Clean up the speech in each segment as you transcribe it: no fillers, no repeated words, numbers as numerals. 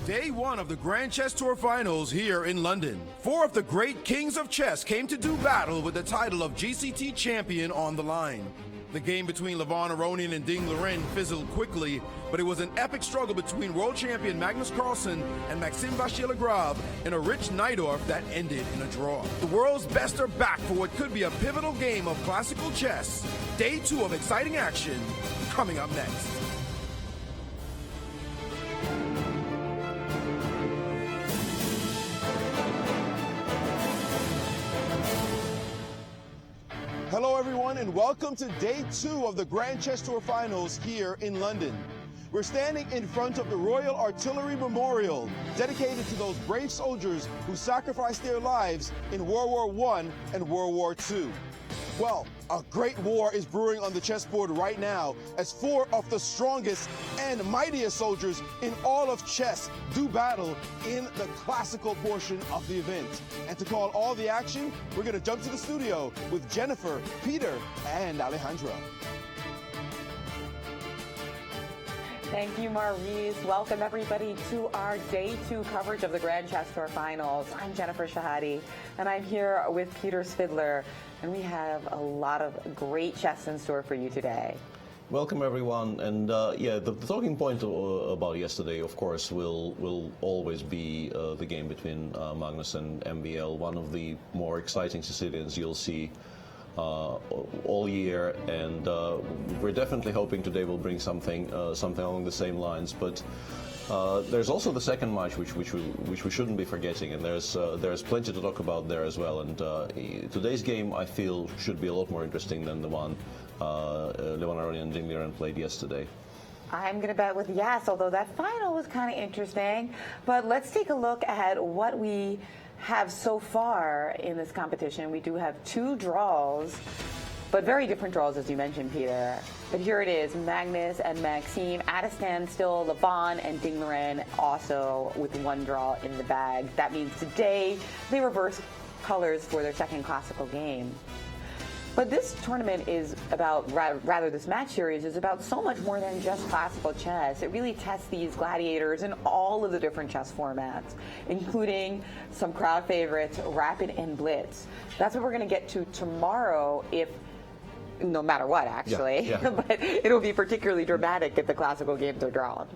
Day one of the Grand Chess Tour Finals here in London. Four of the great kings of chess came to do battle with the title of GCT champion on the line. The game between Aronian and Ding Liren fizzled quickly, but it was an epic struggle between world champion Magnus Carlsen and Maxime Vachier-Lagrave in a rich Najdorf that ended in a draw. The world's best are back for what could be a pivotal game of classical chess. Day two of exciting action coming up next. Hello everyone and welcome to day two of the Grand Chess Tour Finals here in London. We're standing in front of the Royal Artillery Memorial, dedicated to those brave soldiers who sacrificed their lives in World War I and World War II. Well, a great war is brewing on the chessboard right now as four of the strongest and mightiest soldiers in all of chess do battle in the classical portion of the event. And to call all the action, we're going to jump to the studio with Jennifer, Peter, and Alejandro. Thank you, Maurice. Welcome, everybody, to our day two coverage of the Grand Chess Tour Finals. I'm Jennifer Shahade, and I'm here with Peter Svidler, and we have a lot of great chess in store for you today. Welcome, everyone. And yeah, the talking point about yesterday, of course, will always be the game between Magnus and MVL, one of the more exciting Sicilians you'll see all year, and we're definitely hoping today will bring something along the same lines. But there's also the second match, which we shouldn't be forgetting, and there's plenty to talk about there as well. And today's game, I feel, should be a lot more interesting than the one Aronian and Ding Liren played yesterday. I'm going to bet with yes, although that final was kind of interesting. But let's take a look at what we have so far in this competition. We do have two draws, but very different draws, as you mentioned, Peter. But here it is, Magnus and Maxime at a standstill, Levon and Ding Liren also with one draw in the bag. That means today they reverse colors for their second classical game. But this tournament is about, rather this match series is about so much more than just classical chess. It really tests these gladiators in all of the different chess formats, including some crowd favorites, Rapid and Blitz. That's what we're going to get to tomorrow, no matter what, actually. Yeah. But it'll be particularly dramatic if the classical games are drawn.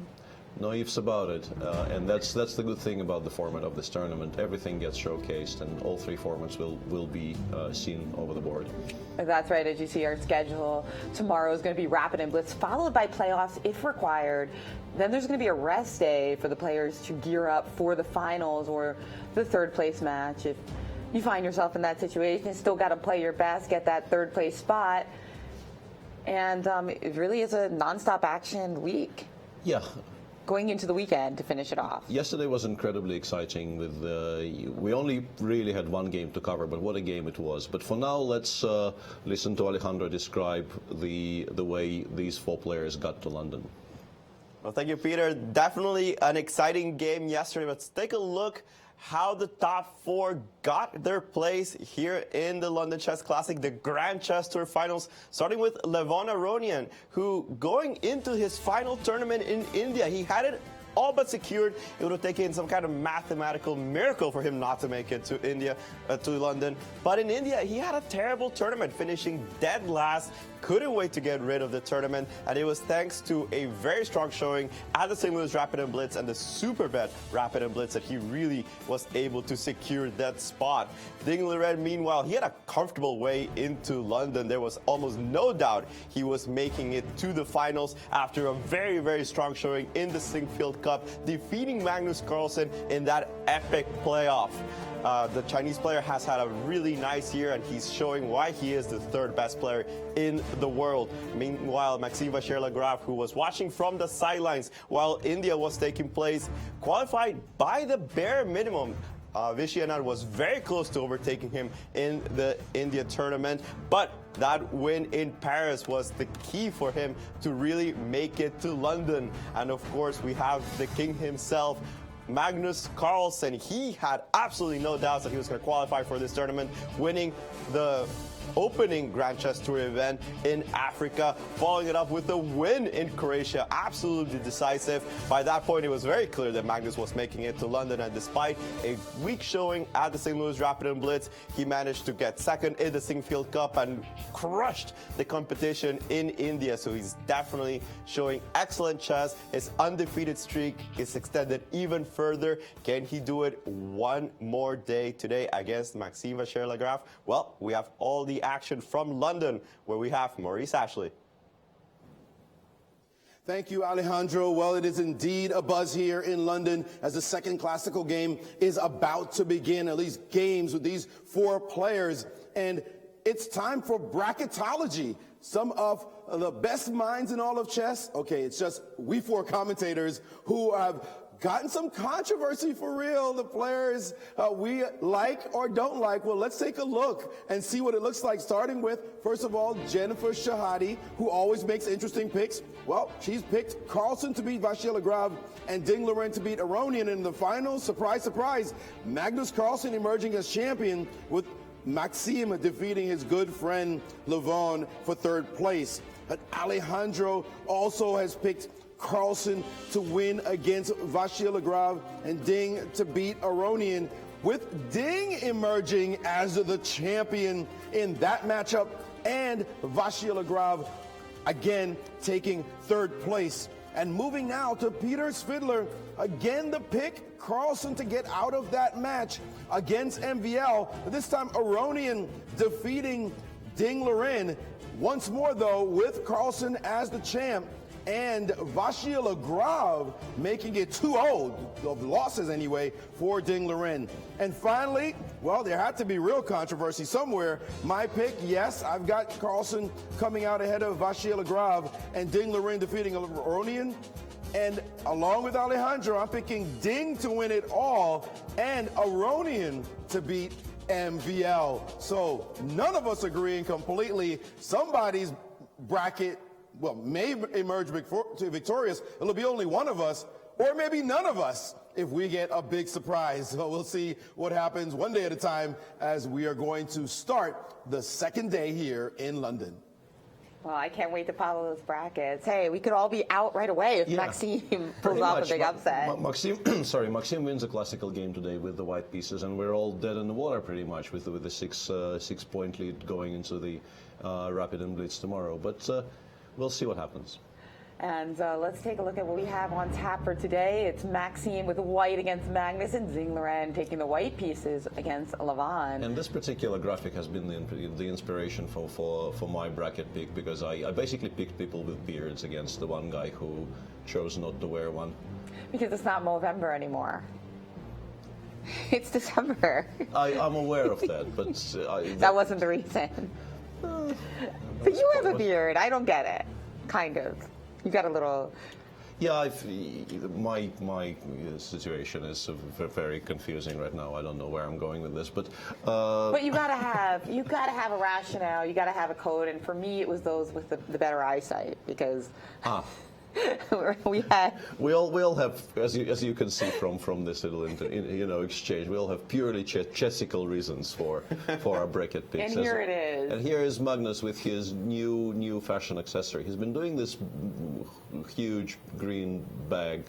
No ifs about it, and that's the good thing about the format of this tournament. Everything gets showcased, and all three formats will be seen over the board. That's right. As you see our schedule, tomorrow is going to be Rapid and Blitz, followed by playoffs if required. Then there's going to be a rest day for the players to gear up for the finals or the third place match. If you find yourself in that situation, you still got to play your best, get that third place spot, and it really is a nonstop action week. Yeah. Going into the weekend to finish it off. Yesterday was incredibly exciting. With we only really had one game to cover, but what a game it was. But for now, let's listen to Alejandro describe the way these four players got to London. Well, thank you, Peter. Definitely an exciting game yesterday. Let's take a look how the top four got their place here in the London Chess Classic, the Grand Chess Tour Finals, starting with Aronian, who going into his final tournament in India, he had it all but secured. It would have taken some kind of mathematical miracle for him not to make it to India, to London. But in India, he had a terrible tournament, finishing dead last. Couldn't wait to get rid of the tournament, and it was thanks to a very strong showing at the St. Louis Rapid and Blitz and the Super Bet Rapid and Blitz that he really was able to secure that spot. Ding Liren, meanwhile, he had a comfortable way into London. There was almost no doubt he was making it to the finals after a very, very strong showing in the Singfield Cup, defeating Magnus Carlsen in that epic playoff. The Chinese player has had a really nice year, and he's showing why he is the third best player in the world. Meanwhile, Maxime Vachier-Lagrave, who was watching from the sidelines while India was taking place, qualified by the bare minimum. Vishyanand was very close to overtaking him in the India tournament, but that win in Paris was the key for him to really make it to London. And of course, we have the king himself, Magnus Carlsen. He had absolutely no doubts that he was going to qualify for this tournament, winning the opening Grand Chess Tour event in Africa, following it up with a win in Croatia. Absolutely decisive. By that point, it was very clear that Magnus was making it to London, and despite a weak showing at the St. Louis Rapid and Blitz, he managed to get second in the Singfield Cup and crushed the competition in India. So he's definitely showing excellent chess. His undefeated streak is extended even further. Can he do it one more day today against Maxime Vachier-Lagrave? Well, we have all the action from London, where we have Maurice Ashley. Thank you, Alejandro. Well, it is indeed a buzz here in London as the second classical game is about to begin, at least games with these four players. And it's time for bracketology. Some of the best minds in all of chess. Okay, it's just we four commentators who have gotten some controversy for real. The players we like or don't like. Well, let's take a look and see what it looks like, starting with, first of all, Jen Shahade, who always makes interesting picks. Well, she's picked Carlsen to beat Vachier-Lagrave and Ding Liren to beat Aronian in the finals. Surprise, surprise. Magnus Carlsen emerging as champion, with Maxime defeating his good friend Levon for third place. But Alejandro also has picked Carlsen to win against Vachier-Lagrave and Ding to beat Aronian, with Ding emerging as the champion in that matchup and Vachier-Lagrave again taking third place. And moving now to Peter Svidler, again the pick, Carlsen to get out of that match against MVL. This time Aronian defeating Ding Liren. Once more though, with Carlsen as the champ and Vachier-Lagrave making it 2-0, of losses anyway, for Ding Liren. And finally, well, there had to be real controversy somewhere. My pick, yes, I've got Carlsen coming out ahead of Vachier-Lagrave and Ding Liren defeating Aronian. And along with Alejandro, I'm picking Ding to win it all and Aronian to beat MVL. So none of us agreeing completely. Somebody's bracket, well, may emerge victorious. It'll be only one of us, or maybe none of us, if we get a big surprise. So we'll see what happens one day at a time, as we are going to start the second day here in London. Well, I can't wait to follow those brackets. Hey, we could all be out right away if Maxime pulls off a big upset. Maxime wins a classical game today with the white pieces, and we're all dead in the water pretty much with the six-point lead going into the Rapid and Blitz tomorrow. But we'll see what happens. And let's take a look at what we have on tap for today. It's Maxime with white against Magnus, and Ding Liren taking the white pieces against Levon. And this particular graphic has been the inspiration for my bracket pick, because I basically picked people with beards against the one guy who chose not to wear one. Because it's not Movember anymore. It's December. I'm aware of that, but that wasn't the reason. But you have a beard. I don't get it. Kind of. You got a little. Yeah, my situation is very confusing right now. I don't know where I'm going with this, but you gotta have a rationale. You gotta have a code, and for me, it was those with the better eyesight, because. we all have, as you can see from this little exchange, we all have purely chessical reasons for our bracket picks. And here it is. And here is Magnus with his new fashion accessory. He's been doing this huge green bag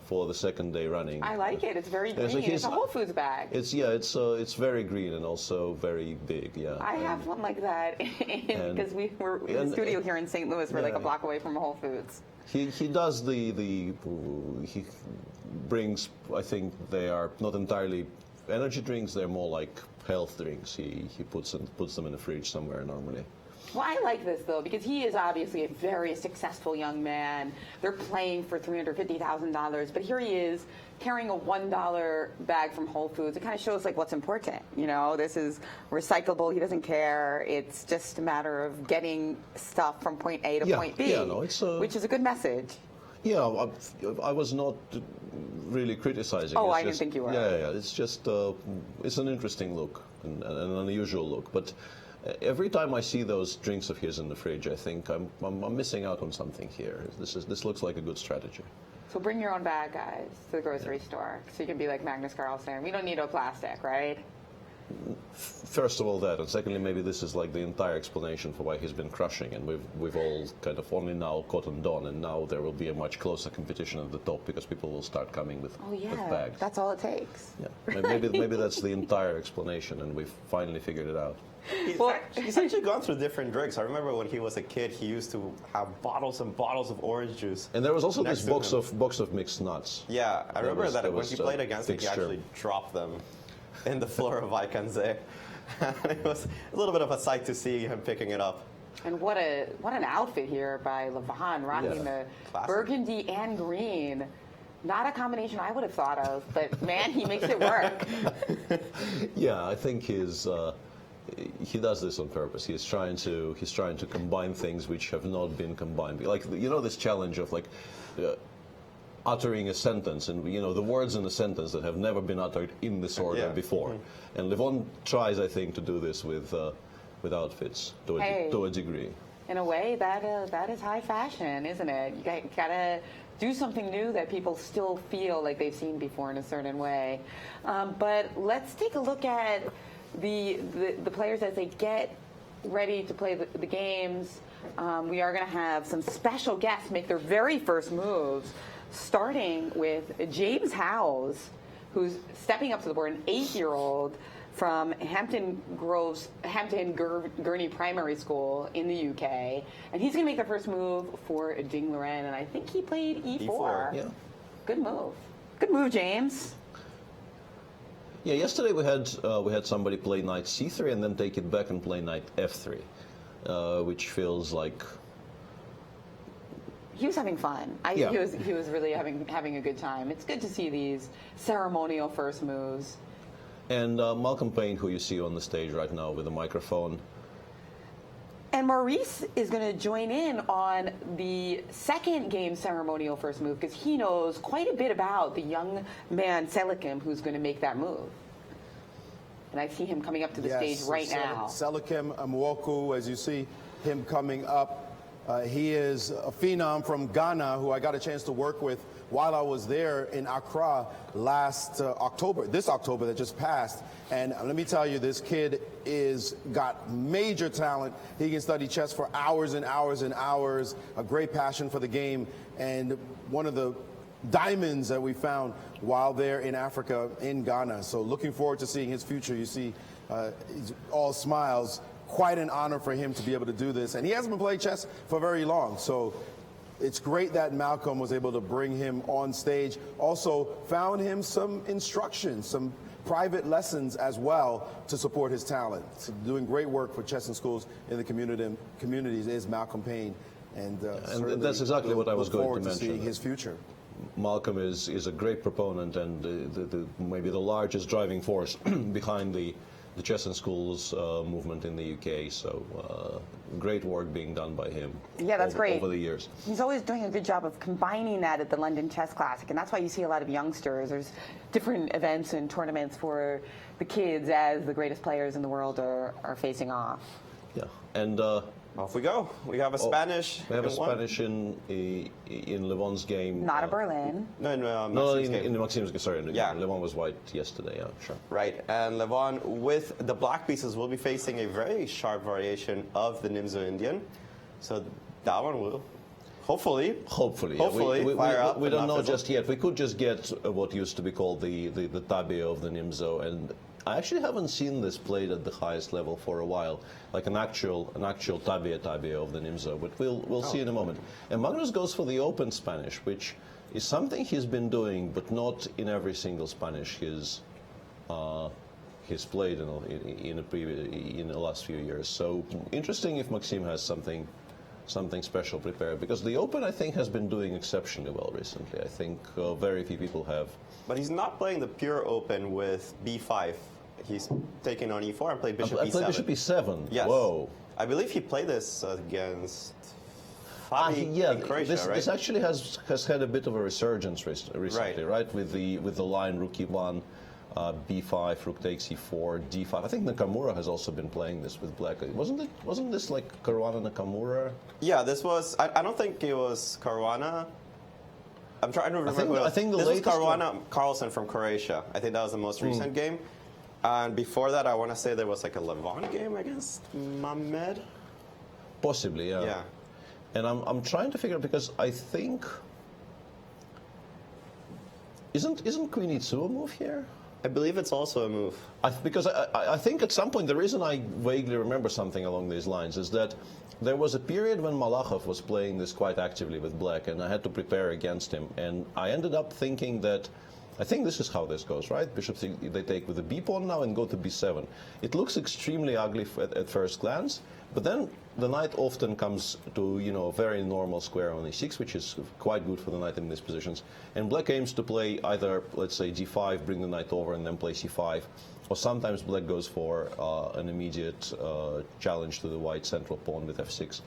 for the second day running. I like it. It's very green. It's a Whole Foods bag. It's very green and also very big. Yeah. I have one like that because we're in the studio here in St. Louis. We're like a block away from a Whole Foods. He does he brings, I think they are not entirely energy drinks, they're more like health drinks. He puts them in the fridge somewhere normally. Well, I like this, though, because he is obviously a very successful young man. They're playing for $350,000, but here he is carrying a $1 bag from Whole Foods. It kind of shows, like, what's important. You know, this is recyclable. He doesn't care. It's just a matter of getting stuff from point A to point B, which is a good message. Yeah, I was not really criticizing. Oh, I didn't think you were. Yeah. It's just it's an interesting look and an unusual look, but. Every time I see those drinks of his in the fridge, I think I'm missing out on something here. This looks like a good strategy. So bring your own bag, guys, to the grocery store, so you can be like Magnus Carlsen. We don't need no plastic, right? First of all that, and secondly, maybe this is like the entire explanation for why he's been crushing, and we've all kind of only now cottoned on, and now there will be a much closer competition at the top because people will start coming with bags. That's all it takes. Yeah, maybe that's the entire explanation, and we've finally figured it out. He's actually gone through different drinks. I remember when he was a kid, he used to have bottles and bottles of orange juice. And there was also this box of mixed nuts. Yeah, I remember that when he played against me, he actually dropped them in the floor of Ikanze. It was a little bit of a sight to see him picking it up. And what an outfit here by Levon, rocking the burgundy and green. Not a combination I would have thought of, but man, he makes it work. Yeah, I think he does this on purpose. He's trying to combine things which have not been combined. Like, you know, this challenge of like uttering a sentence, and you know the words in a sentence that have never been uttered in this order before. And Levon tries, I think, to do this with outfits to a degree. In a way, that is high fashion, isn't it? You gotta do something new that people still feel like they've seen before in a certain way. But let's take a look at the players as they get ready to play the games. We are going to have some special guests make their very first moves, starting with James Howes, who's stepping up to the board, an 8-year-old from Hampton Gurney Primary School in the UK, and he's going to make the first move for Ding Liren, and I think he played E4. Yeah. Good move, James. Yeah, yesterday we had somebody play knight c3 and then take it back and play knight f3, which feels like he was having fun. He was really having a good time. It's good to see these ceremonial first moves. And Malcolm Payne, who you see on the stage right now with a microphone. And Maurice is going to join in on the second game ceremonial first move because he knows quite a bit about the young man Selikim who's going to make that move. And I see him coming up to the stage right now. Selikim Amwoku, as you see him coming up. He is a phenom from Ghana who I got a chance to work with while I was there in Accra last October, this October that just passed. And let me tell you, this kid got major talent. He can study chess for hours and hours and hours, a great passion for the game, and one of the diamonds that we found while there in Africa, in Ghana. So looking forward to seeing his future. You see, he's all smiles. Quite an honor for him to be able to do this. And he hasn't been playing chess for very long. So it's great that Malcolm was able to bring him on stage. Also found him some instruction, some private lessons as well to support his talent. So doing great work for chess and schools in the communities is Malcolm Payne. And that's exactly what I was going to mention. Seeing his future. Malcolm is a great proponent and maybe the largest driving force behind the chess and schools movement in the UK, so great work being done by him. Yeah, that's great. Over the years. He's always doing a good job of combining that at the London Chess Classic, and that's why you see a lot of youngsters. There's different events and tournaments for the kids as the greatest players in the world are facing off. Yeah, and off we go. We have a Spanish. We have a Spanish in Levon's game. Not a Berlin. No, in Maxime's game. Sorry, Levon was white yesterday. Yeah, sure. Right, and Levon with the black pieces will be facing a very sharp variation of the Nimzo Indian. So that one will hopefully fire up. We don't know just yet. We could just get what used to be called the tabia of the Nimzo, and I actually haven't seen this played at the highest level for a while, like an actual tabia of the Nimzo, but we'll see in a moment. And Magnus goes for the open Spanish, which is something he's been doing, but not in every single Spanish he's played in the last few years. So interesting if Maxime has something special prepared, because the open I think has been doing exceptionally well recently. I think very few people have. But he's not playing the pure open with b5. He's taking on e4 and played bishop e7. Played bishop e7. Yes. Whoa. I believe he played this against in Croatia, right? This actually has had a bit of a resurgence recently, right? With the line rook e1, b5, rook takes e4, d5. I think Nakamura has also been playing this with black. Wasn't this like Caruana Nakamura? Yeah, this was. I don't think it was Caruana. I'm trying to remember. I think the this latest was Caruana Carlsen from Croatia. I think that was the most recent game. And before that, I want to say there was like a Levant game against Mehmed. Possibly, yeah. Yeah. And I'm trying to figure out, because I think isn't Queen E2 a move here? I believe it's also a move. Because I think at some point, the reason I vaguely remember something along these lines is that there was a period when Malakhov was playing this quite actively with black, and I had to prepare against him. And I ended up thinking that, I think this is how this goes, right? Bishop C, they take with the B pawn now and go to B7. It looks extremely ugly at first glance, but then the knight often comes to, a very normal square on E6, which is quite good for the knight in these positions. And black aims to play either, let's say, D5, bring the knight over, and then play C5. Or sometimes black goes for an immediate challenge to the white central pawn with F6.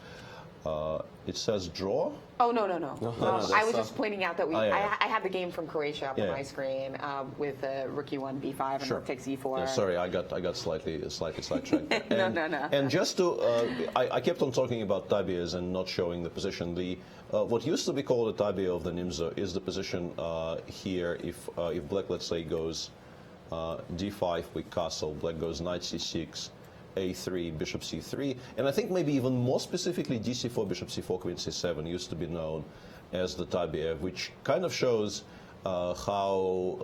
It says draw. Oh, no. I was that's, just pointing out that I have the game from Croatia up on my screen with rook e1, b5, and rook takes e4. Yeah, sorry, I got slightly sidetracked. No. And just to, I kept on talking about tabias and not showing the position. The what used to be called a tabia of the Nimzo is the position here. If black, let's say, goes d5 with castle, black goes knight c6. A3, bishop c3, and I think maybe even more specifically dc4, bishop c4, queen c7 used to be known as the tabia, which kind of shows how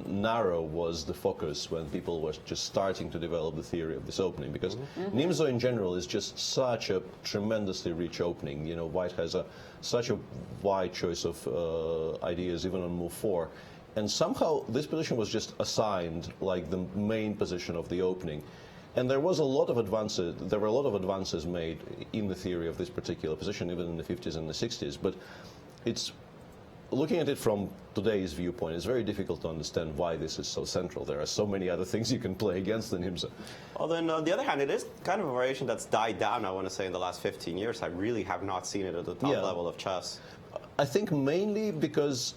narrow was the focus when people were just starting to develop the theory of this opening, because Nimzo in general is just such a tremendously rich opening. White has such a wide choice of ideas even on move 4, and somehow this position was just assigned like the main position of the opening. And there was a lot of advances. There were a lot of advances made in the theory of this particular position, even in the 50s and the 60s. But it's looking at it from today's viewpoint, it's very difficult to understand why this is so central. There are so many other things you can play against the Nimzo. Although, on the other hand, it is kind of a variation that's died down, I want to say, in the last 15 years. I really have not seen it at the top level of chess. I think mainly because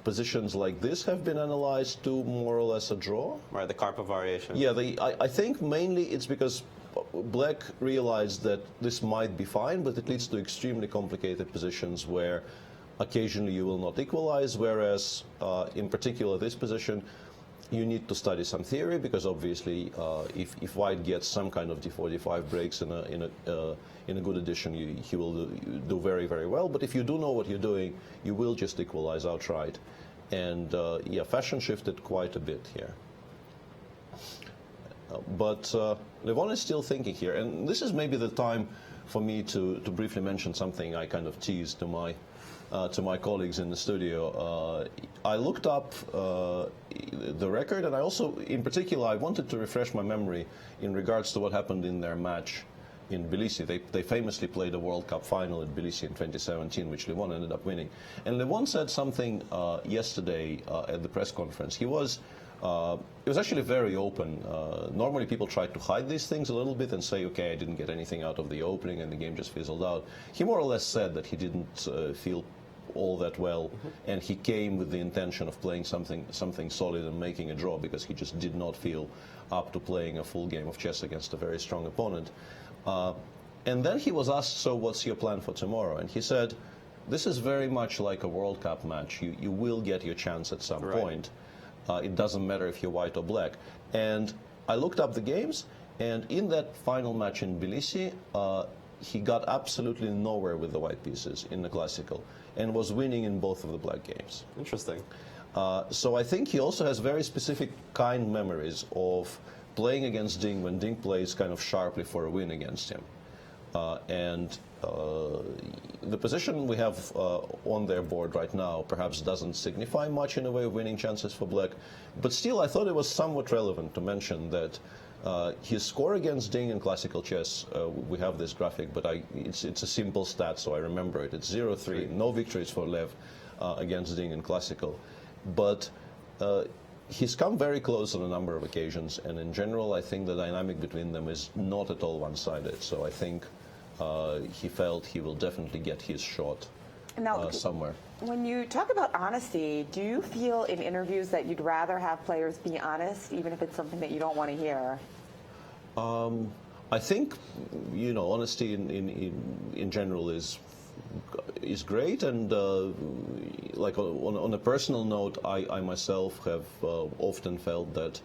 positions like this have been analyzed to more or less a draw. Right, the Karpov variation. Yeah, I think mainly it's because black realized that this might be fine, but it leads to extremely complicated positions where occasionally you will not equalize, whereas in particular this position, you need to study some theory, because obviously if white gets some kind of d4, d5 breaks in a good edition, he will do very, very well. But if you do know what you're doing, you will just equalize outright. And yeah, fashion shifted quite a bit here. But Levon is still thinking here, and this is maybe the time for me to briefly mention something I kind of teased to my colleagues in the studio. I looked up the record, and I also, in particular, I wanted to refresh my memory in regards to what happened in their match in Tbilisi. They famously played a World Cup final in Tbilisi in 2017, which Levon ended up winning. And Levon said something yesterday at the press conference. It was actually very open. Normally people try to hide these things a little bit and say, okay, I didn't get anything out of the opening and the game just fizzled out. He more or less said that he didn't feel all that well, and he came with the intention of playing something solid and making a draw, because he just did not feel up to playing a full game of chess against a very strong opponent. And then he was asked, so what's your plan for tomorrow? And he said, this is very much like a World Cup match. You will get your chance at some point. It doesn't matter if you're white or black. And I looked up the games, and in that final match in Tbilisi, he got absolutely nowhere with the white pieces in the classical, and was winning in both of the black games. Interesting. So I think he also has very specific kind memories of playing against Ding when Ding plays kind of sharply for a win against him. And the position we have on their board right now perhaps doesn't signify much in the way of winning chances for black, but still I thought it was somewhat relevant to mention that his score against Ding in classical chess, we have this graphic, but it's a simple stat, so I remember it. It's 0-3, no victories for Lev against Ding in classical. But he's come very close on a number of occasions, and in general I think the dynamic between them is not at all one-sided. So I think he felt he will definitely get his shot somewhere. When you talk about honesty, do you feel in interviews that you'd rather have players be honest, even if it's something that you don't want to hear? I think, honesty in general is is great, and like on a personal note, I myself have often felt that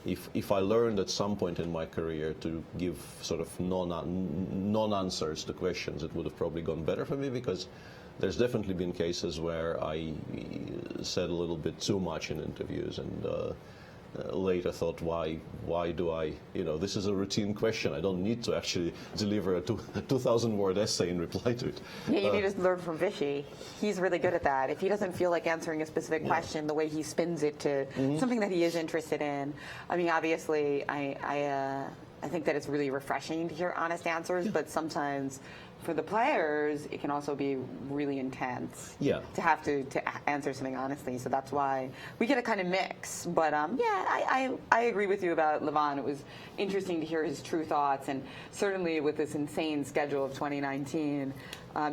if I learned at some point in my career to give sort of non-answers to questions, it would have probably gone better for me, because there's definitely been cases where I said a little bit too much in interviews, and later thought, why do I, this is a routine question. I don't need to actually deliver a 2,000-word essay in reply to it. Yeah, you need to learn from Vichy. He's really good at that. If he doesn't feel like answering a specific question, the way he spins it to something that he is interested in. I mean, obviously, I think that it's really refreshing to hear honest answers, but sometimes for the players, it can also be really intense to have to answer something honestly. So that's why we get a kind of mix. But yeah, I agree with you about Levon. It was interesting to hear his true thoughts, and certainly with this insane schedule of 2019,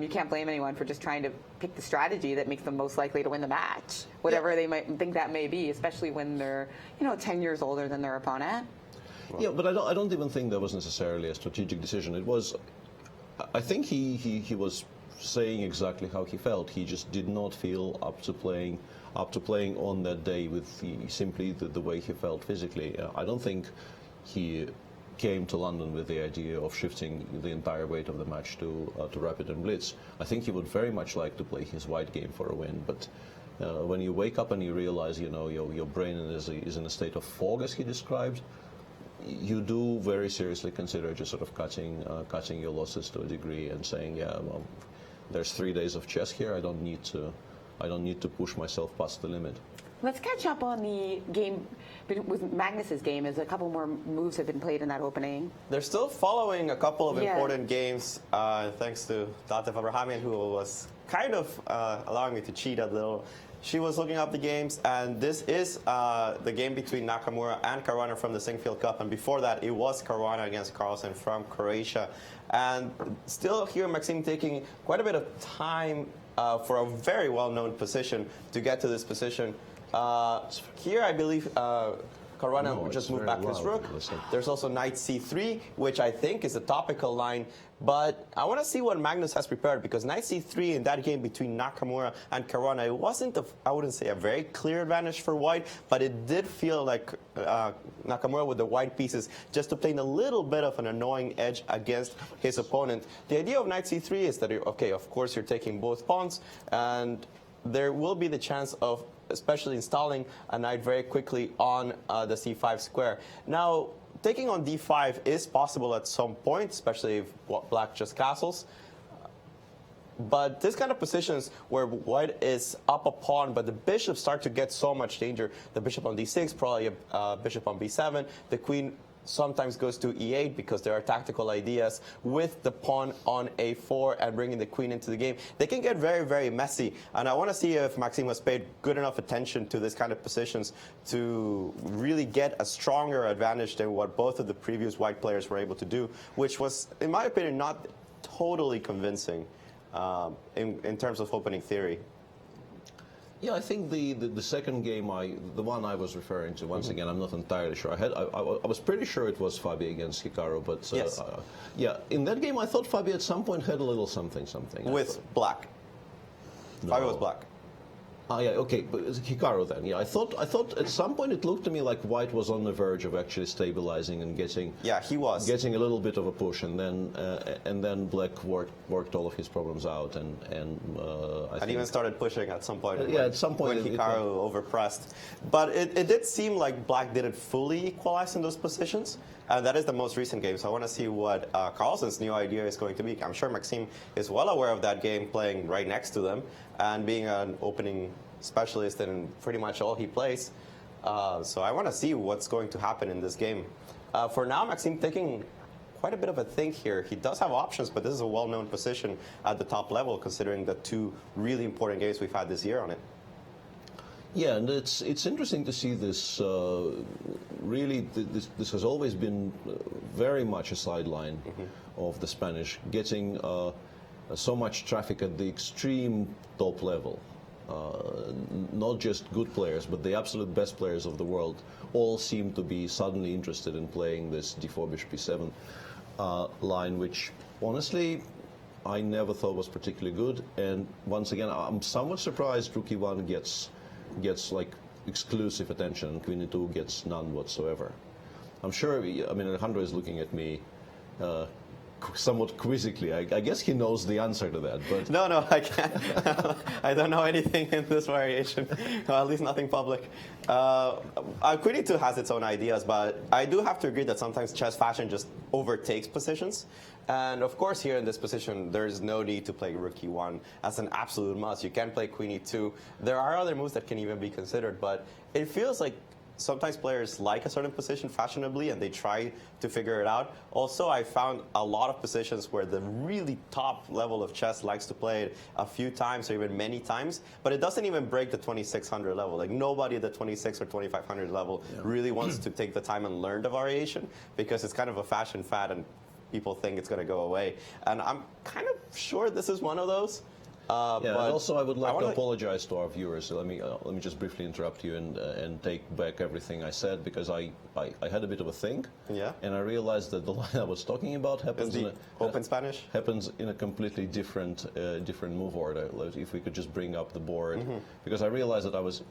you can't blame anyone for just trying to pick the strategy that makes them most likely to win the match, whatever they might think that may be, especially when they're 10 years older than their opponent. Yeah, but I don't even think that was necessarily a strategic decision. It was. I think he was saying exactly how he felt. He just did not feel up to playing on that day with simply the way he felt physically. I don't think he came to London with the idea of shifting the entire weight of the match to rapid and blitz. I think he would very much like to play his white game for a win, but when you wake up and you realize your brain is in a state of fog, as he described, you do very seriously consider just sort of cutting your losses to a degree and saying, well, there's 3 days of chess here. I don't need to push myself past the limit. Let's catch up on the game with Magnus's game, as a couple more moves have been played in that opening. They're still following a couple of important games, thanks to Dr. Abrahamian, who was kind of allowing me to cheat a little. She was looking up the games, and this is the game between Nakamura and Caruana from the Singfield Cup, and before that it was Caruana against Carlsen from Croatia. And still here Maxime taking quite a bit of time for a very well-known position to get to this position. Here I believe Caruana just moved back his rook. There's also knight c3, which I think is a topical line, but I want to see what Magnus has prepared, because knight c3 in that game between Nakamura and Caruana, it wasn't, I wouldn't say a very clear advantage for white, but it did feel like Nakamura with the white pieces just obtained a little bit of an annoying edge against his opponent. The idea of knight c3 is that, okay, of course you're taking both pawns, and there will be the chance of especially installing a knight very quickly on the c5 square. Now, taking on d5 is possible at some point, especially if black just castles. But this kind of positions where white is up a pawn, but the bishops start to get so much danger. The bishop on d6, probably a bishop on b7. The queen sometimes goes to e8 because there are tactical ideas with the pawn on a4 and bringing the queen into the game. They can get very, very messy, and I want to see if Maxime has paid good enough attention to this kind of positions to really get a stronger advantage than what both of the previous white players were able to do, which was, in my opinion, not totally convincing in terms of opening theory. Yeah, I think the second game, the one I was referring to, once again, I'm not entirely sure. I was pretty sure it was Fabi against Hikaru, but yes. Yeah, in that game I thought Fabi at some point had a little something. With black. No. Fabi was black. Yeah, okay, but it's Hikaru then. Yeah, I thought at some point it looked to me like white was on the verge of actually stabilizing and getting. Yeah, he was getting a little bit of a push, and then black worked all of his problems out, and I think even started pushing at some point. Yeah, at some point when Hikaru overpressed. But it did seem like black didn't fully equalize in those positions. And that is the most recent game, so I want to see what Carlsen's new idea is going to be. I'm sure Maxime is well aware of that game, playing right next to them, and being an opening specialist in pretty much all he plays. So I want to see what's going to happen in this game. For now, Maxime taking quite a bit of a think here. He does have options, but this is a well-known position at the top level, considering the two really important games we've had this year on it. Yeah, and it's interesting to see this. Really, this has always been very much a sideline of the Spanish, getting so much traffic at the extreme top level. Not just good players, but the absolute best players of the world all seem to be suddenly interested in playing this d4 bishop e7 line, which honestly I never thought was particularly good. And once again, I'm somewhat surprised Rook E1 gets like exclusive attention, and Queen E2 gets none whatsoever. I'm sure. I mean, Alejandro is looking at me somewhat quizzically. I guess he knows the answer to that, but No, I can't. I don't know anything in this variation, or at least nothing public. Queen E2 has its own ideas, but I do have to agree that sometimes chess fashion just overtakes positions. And of course, here in this position, there's no need to play Rook E1 as an absolute must. You can play Queen E2. There are other moves that can even be considered, but it feels like sometimes players like a certain position fashionably and they try to figure it out. Also, I found a lot of positions where the really top level of chess likes to play it a few times or even many times, but it doesn't even break the 2600 level. Like nobody at the 26 or 2500 level really wants to take the time and learn the variation because it's kind of a fashion fad and people think it's going to go away. And I'm kind of sure this is one of those. And also I would like to apologize to our viewers. So let me just briefly interrupt you and take back everything I said, because I had a bit of a think, and I realized that the line I was talking about happens in a completely different move order. If we could just bring up the board, because I realized that I was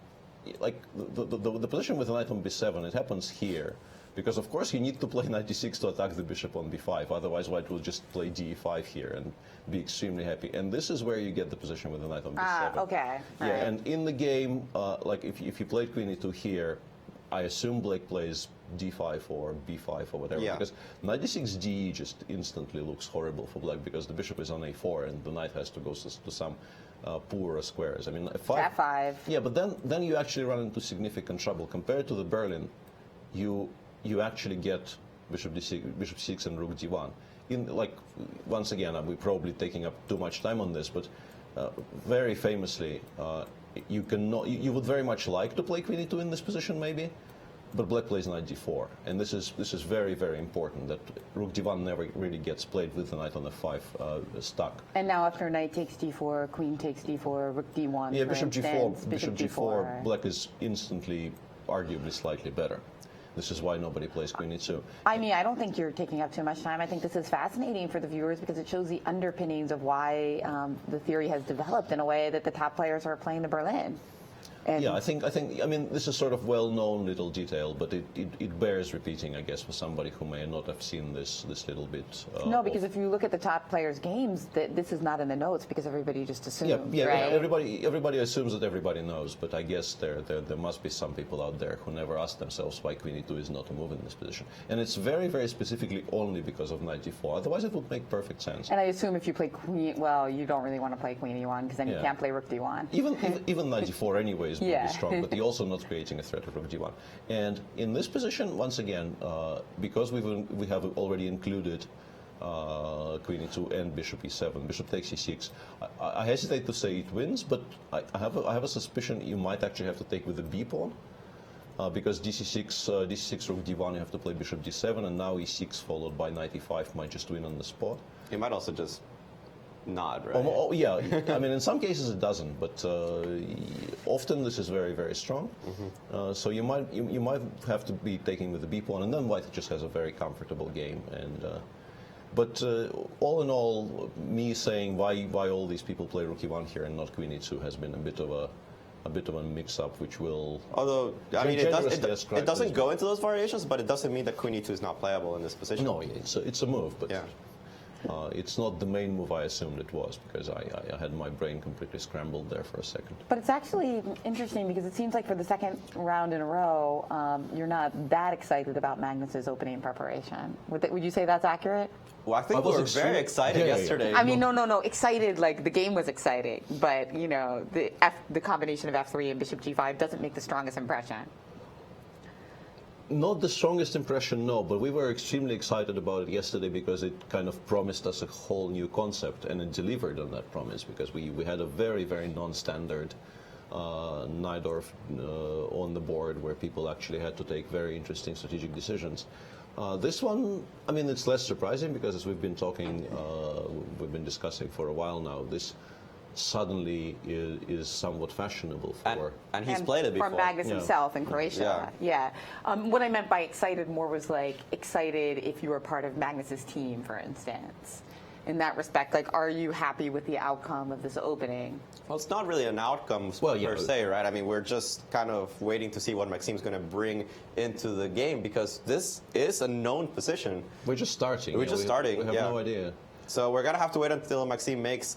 like the position with the knight on b7. It happens here. Because of course you need to play knight d6 to attack the bishop on b5, otherwise white will just play d5 here and be extremely happy. And this is where you get the position with the knight on b7. Okay. Yeah, and in the game, like if you played queen e2 here, I assume Blake plays d5 or b5 or whatever, because knight d6d just instantly looks horrible for black because the bishop is on a4 and the knight has to go to some poorer squares. I mean, f5. Yeah, but then you actually run into significant trouble compared to the Berlin. You actually get bishop d6, bishop 6, and rook d1. Once again, we're probably taking up too much time on this, but very famously, you would very much like to play queen e2 in this position, maybe, but black plays knight d4, and this is very, very important that rook d1 never really gets played with the knight on f5 stuck. And now after knight takes d4, queen takes d4, rook d1. Yeah, bishop g4, bishop g4. Black is instantly, arguably, slightly better. This is why nobody plays queen e2. I mean, I don't think you're taking up too much time. I think this is fascinating for the viewers because it shows the underpinnings of why the theory has developed in a way that the top players are playing the Berlin. And yeah, I mean, this is sort of well-known little detail, but it bears repeating, I guess, for somebody who may not have seen this little bit. No, because if you look at the top players' games, this is not in the notes because everybody just assumes. Yeah, right? Everybody assumes that everybody knows, but I guess there must be some people out there who never ask themselves why queen e2 is not a move in this position, and it's very, very specifically only because of knight d4. Otherwise, it would make perfect sense. And I assume if you play queen, well, you don't really want to play queen e1 because then you can't play rook d1. Even knight d4 anyway is pretty strong, but you're also not creating a threat of rook d1. And in this position, once again, because we have already included queen e2 and bishop e7, bishop takes e6, I hesitate to say it wins, but I have a suspicion you might actually have to take with the b pawn, because d6 rook d1, you have to play bishop d7, and now e6 followed by knight e5 might just win on the spot. You might also just nod, right? Yeah, I mean, in some cases it doesn't, but often this is very, very strong. So you might have to be taking with the b pawn, and then white just has a very comfortable game. And but all in all, me saying why all these people play rook e1 here and not queen e2 has been a bit of a mix-up, which will. Although I mean, it doesn't go into those variations, but it doesn't mean that queen e2 is not playable in this position. No, it's a move, but. Yeah. It's not the main move I assumed it was, because I had my brain completely scrambled there for a second. But it's actually interesting because it seems like for the second round in a row, you're not that excited about Magnus's opening preparation. Would you say that's accurate? Well, I think we were very excited yesterday. I mean, no, excited like the game was exciting, but you know, the combination of f3 and bishop g5 doesn't make the strongest impression. Not the strongest impression, no, but we were extremely excited about it yesterday because it kind of promised us a whole new concept, and it delivered on that promise, because we had a very, very non-standard Najdorf on the board where people actually had to take very interesting strategic decisions. This one, I mean, it's less surprising because, as we've been discussing for a while now, this suddenly is somewhat fashionable for. And he's played it before. For Magnus himself in Croatia. Yeah. What I meant by excited more was like excited if you were part of Magnus's team, for instance. in that respect? Like, are you happy with the outcome of this opening? Well, it's not really an outcome per se, right? I mean, we're just kind of waiting to see what Maxime's going to bring into the game because this is a known position. We're just starting. We're just starting. We have no idea. So we're going to have to wait until Maxime makes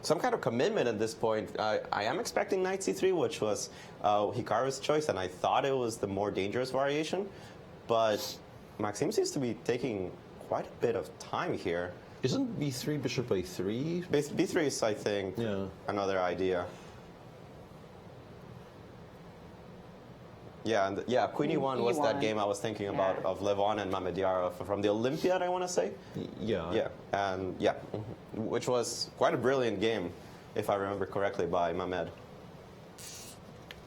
some kind of commitment at this point. I am expecting knight c3, which was Hikaru's choice, and I thought it was the more dangerous variation. But Maxime seems to be taking quite a bit of time here. Isn't b3 bishop a3? B3 is, I think, another idea. Yeah, and Queen E1 was that game I was thinking about of Levon and Mamediarov from the Olympiad, I want to say. Yeah. And which was quite a brilliant game, if I remember correctly, by Mamed.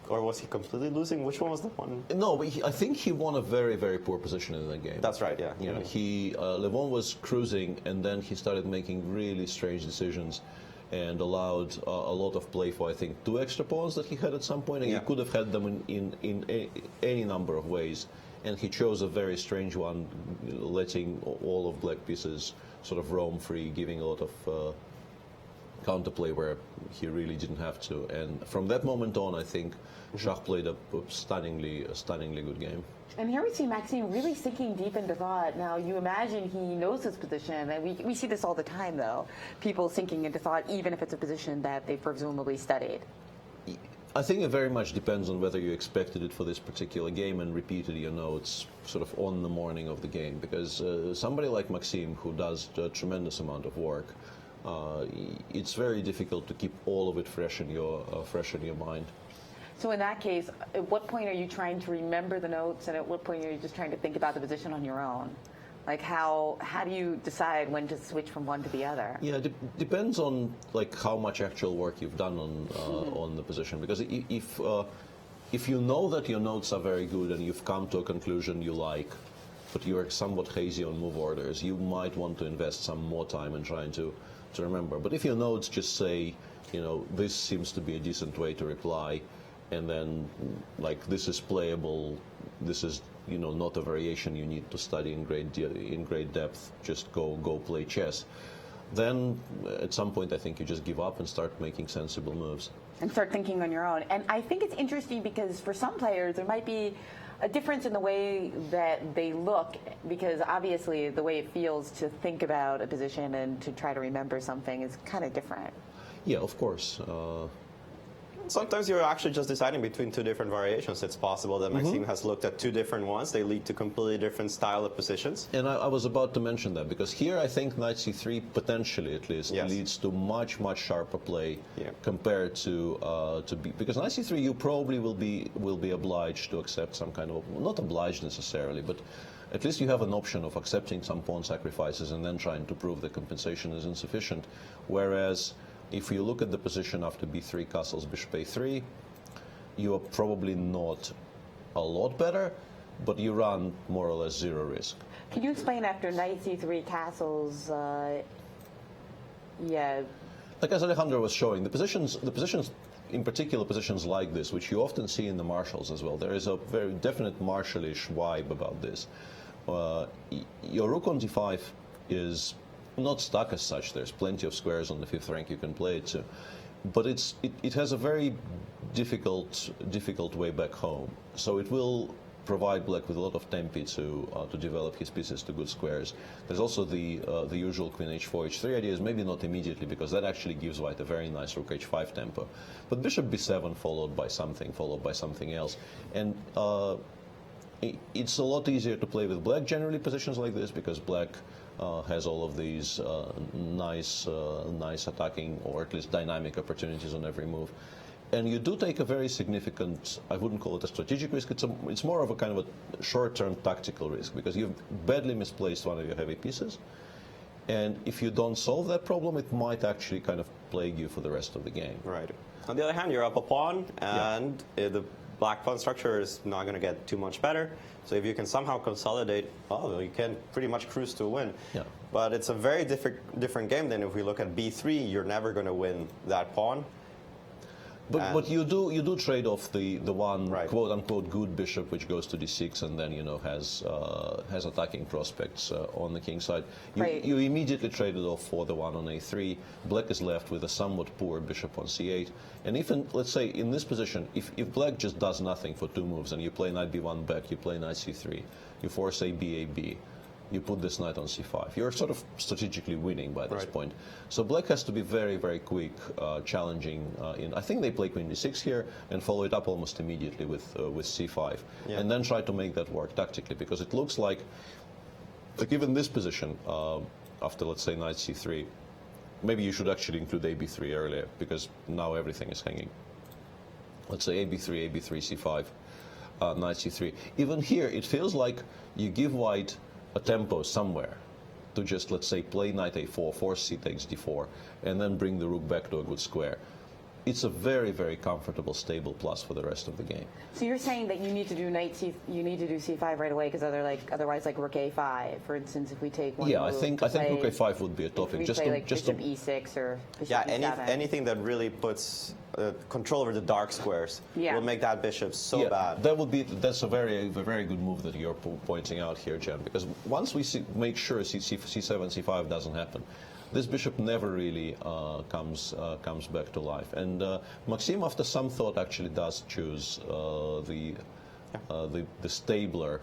Or was he completely losing? Which one was the one? No, but I think he won a very, very poor position in that game. That's right, yeah. Levon was cruising, and then he started making really strange decisions and allowed a lot of play for, I think, 2 extra pawns that he had at some point, and he could have had them in any number of ways. And he chose a very strange one, letting all of black pieces sort of roam free, giving a lot of counterplay where he really didn't have to. And from that moment on, I think Shah played a stunningly good game. And here we see Maxime really sinking deep into thought. Now, you imagine he knows his position, and we see this all the time, though. People sinking into thought, even if it's a position that they presumably studied. I think it very much depends on whether you expected it for this particular game and repeated your notes sort of on the morning of the game. Because somebody like Maxime, who does a tremendous amount of work, it's very difficult to keep all of it fresh in your mind. So in that case, at what point are you trying to remember the notes, and at what point are you just trying to think about the position on your own? Like how do you decide when to switch from one to the other? Yeah, depends on like how much actual work you've done on the position. Because if you know that your notes are very good and you've come to a conclusion you like, but you're somewhat hazy on move orders, you might want to invest some more time in trying to remember. But if your notes just say, this seems to be a decent way to reply, and then like this is playable, this is not a variation you need to study in great depth, just go play chess, then at some point I think you just give up and start making sensible moves and start thinking on your own. And I think it's interesting because for some players there might be a difference in the way that they look, because obviously the way it feels to think about a position and to try to remember something is kind of different. Yeah, of course. Sometimes you're actually just deciding between 2 different variations. It's possible that Maxime has looked at 2 different ones. They lead to completely different style of positions. And I was about to mention that, because here I think knight c3, potentially at least, leads to much sharper play compared to b. Because knight c3 you probably will be obliged to accept some kind of, not obliged necessarily, but at least you have an option of accepting some pawn sacrifices and then trying to prove the compensation is insufficient. Whereas if you look at the position after b3 castles bishop a3, you are probably not a lot better, but you run more or less 0 risk. Can you explain after knight c3 castles? Like as Alejandro was showing, the positions, in particular positions like this, which you often see in the marshals as well, there is a very definite marshalish vibe about this. Your rook on d5 is not stuck as such. There's plenty of squares on the 5th rank you can play it to, but it has a very difficult way back home. So it will provide black with a lot of tempi to develop his pieces to good squares. There's also the usual queen h4 h3 ideas, maybe not immediately, because that actually gives white a very nice rook h5 tempo. But bishop b7 followed by something else, and it's a lot easier to play with black generally positions like this, because black has all of these nice attacking, or at least dynamic opportunities on every move. And you do take a very significant, I wouldn't call it a strategic risk, it's more of a kind of a short-term tactical risk, because you've badly misplaced one of your heavy pieces. And if you don't solve that problem, it might actually kind of plague you for the rest of the game. Right. On the other hand, you're up a pawn, and the black pawn structure is not going to get too much better. So if you can somehow consolidate, you can pretty much cruise to a win. Yeah. But it's a very different game than if we look at b3. You're never going to win that pawn. But you do trade off the one Right. quote unquote good bishop which goes to d6 and then has attacking prospects on the king side. Right. You immediately trade it off for the one on a3. Black is left with a somewhat poor bishop on c8. And even let's say in this position, if black just does nothing for 2 moves and you play knight b1 back, you play knight c3, you force a b, you put this knight on c5. You're sort of strategically winning by this Right. point. So black has to be very, very quick, challenging. I think they play queen d6 here and follow it up almost immediately with c5, Yeah. and then try to make that work tactically, because it looks like given this position after let's say knight c3, maybe you should actually include ab3 earlier, because now everything is hanging. Let's say ab3, c5, knight c3. Even here, it feels like you give white a tempo somewhere to just, let's say, play knight a4, force c takes d4, and then bring the rook back to a good square. It's a very, very comfortable, stable plus for the rest of the game. So you're saying that you need to do you need to do c5 right away, because otherwise like rook a5, for instance, if we take one Yeah, I move think to play, rook a5 would be a if topic. we Just play to, like just bishop to, e6 or bishop Yeah, e7. anything that really puts control over the dark squares Yeah. will make that bishop so bad. That's a very good move that you're pointing out here, Jen, because once we make sure c7, c5 doesn't happen, this bishop never really comes back to life. And Maxime, after some thought, actually does choose the stabler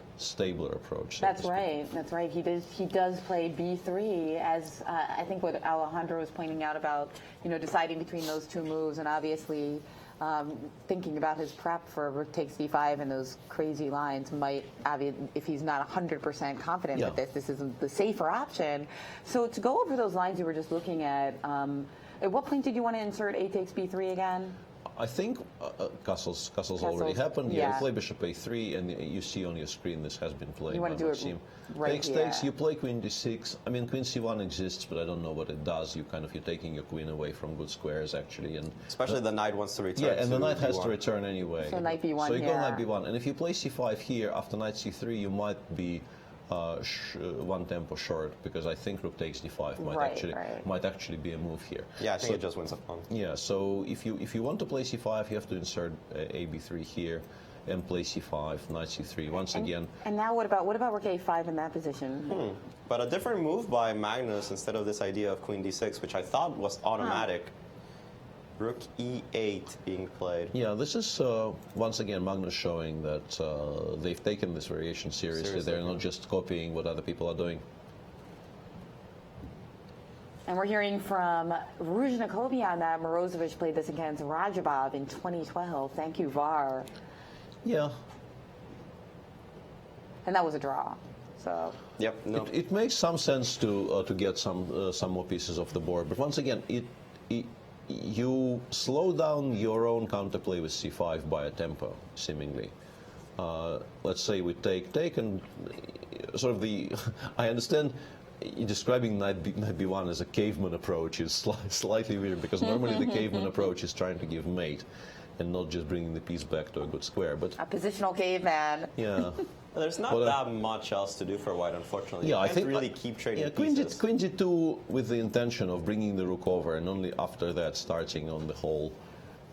approach. So to That's speak. right. That's right. He does play b3 as I think what Alejandro was pointing out about deciding between those 2 moves, and obviously thinking about his prep for rook takes d5 and those crazy lines might, if he's not 100% confident Yeah. with this isn't the safer option. So to go over those lines you were just looking at what point did you want to insert a takes b3 again? I think castles already happened. Yeah, yeah. you play bishop a3, and you see on your screen this has been played. You want by to do it Maxime. right Takes, here. you play queen d6. I mean, queen c1 exists, but I don't know what it does. You're taking your queen away from good squares, actually. And Especially the knight wants to return. yeah, and the to knight has to b1. return anyway. So knight b1 So you go here. knight b1, and if you play c5 here after knight c3, you might be one tempo short, because I think rook takes d5 might actually be a move here. Yeah, I think it just wins a pawn. Yeah, so if you want to play c5, you have to insert ab3 here and play c5, knight c3 once again. And now what about rook a5 in that position? But a different move by Magnus, instead of this idea of queen d6, which I thought was automatic. Rook e8 being played. Yeah, this is once again Magnus showing that they've taken this variation seriously. They're not just copying what other people are doing. And we're hearing from Ruzhnakovian that Morozevich played this against Rajabov in 2012. Thank you, VAR. Yeah. And that was a draw. So Yep. No. It makes some sense to get some more pieces off the board, but once again, you slow down your own counterplay with c5 by a tempo, seemingly. Let's say we take and sort of I understand describing knight b1 as a caveman approach is slightly weird, because normally the caveman approach is trying to give mate and not just bringing the piece back to a good square. But a positional caveman. yeah. There's not that much else to do for white, unfortunately. Yeah, you I can't think really keep trading queen pieces. queen g2 with the intention of bringing the rook over, and only after that starting on the whole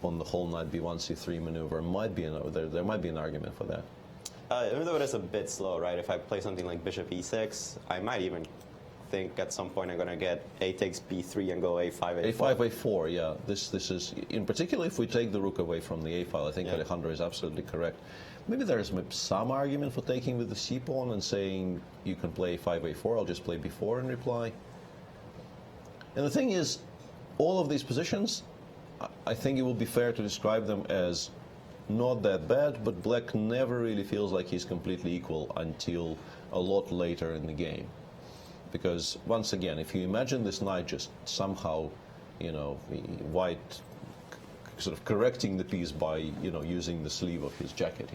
knight b1 c3 maneuver might be there might be an argument for that. Even though it is a bit slow, right? If I play something like bishop e6, I might even think at some point I'm going to get a takes b3 and go a5, a4. a5, a4, yeah. This is, in particular, if we take the rook away from the a file, I think Alejandro is absolutely correct. Maybe there is some argument for taking with the c pawn and saying you can play a5, a4, I'll just play b4 in reply. And the thing is, all of these positions, I think it will be fair to describe them as not that bad, but black never really feels like he's completely equal until a lot later in the game. Because once again, if you imagine this knight just somehow, white sort of correcting the piece by, using the sleeve of his jacket,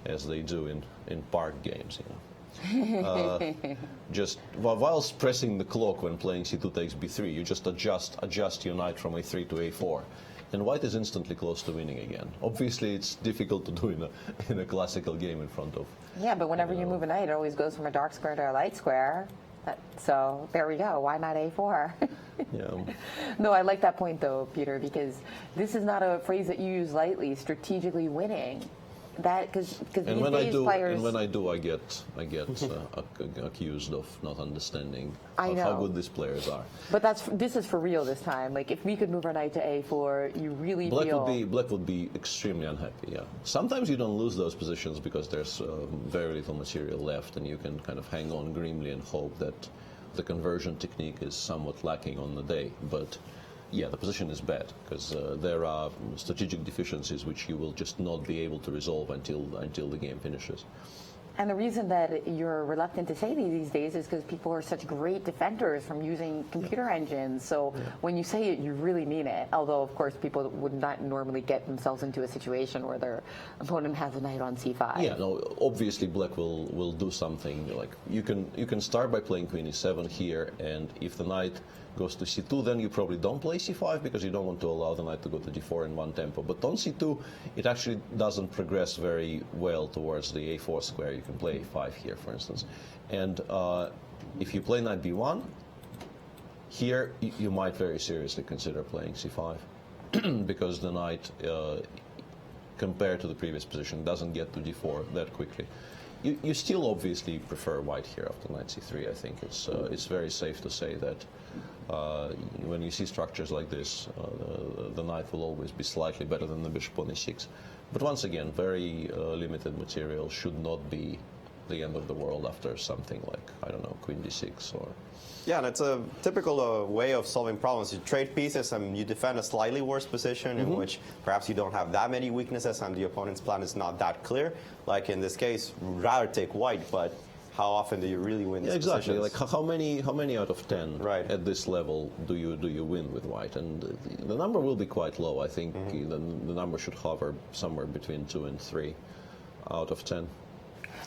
as they do in park games, just whilst pressing the clock when playing c2 takes b3, you just adjust your knight from a3 to a4. And white is instantly close to winning again. Obviously, it's difficult to do in a classical game in front of. Yeah, but whenever you move a knight, it always goes from a dark square to a light square. So there we go. Why not a4? Yeah. No, I like that point though, Peter, because this is not a phrase that you use lightly. Strategically winning, that because these days players. And when I do, I get accused of not understanding how good these players are. But this is for real this time. Like if we could move our knight to a4, you really feel. Black would be extremely unhappy. Yeah. Sometimes you don't lose those positions because there's very little material left, and you can kind of hang on grimly and hope that the conversion technique is somewhat lacking on the day. But yeah, the position is bad because there are strategic deficiencies which you will just not be able to resolve until the game finishes. And the reason that you're reluctant to say these days is because people are such great defenders from using computer engines. So when you say it, you really mean it. Although, of course, people would not normally get themselves into a situation where their opponent has a knight on c5. Yeah, no, obviously Black will do something. Like you can start by playing queen e7 here, and if the knight goes to c2, then you probably don't play c5 because you don't want to allow the knight to go to d4 in one tempo. But on c2, it actually doesn't progress very well towards the a4 square. You can play a5 here, for instance. And if you play knight b1, here you might very seriously consider playing c5 because the knight, compared to the previous position, doesn't get to d4 that quickly. You still obviously prefer white here after knight c3. I think it's very safe to say that when you see structures like this, the knight will always be slightly better than the bishop on e6. But once again, very limited material should not be the end of the world after something like, I don't know, queen d6 or... Yeah, and it's a typical way of solving problems. You trade pieces and you defend a slightly worse position in which perhaps you don't have that many weaknesses and the opponent's plan is not that clear. Like in this case, rather take white, but how often do you really win these exactly. positions? Like how many out of 10 at this level do you win with white? And the number will be quite low. I think the number should hover somewhere between 2 and 3 out of 10.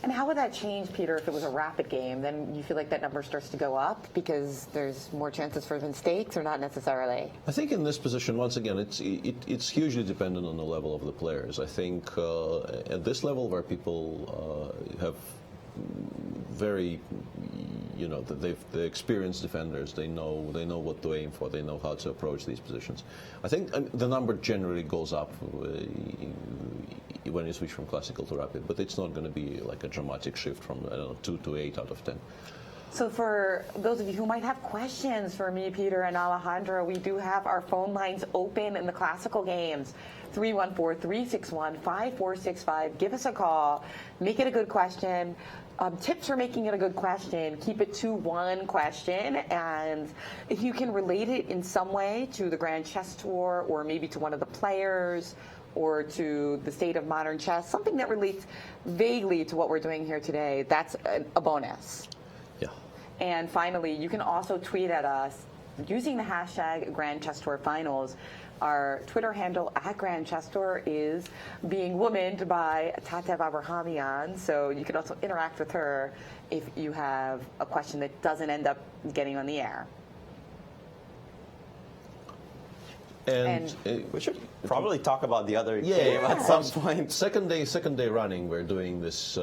And how would that change, Peter, if it was a rapid game? Then you feel like that number starts to go up because there's more chances for mistakes, or not necessarily? I think in this position, once again, it's hugely dependent on the level of the players. I think at this level where people have very, the experienced defenders, they know what to aim for, they know how to approach these positions. I think the number generally goes up when you switch from classical to rapid, but it's not going to be like a dramatic shift from 2 to 8 out of 10. So for those of you who might have questions for me, Peter, and Alejandro, we do have our phone lines open in the classical games. 314-361-5465. Give us a call. Make it a good question. Tips for making it a good question. Keep it to one question. And if you can relate it in some way to the Grand Chess Tour or maybe to one of the players or to the state of modern chess, something that relates vaguely to what we're doing here today, that's a bonus. Yeah. And finally, you can also tweet at us using the hashtag Grand Chess Tour Finals. Our Twitter handle at Grand Chess Tour is being womaned by Tatev Abrahamian, so you can also interact with her if you have a question that doesn't end up getting on the air. And we should probably talk about the other game at some point. Second day running, we're doing this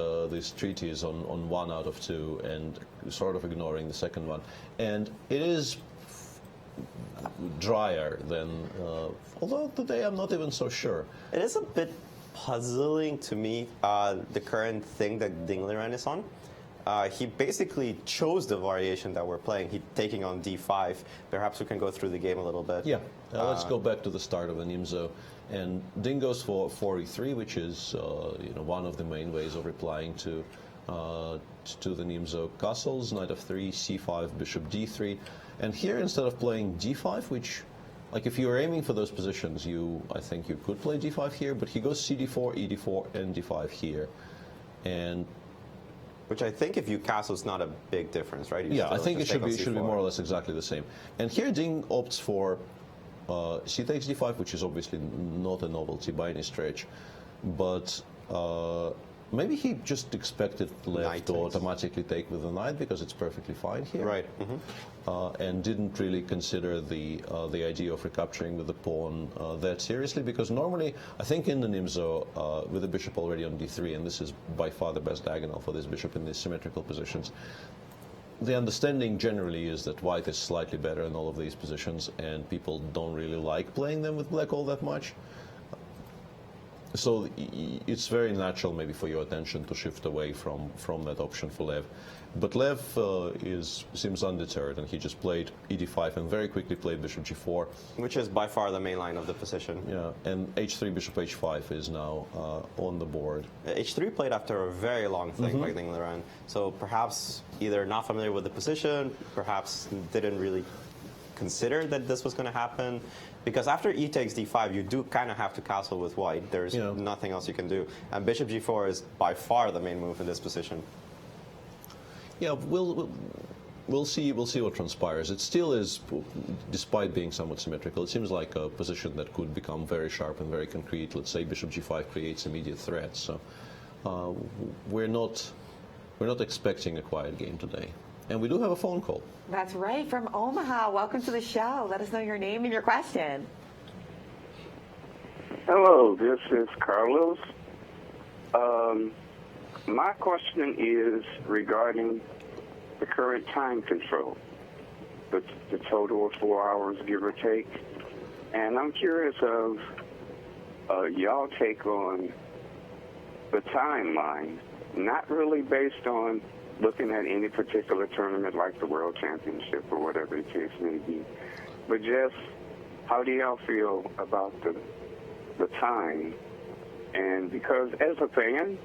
treatise on 1 out of 2 and sort of ignoring the second one. And it is drier than, although today I'm not even so sure. It is a bit puzzling to me, the current thing that Ding Liren is on. He basically chose the variation that we're playing. He's taking on d5. Perhaps we can go through the game a little bit. Yeah, let's go back to the start of the Nimzo. And Ding goes for e3, which is one of the main ways of replying to the Nimzo castles. Knight f3, c5, bishop d3. And here, instead of playing d5, which, like if you were aiming for those positions, I think you could play d5 here, but he goes cd4, ed4, and d5 here. And which I think if you castle is not a big difference, right? I think it should be more or less exactly the same. And here Ding opts for c takes d5, which is obviously not a novelty by any stretch, but maybe he just expected Lev to automatically take with the knight because it's perfectly fine here, right? And didn't really consider the idea of recapturing with the pawn that seriously, because normally I think in the Nimzo with the bishop already on d3, and this is by far the best diagonal for this bishop in these symmetrical positions, the understanding generally is that white is slightly better in all of these positions, and people don't really like playing them with black all that much. So it's very natural maybe for your attention to shift away from that option for Lev. But Lev seems undeterred, and he just played e5 and very quickly played bishop g4. Which is by far the main line of the position. Yeah, and h3, bishop h5 is now on the board. h3 played after a very long thing by Ding Liren. So perhaps either not familiar with the position, perhaps didn't really consider that this was going to happen. Because after e takes d5, you do kind of have to castle with white. There's nothing else you can do. And bishop g4 is by far the main move in this position. Yeah, we'll see what transpires. It still is, despite being somewhat symmetrical, it seems like a position that could become very sharp and very concrete. Let's say bishop g5 creates immediate threats. So we're not expecting a quiet game today. And we do have a phone call. That's right, from Omaha. Welcome to the show. Let us know your name and your question. Hello, this is Carlos. My question is regarding the current time control, the total of 4 hours, give or take. And I'm curious of y'all take on the timeline, not really based on looking at any particular tournament like the World Championship or whatever the case may be, but just how do y'all feel about the time? And because as a fan,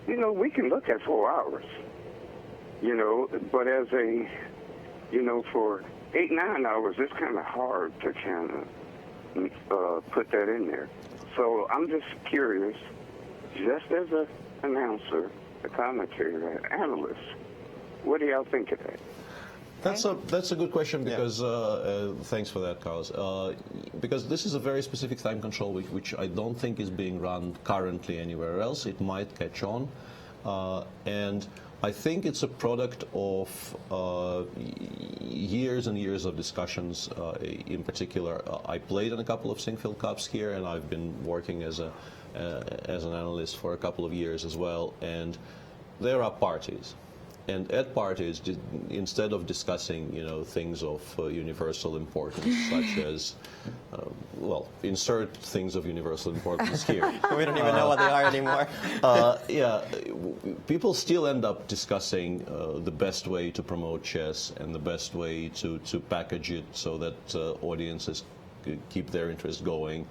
you know, we can look at 4 hours, you know, but as a, you know, for 8-9 hours, it's kind of hard to kind of put that in there. So I'm just curious, just as an announcer, a commentator, an analyst, what do y'all think of that? That's a good question because thanks for that, Carlos. Because this is a very specific time control which I don't think is being run currently anywhere else. It might catch on, and I think it's a product of years and years of discussions. In particular, I played in a couple of Sinquefield Cups here, and I've been working as an analyst for a couple of years as well. And there are parties. And at parties, instead of discussing, you know, things of universal importance, such as, well, insert things of universal importance here. We don't even know what they are anymore. Yeah, people still end up discussing the best way to promote chess and the best way to package it so that audiences keep their interest going.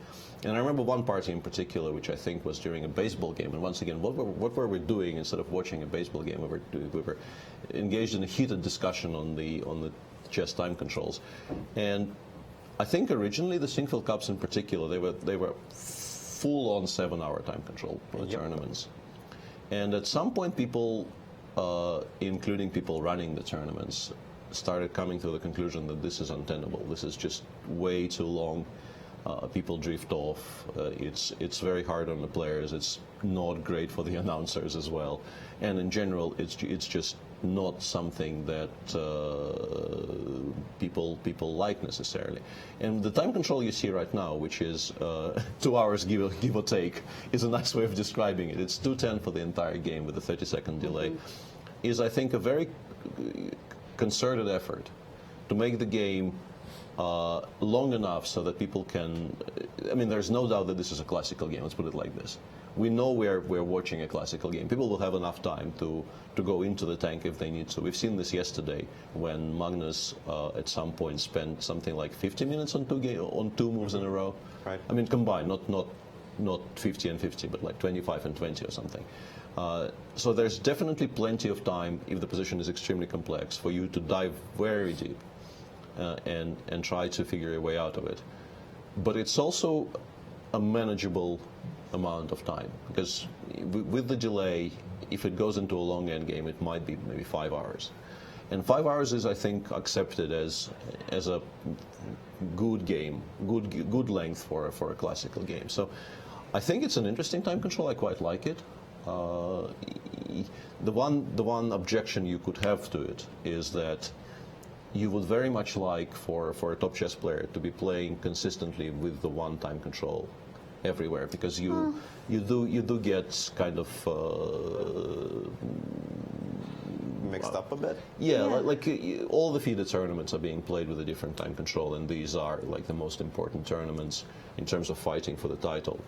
And I remember one party in particular, which I think was during a baseball game. And once again, what were we doing instead of watching a baseball game? We were engaged in a heated discussion on the chess time controls. And I think originally the Sinquefield Cups in particular, they were full-on 7-hour time control tournaments. And at some point, people, including people running the tournaments, started coming to the conclusion that this is untenable. This is just way too long. People drift off. It's very hard on the players. It's not great for the announcers as well. And in general, it's just not something that people like necessarily. And the time control you see right now, which is 2 hours give or take, is a nice way of describing it. It's 2:10 for the entire game with a 30-second delay. Is, I think, a very concerted effort to make the game long enough so that people can, I mean, there's no doubt that this is a classical game, let's put it like this. We know we're watching a classical game. People will have enough time to go into the tank if they need to. We've seen this yesterday when Magnus at some point spent something like 50 minutes on two moves in a row. Right. I mean, combined, not 50 and 50, but like 25 and 20 or something. So there's definitely plenty of time, if the position is extremely complex, for you to dive very deep. And try to figure a way out of it. But it's also a manageable amount of time, because with the delay, if it goes into a long end game, it might be maybe 5 hours. And 5 hours is, I think, accepted as a good game, good length for a classical game. So I think it's an interesting time control. I quite like it. The one objection you could have to it is that you would very much like for a top chess player to be playing consistently with the one time control everywhere, because you do get kind of Mixed up a bit. yeah, like all the FIDE tournaments are being played with a different time control, and these are like the most important tournaments in terms of fighting for the title.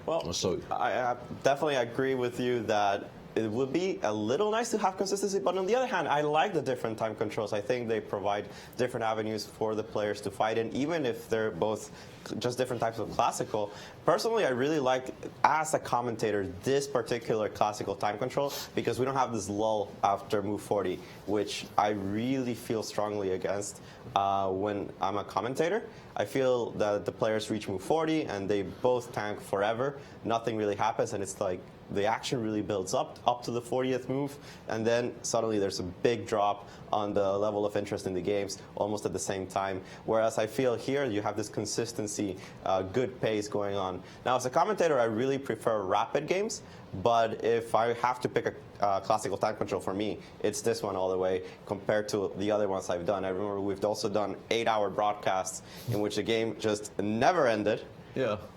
Well, So I definitely agree with you that it would be a little nice to have consistency, but on the other hand, I like the different time controls. I think they provide different avenues for the players to fight in, even if they're both just different types of classical. Personally, I really like, as a commentator, this particular classical time control, because we don't have this lull after move 40, which I really feel strongly against when I'm a commentator. I feel that the players reach move 40 and they both tank forever. Nothing really happens, and it's like the action really builds up to the 40th move, and then suddenly there's a big drop on the level of interest in the games almost at the same time. Whereas I feel here you have this consistency, good pace going on. Now, as a commentator, I really prefer rapid games, but if I have to pick a classical time control for me, it's this one all the way compared to the other ones I've done. I remember we've also done 8-hour broadcasts in which the game just never ended,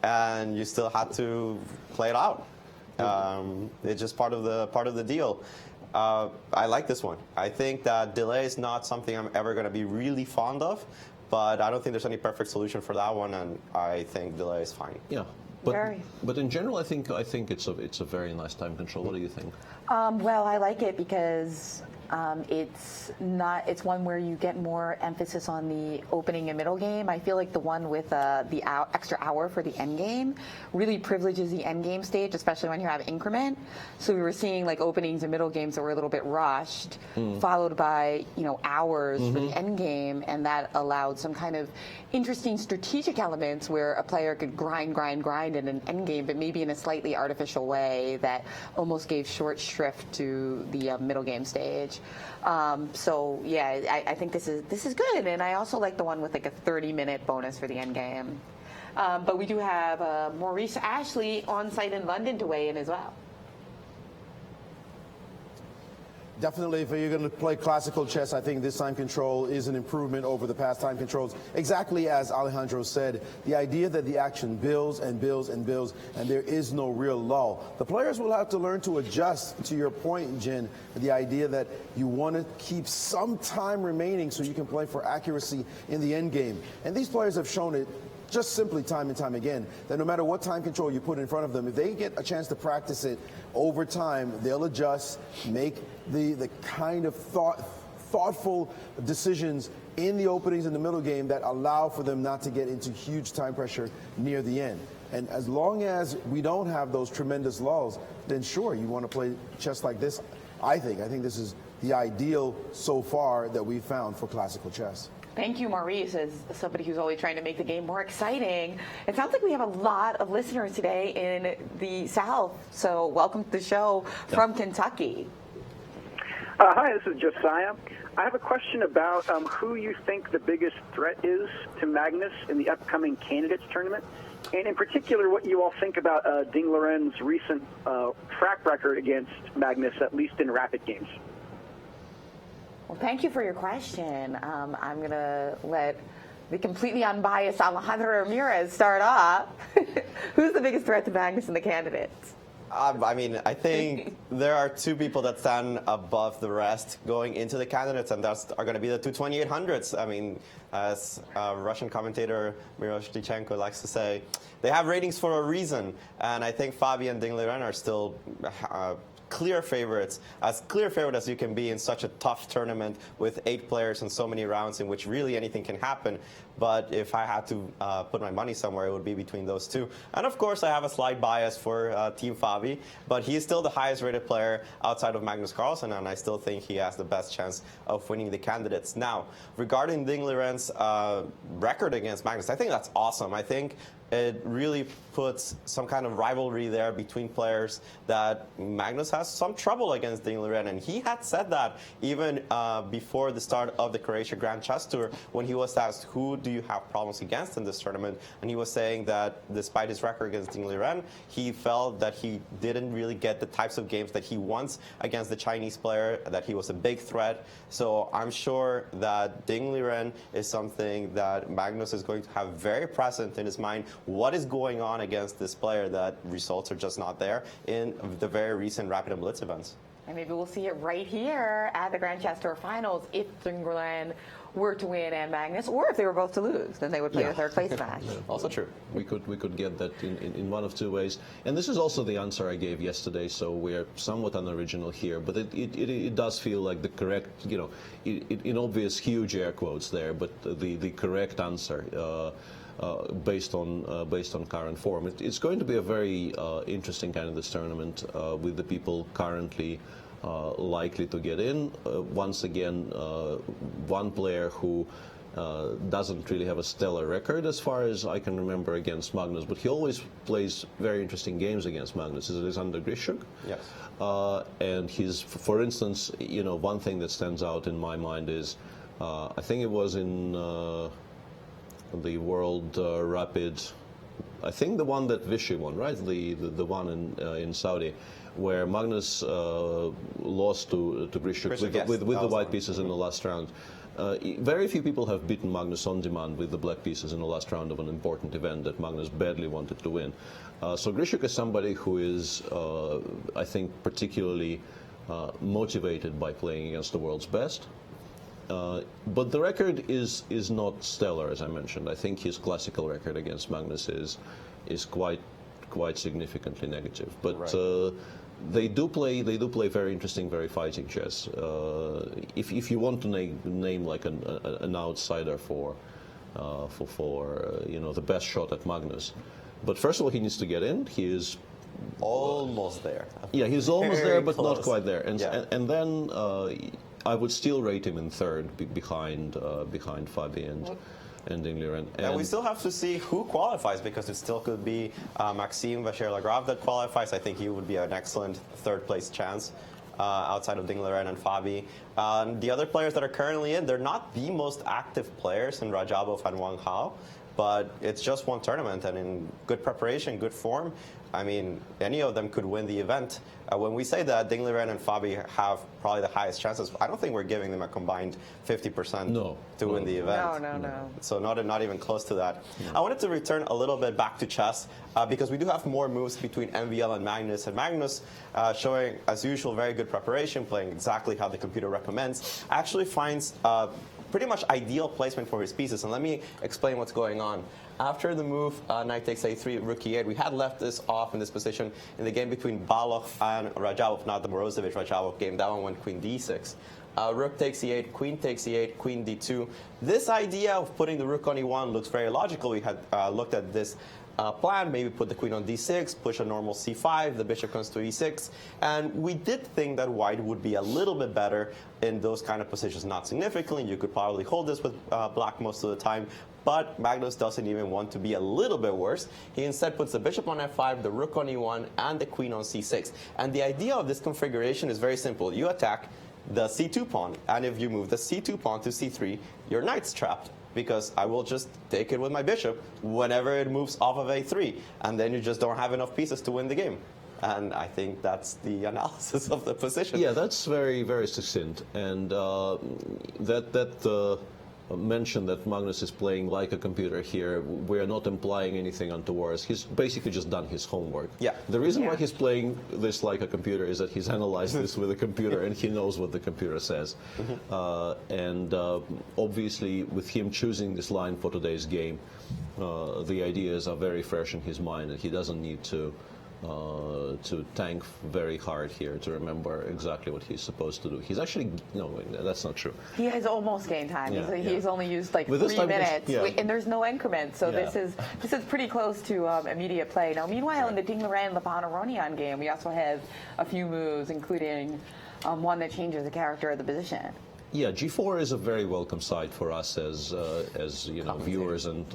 and you still had to play it out. It's just part of the deal. I like this one. I think that delay is not something I'm ever going to be really fond of, but I don't think there's any perfect solution for that one, and I think delay is fine. yeah, but in general, I think it's a very nice time control. What do you think? Well, I like it because it's one where you get more emphasis on the opening and middle game. I feel like the one with the extra hour for the end game really privileges the end game stage, especially when you have increment. So we were seeing like openings and middle games that were a little bit rushed, followed by hours for the end game, and that allowed some kind of interesting strategic elements where a player could grind in an end game, but maybe in a slightly artificial way that almost gave short shrift to the middle game stage. So yeah, I think this is good, and I also like the one with like a 30-minute bonus for the end game. But we do have Maurice Ashley on site in London to weigh in as well. Definitely, if you're going to play classical chess, I think this time control is an improvement over the past time controls. Exactly as Alejandro said, the idea that the action builds and builds and builds, and there is no real lull. The players will have to learn to adjust to your point, Jen, the idea that you want to keep some time remaining so you can play for accuracy in the end game. And these players have shown it just simply time and time again, that no matter what time control you put in front of them, if they get a chance to practice it over time, they'll adjust, make the kind of thoughtful decisions in the openings in the middle game that allow for them not to get into huge time pressure near the end. And as long as we don't have those tremendous lulls, then sure, you want to play chess like this. I think this is the ideal so far that we've found for classical chess. Thank you, Maurice, as somebody who's always trying to make the game more exciting. It sounds like we have a lot of listeners today in the South, so welcome to the show from Kentucky. Hi, this is Josiah. I have a question about who you think the biggest threat is to Magnus in the upcoming candidates tournament, and in particular what you all think about Ding Liren's recent track record against Magnus, at least in rapid games. Well, thank you for your question. I'm going to let the completely unbiased Alejandro Ramirez start off. Who's the biggest threat to Magnus in the candidates? I mean, I think there are two people that stand above the rest going into the candidates, and that's are going to be the 2800s. I mean, as Russian commentator Miroshnichenko likes to say, they have ratings for a reason, and I think Fabi and Ding Liren are still clear favorites, as clear favorite as you can be in such a tough tournament with 8 players and so many rounds in which really anything can happen. But if I had to put my money somewhere, it would be between those two. And of course, I have a slight bias for Team Fabi, but he is still the highest rated player outside of Magnus Carlsen, and I still think he has the best chance of winning the candidates. Now, regarding Ding Liren's record against Magnus, I think that's awesome. I think it really puts some kind of rivalry there between players that Magnus has some trouble against Ding Liren, and he had said that even before the start of the Croatia Grand Chess Tour when he was asked who do you have problems against in this tournament, and he was saying that despite his record against Ding Liren, he felt that he didn't really get the types of games that he wants against the Chinese player, that he was a big threat. So I'm sure that Ding Liren is something that Magnus is going to have very present in his mind. What is going on against this player that results are just not there in the very recent Rapid and Blitz events? And maybe we'll see it right here at the Grand Chess Tour Finals if Ding Liren were to win and Magnus, or if they were both to lose, then they would play a third place match. Also true. We could get that in one of two ways. And this is also the answer I gave yesterday, so we're somewhat unoriginal here, but it does feel like the correct, in obvious huge air quotes there, but the correct answer. Based on current form, it's going to be a very interesting kind of this tournament with the people currently likely to get in. Once again, one player who doesn't really have a stellar record as far as I can remember against Magnus, but he always plays very interesting games against Magnus. Is Alexander Grishuk? Yes. And for instance, one thing that stands out in my mind is I think it was in the World Rapid, I think the one that Vichy won, right? The one in Saudi, where Magnus lost to Grishuk with the white pieces in the last round. Very few people have beaten Magnus on demand with the black pieces in the last round of an important event that Magnus badly wanted to win. So Grishuk is somebody who is, I think, particularly motivated by playing against the world's best. But the record is not stellar, as I mentioned. I think his classical record against Magnus is quite significantly negative. But right. They do play very interesting, very fighting chess. If you want to name like an outsider for the best shot at Magnus, but first of all he needs to get in. He is almost there. Yeah, he's almost there, but close. not quite there. And yeah. and then I would still rate him in third behind Fabi and Ding Liren. And we still have to see who qualifies, because it still could be Maxime Vachier-Lagrave that qualifies. I think he would be an excellent third place chance outside of Ding Liren and Fabi. The other players that are currently in, they're not the most active players in Rajabov and Wang Hao, but it's just one tournament, and in good preparation, good form, I mean, any of them could win the event. When we say that Ding Liren and Fabi have probably the highest chances, I don't think we're giving them a combined 50% to win the event. No. So not even close to that. I wanted to return a little bit back to chess because we do have more moves between MVL and Magnus. And Magnus, showing, as usual, very good preparation, playing exactly how the computer recommends, actually finds pretty much ideal placement for his pieces. And let me explain what's going on. After the move knight takes a3, rook e8, we had left this off in this position in the game between Balogh and Rajabov, not the Morozevich-Rajabov game. That one went queen d6. Rook takes e8, queen takes e8, queen d2. This idea of putting the rook on e1 looks very logical. We had looked at this plan, maybe put the queen on d6, push a normal c5, the bishop comes to e6, and we did think that white would be a little bit better in those kind of positions, not significantly. You could probably hold this with black most of the time, but Magnus doesn't even want to be a little bit worse. He instead puts the bishop on f5, the rook on e1, and the queen on c6. And the idea of this configuration is very simple. You attack the c2 pawn, and if you move the c2 pawn to c3, your knight's trapped, because I will just take it with my bishop whenever it moves off of a3, and then you just don't have enough pieces to win the game. And I think that's the analysis of the position. Yeah, that's very, very succinct. And that mention that Magnus is playing like a computer here, we're not implying anything untoward. He's basically just done his homework. Yeah. The reason why he's playing this like a computer is that he's analyzed this with a computer and he knows what the computer says. Obviously, with him choosing this line for today's game, the ideas are very fresh in his mind, and he doesn't need to tank very hard here to remember exactly what he's supposed to do. He's actually, no, that's not true. He has almost gained time. He's only used like 3 minutes, and there's no increment. So this is pretty close to immediate play. Now, meanwhile, in the Ding Liren Aronian game, we also have a few moves, including one that changes the character of the position. Yeah, G4 is a very welcome sight for us as viewers and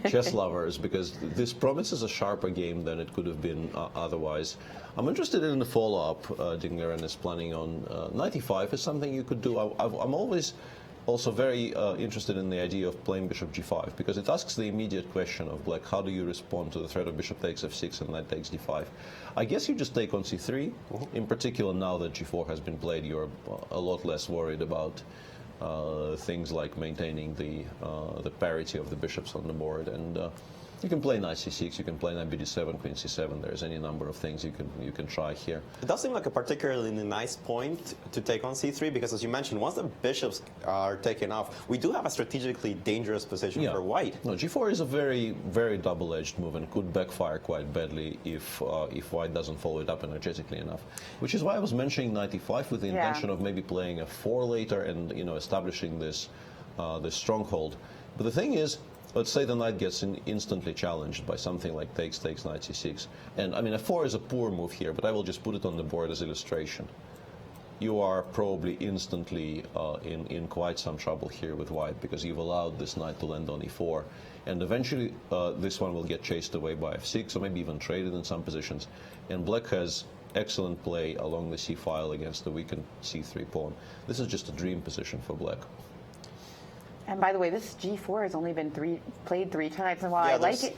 chess lovers, because this promises a sharper game than it could have been otherwise. I'm interested in the follow-up. Ding Liren is planning on knight e5 is something you could do. I'm always also very interested in the idea of playing bishop g5, because it asks the immediate question of like, how do you respond to the threat of bishop takes f6 and knight takes d5? I guess you just take on c3. In particular, now that g4 has been played, you're a lot less worried about things like maintaining the parity of the bishops on the board, and you can play knight c6, you can play knight bd7, queen c7. There's any number of things you can try here. It does seem like a particularly nice point to take on c3 because, as you mentioned, once the bishops are taken off, we do have a strategically dangerous position for white. No, g4 is a very, very double-edged move and could backfire quite badly if white doesn't follow it up energetically enough. Which is why I was mentioning knight e5 with the intention of maybe playing a 4 later and establishing this this stronghold. But the thing is, let's say the knight gets instantly challenged by something like takes knight c6. And I mean, a 4 is a poor move here, but I will just put it on the board as illustration. You are probably instantly in quite some trouble here with white because you've allowed this knight to land on e4. And eventually this one will get chased away by f6 or maybe even traded in some positions. And black has excellent play along the c file against the weakened c3 pawn. This is just a dream position for black. And by the way, this g4 has only been played three times, and while I like it...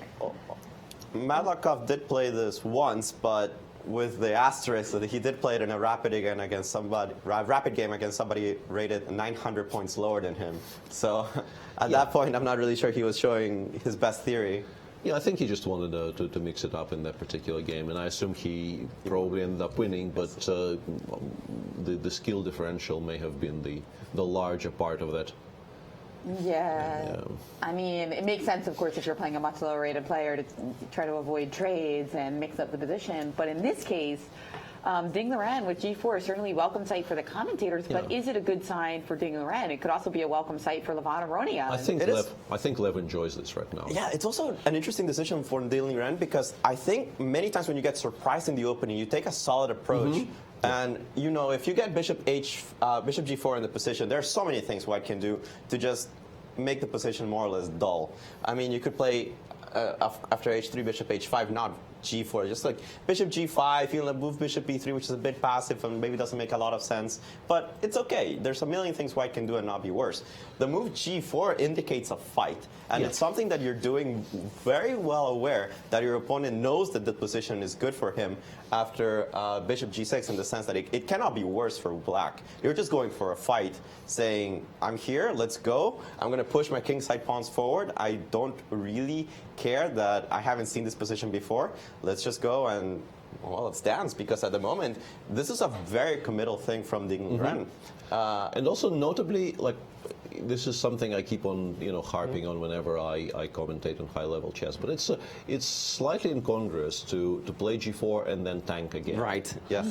Madlakov did play this once, but with the asterisk that he did play it in a rapid game against somebody rated 900 points lower than him. So at that point, I'm not really sure he was showing his best theory. Yeah, I think he just wanted to mix it up in that particular game, and I assume he probably ended up winning, but the skill differential may have been the larger part of that. Yeah. I mean, it makes sense, of course, if you're playing a much lower rated player to try to avoid trades and mix up the position. But in this case, Ding Liren with g4 is certainly a welcome sight for the commentators, but is it a good sign for Ding Liren? It could also be a welcome sight for Levon Aronian. I think Lev enjoys this right now. Yeah, it's also an interesting decision for Ding Liren because I think many times when you get surprised in the opening, you take a solid approach. And, if you get bishop g4 in the position, there are so many things white can do to just make the position more or less dull. I mean, you could play after h3, bishop h5, not g4, just like bishop g5, you move bishop b3, which is a bit passive and maybe doesn't make a lot of sense, but it's okay. There's a million things white can do and not be worse. The move g4 indicates a fight, and it's something that you're doing very well aware that your opponent knows that the position is good for him after bishop g6, in the sense that it cannot be worse for black. You're just going for a fight, saying, I'm here, let's go. I'm going to push my kingside pawns forward. I don't really care that I haven't seen this position before. Let's just go and, well, let's dance, because at the moment, this is a very committal thing from Ding Liren. And also notably, like, this is something I keep on, harping on whenever I commentate on high-level chess. But it's slightly incongruous to play g4 and then tank again. Right. Yes.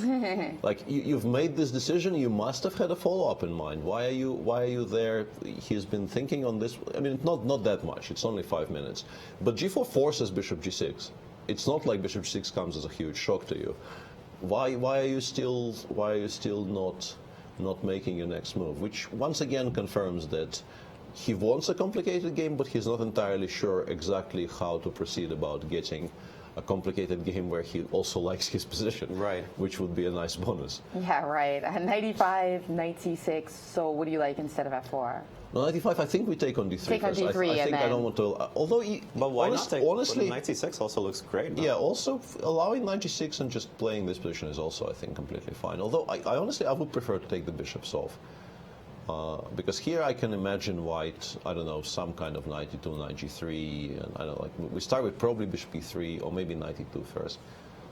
Like you've made this decision, you must have had a follow-up in mind. Why are you there? He's been thinking on this. I mean, not that much. It's only 5 minutes. But g4 forces bishop g6. It's not like bishop g6 comes as a huge shock to you. Why are you still not making your next move, which once again confirms that he wants a complicated game, but he's not entirely sure exactly how to proceed about getting a complicated game where he also likes his position, right? Which would be a nice bonus. Yeah, right. Knight e5, knight c6. So what do you like instead of f4? No, knight e5. I think we take on d3 take first. On d3 I think I don't want to. Although, but why not take? Honestly, knight c6 also looks great. No? Yeah. Also, allowing knight g6 and just playing this position is also, I think, completely fine. Although, I honestly would prefer to take the bishops off. Because here I can imagine white, I don't know, some kind of knight e2, knight g3, and I don't know, like we start with probably bishop e3 or maybe knight e2 first.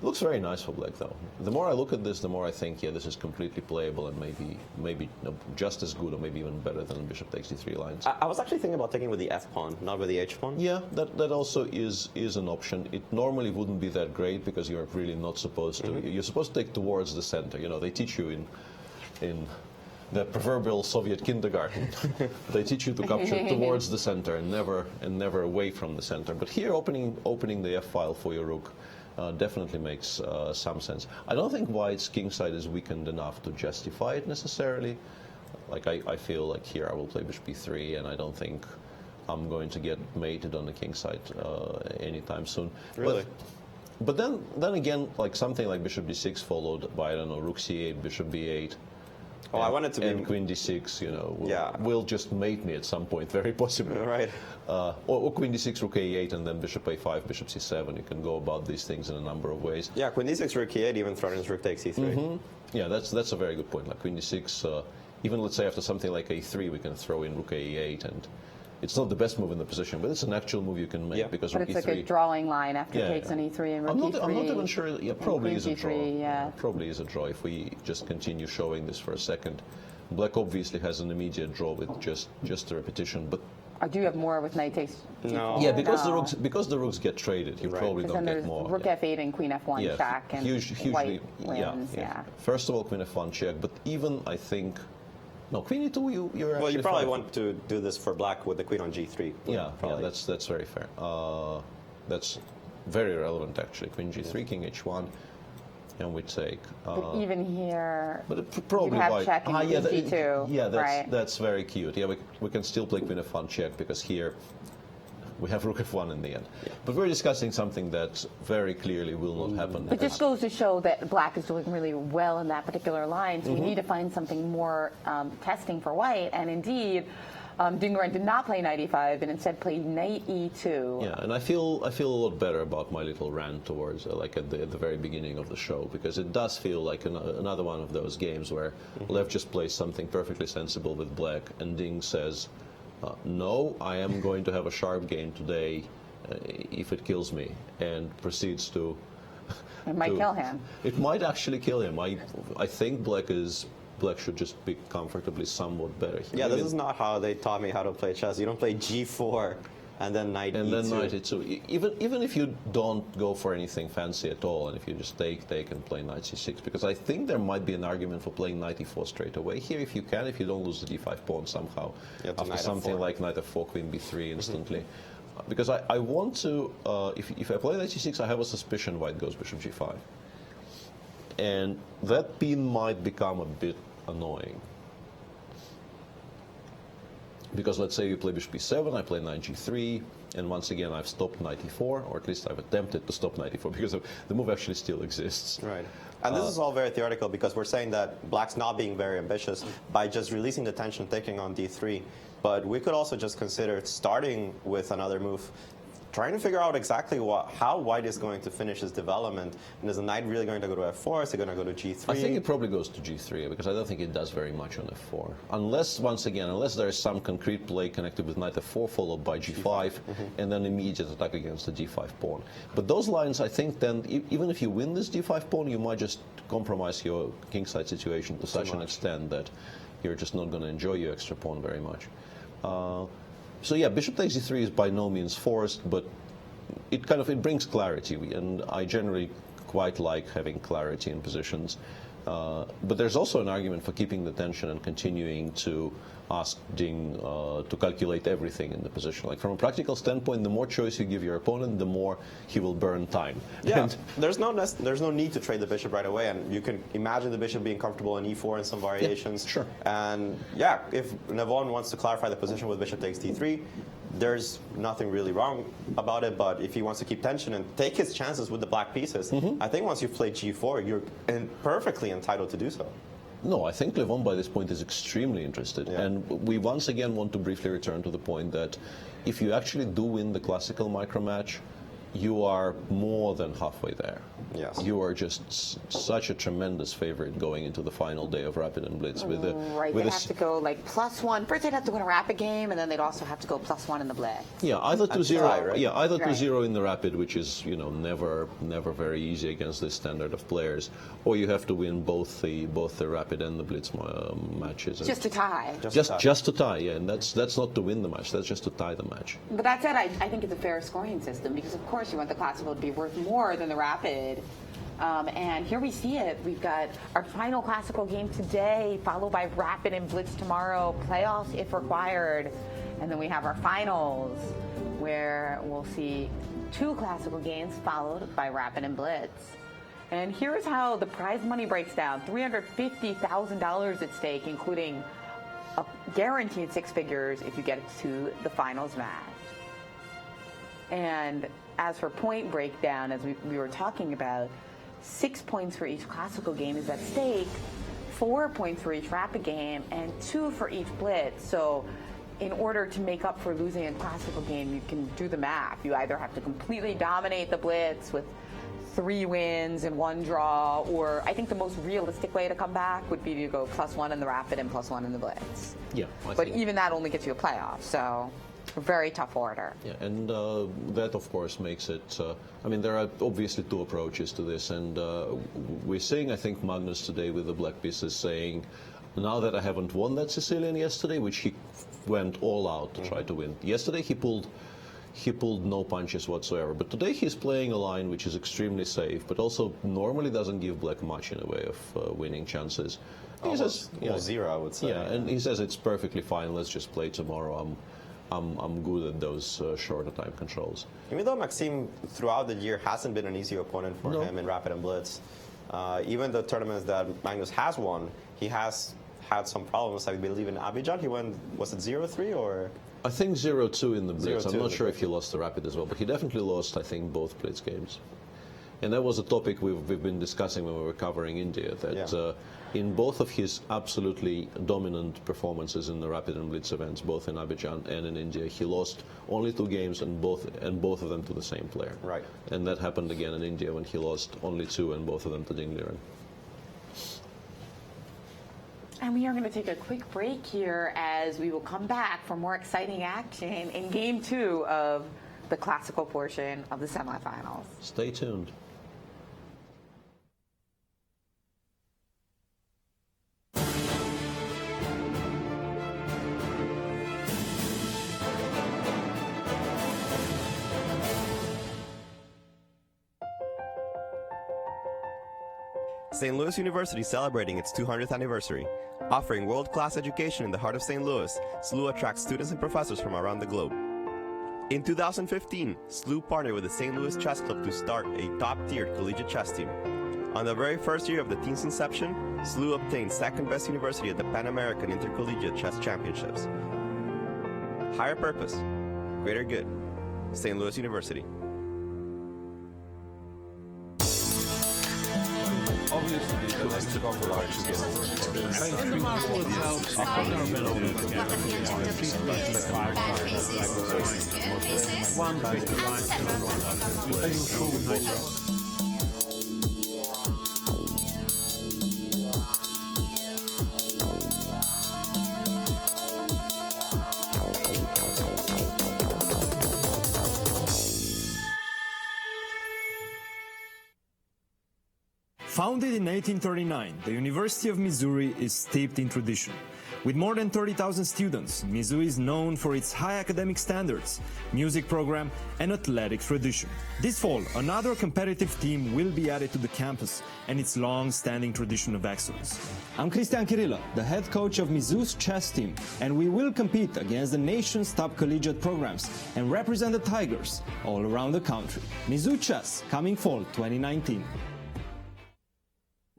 Looks very nice for black, though. The more I look at this, the more I think, yeah, this is completely playable and maybe just as good or maybe even better than bishop takes d3 lines. I was actually thinking about taking with the f pawn, not with the h pawn. Yeah, that also is an option. It normally wouldn't be that great because you're really not supposed to. You're supposed to take towards the center. They teach you in the proverbial Soviet kindergarten. They teach you to capture towards the center and never away from the center. But here, opening the f file for your rook definitely makes some sense. I don't think white's kingside is weakened enough to justify it necessarily. Like I feel like here I will play bishop e3, and I don't think I'm going to get mated on the kingside anytime soon. Really? But then again, like something like bishop d6 followed by, I don't know, rook c8, bishop b8. Oh, I want it to be... And queen d6, will just mate me at some point, very possibly. Right. Or queen d6, rook a8, and then bishop a5, bishop c7. You can go about these things in a number of ways. Yeah, queen d6, rook e8, even threatens rook takes e3. Yeah, that's a very good point. Like queen d6 even let's say after something like a3, we can throw in rook a8, and it's not the best move in the position, but it's an actual move you can make because but rook it's e3. like a drawing line after takes on e3 and rook e3. I'm not even sure. Yeah, probably is a draw. Yeah. Probably is a draw if we just continue showing this for a second. Black obviously has an immediate draw with just a repetition, but I do have more with knight takes. No. yeah, because the rooks get traded, you probably don't Then get there's more. rook f8 and queen f1 check, and hugely, white wins. Yeah. First of all, queen f1 check, but even I think no, queen e2. You're Well, actually you probably fine. want to do this for black with the queen on g3. Yeah, probably. that's very fair. That's very relevant actually. Queen g3, king h1, and we take. But even here, But it probably you have white. check and g2. Yeah, right? that's very cute. Yeah, we can still play queen f1 check because here we have rook f1 in the end. But we're discussing something that very clearly will not happen. It just goes to show that black is doing really well in that particular line, so you need to find something more testing for white. And indeed, Ding Liren did not play knight e5 and instead played knight e2. Yeah, and I feel a lot better about my little rant towards like at the very beginning of the show, because it does feel like another one of those games where Lev just plays something perfectly sensible with black, and Ding says, no, I am going to have a sharp game today if it kills me, and proceeds to... It might kill him. It might actually kill him. I think black should just be comfortably somewhat better. Yeah, this is not how they taught me how to play chess. You don't play g4 and then knight and e2. then knight e2. Even if you don't go for anything fancy at all, and if you just take and play knight c6, because I think there might be an argument for playing knight e4 straight away here if you don't lose the d5 pawn somehow after something like knight f4, queen b3 instantly. Because I want to, if I play knight c6, I have a suspicion white goes bishop g5. And that pin might become a bit annoying. Because let's say you play bishop e7, I play knight g3, and once again I've stopped knight e4, or at least I've attempted to stop knight e4, because the move actually still exists. Right. And this is all very theoretical, because we're saying that black's not being very ambitious by just releasing the tension, taking on d3. But we could also just consider starting with another move, trying to figure out exactly how white is going to finish his development. And is the knight really going to go to f4? Is it going to go to g3? I think it probably goes to g3, because I don't think it does very much on f4. Unless, once again, there is some concrete play connected with knight f4 followed by g5, and then immediate attack against the g5 pawn. But those lines, I think, then, even if you win this d5 pawn, you might just compromise your kingside situation to such an extent that you're just not going to enjoy your extra pawn very much. So yeah, bishop takes e3 is by no means forced, but it brings clarity, and I generally quite like having clarity in positions. But there's also an argument for keeping the tension and continuing to ask Ding to calculate everything in the position. Like from a practical standpoint, the more choice you give your opponent, the more he will burn time. Yeah, And there's no need to trade the bishop right away, and you can imagine the bishop being comfortable in e4 and some variations. Yeah, sure. And yeah, if Navon wants to clarify the position with bishop takes d3, there's nothing really wrong about it. But if he wants to keep tension and take his chances with the black pieces, I think once you've played g4, you're perfectly entitled to do so. No, I think Levon by this point is extremely interested. Yeah. And we once again want to briefly return to the point that if you actually do win the classical micro match, you are more than halfway there. Yes. You are just such a tremendous favorite going into the final day of Rapid and Blitz. With Right, they'd have to go like +1. First they'd have to win a Rapid game, and then they'd also have to go +1 in the Blitz. Yeah, either That's 2-0. right, right? Yeah, either Right. 2-0 in the Rapid, which is never very easy against this standard of players, or you have to win both the Rapid and the Blitz matches. Just to tie. Just to tie, yeah, and that's not to win the match. That's just to tie the match. But that said, I think it's a fair scoring system because, of course, you want the classical to be worth more than the Rapid. And here we see it. We've got our final classical game today, followed by Rapid and Blitz tomorrow, playoffs if required. And then we have our finals, where we'll see 2 classical games followed by Rapid and Blitz. And here's how the prize money breaks down. $350,000 at stake, including a guaranteed 6 figures if you get to the finals match. And as for point breakdown, as we were talking about, 6 points for each classical game is at stake, 4 points for each Rapid game, and 2 for each Blitz. So in order to make up for losing a classical game, you can do the math. You either have to completely dominate the blitz with 3 wins and 1 draw, or I think the most realistic way to come back would be to go +1 in the rapid and +1 in the blitz. Yeah, but even that only gets you a playoff, so a very tough order. Yeah, and that of course makes it. I mean, there are obviously 2 approaches to this, and we're seeing, I think, Magnus today with the black pieces saying, now that I haven't won that Sicilian yesterday, which he went all out to try to win. Yesterday he pulled no punches whatsoever, but today he's playing a line which is extremely safe, but also normally doesn't give black much in a way of winning chances. He says, almost 0, I would say. Yeah, and he says it's perfectly fine. Let's just play tomorrow. I'm good at those shorter time controls. Even though Maxime throughout the year hasn't been an easy opponent for him in rapid and blitz, even the tournaments that Magnus has won, he has had some problems. I believe in Abidjan he went, was it 0-3 or? I think 0-2 in the blitz. 0-2 I'm not sure if he lost the rapid as well, but he definitely lost, I think, both blitz games. And that was a topic we've been discussing when we were covering India, that in both of his absolutely dominant performances in the rapid and blitz events, both in Abidjan and in India, he lost only 2 games and both of them to the same player. Right. And that happened again in India when he lost only 2 and both of them to Ding Liren. And we are going to take a quick break here as we will come back for more exciting action in Game 2 of the classical portion of the semifinals. Stay tuned. St. Louis University celebrating its 200th anniversary. Offering world-class education in the heart of St. Louis, SLU attracts students and professors from around the globe. In 2015, SLU partnered with the St. Louis Chess Club to start a top-tiered collegiate chess team. On the very first year of the team's inception, SLU obtained second best university at the Pan American Intercollegiate Chess Championships. Higher purpose, greater good. St. Louis University. Founded in 1839, the University of Missouri is steeped in tradition. With more than 30,000 students, Missouri is known for its high academic standards, music program, and athletic tradition. This fall, another competitive team will be added to the campus and its long-standing tradition of excellence. I'm Cristian Kirilla, the head coach of Mizzou's chess team, and we will compete against the nation's top collegiate programs and represent the Tigers all around the country. Mizzou Chess, coming fall 2019.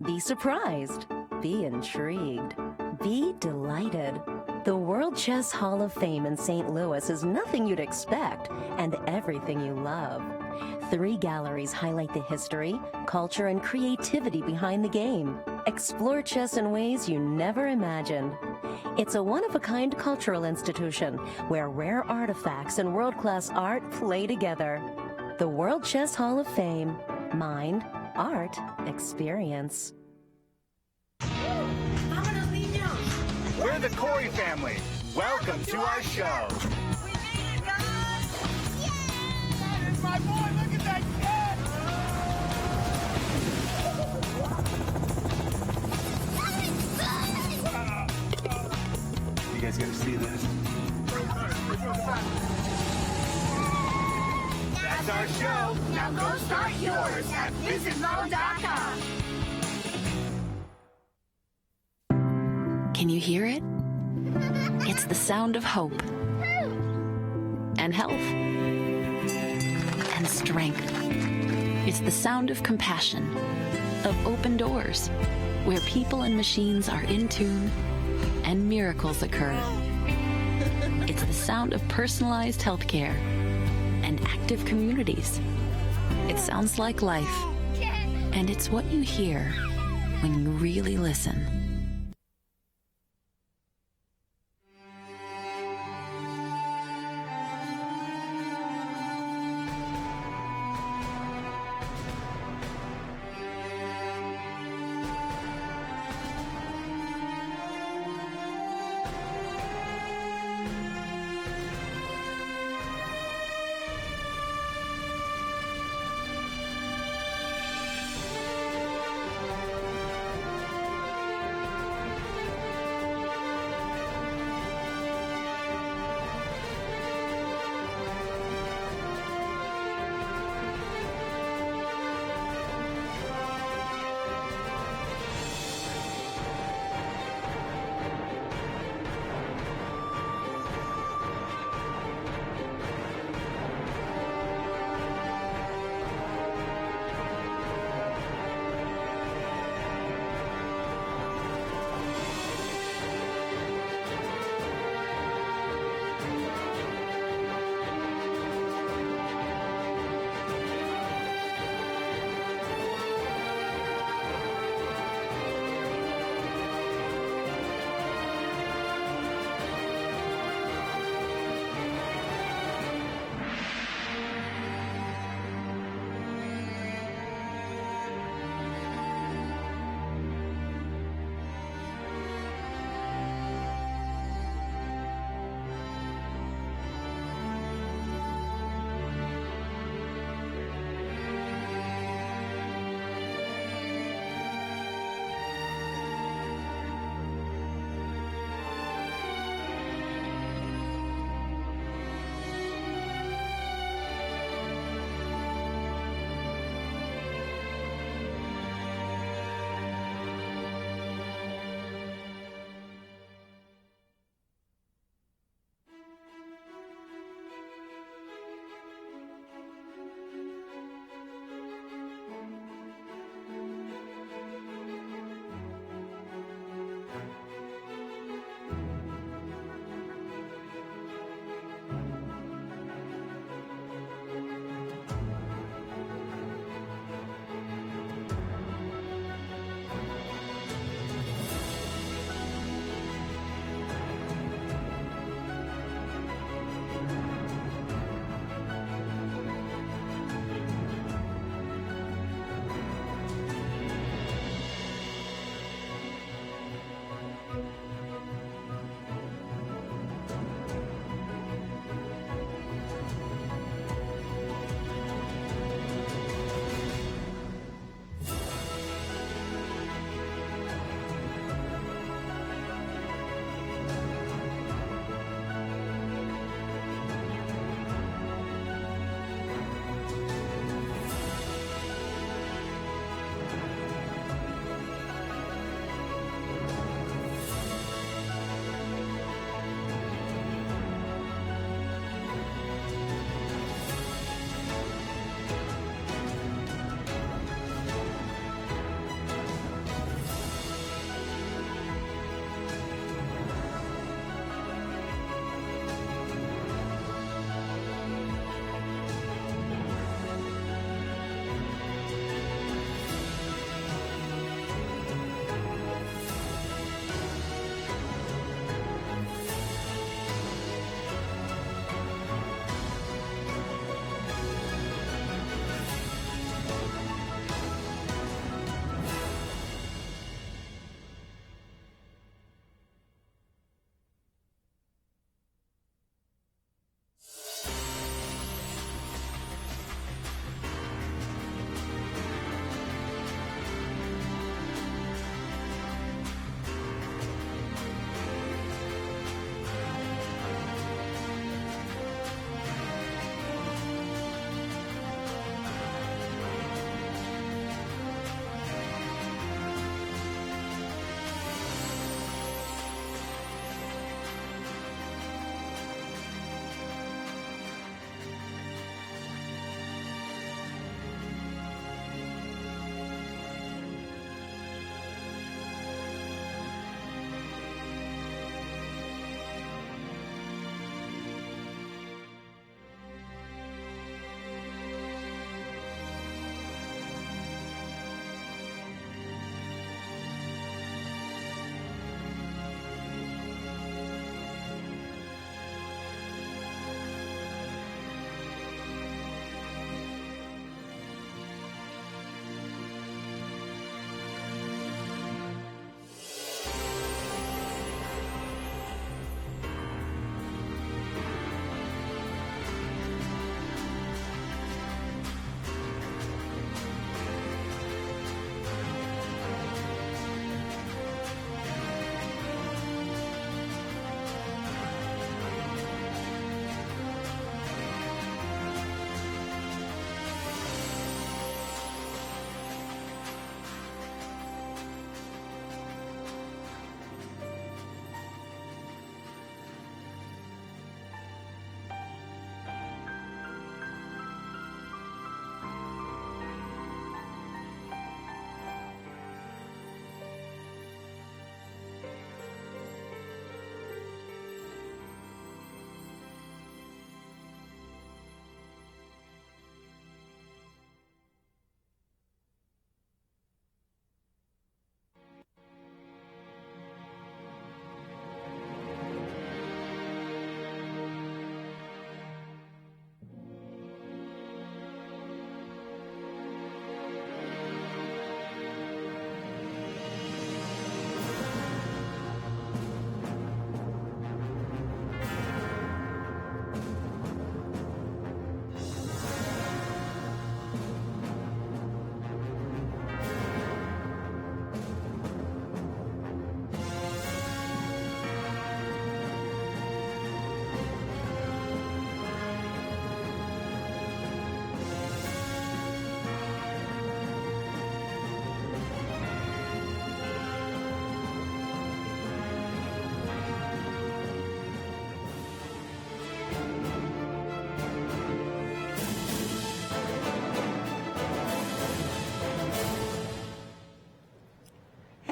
Be surprised, be intrigued, be delighted. The World Chess Hall of Fame in St. Louis is nothing you'd expect and everything you love. 3 galleries highlight the history, culture, and creativity behind the game. Explore chess in ways you never imagined. It's a one-of-a-kind cultural institution where rare artifacts and world-class art play together. The World Chess Hall of Fame. Mind, art, experience. We're the Corey family. Welcome to our show. We made it, guys! Yeah! There's my boy. Look at that You guys gotta see this. That's our show. Now go start yours at visitlow.com. Can you hear it? It's the sound of hope and health and strength. It's the sound of compassion, of open doors, where people and machines are in tune and miracles occur. It's the sound of personalized healthcare and active communities. It sounds like life, and it's what you hear when you really listen.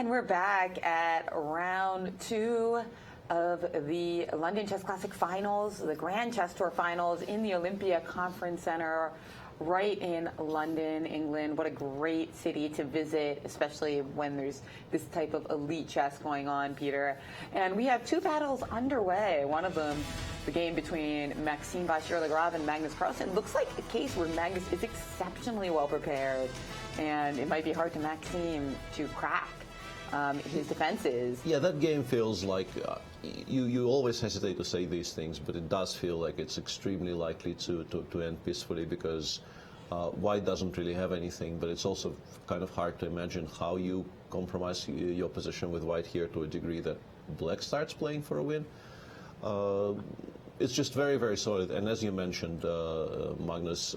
And we're back at round 2 of the London Chess Classic Finals, the Grand Chess Tour Finals in the Olympia Conference Center right in London, England. What a great city to visit, especially when there's this type of elite chess going on, Peter. And we have 2 battles underway. One of them, the game between Maxime Vachier-Lagrave and Magnus Carlsen. Looks like a case where Magnus is exceptionally well prepared, and it might be hard to Maxime to crack his defenses. Yeah, that game feels like, you always hesitate to say these things, but it does feel like it's extremely likely to end peacefully, because White doesn't really have anything, but it's also kind of hard to imagine how you compromise your position with White here to a degree that Black starts playing for a win. It's just very, very solid, and as you mentioned, Magnus,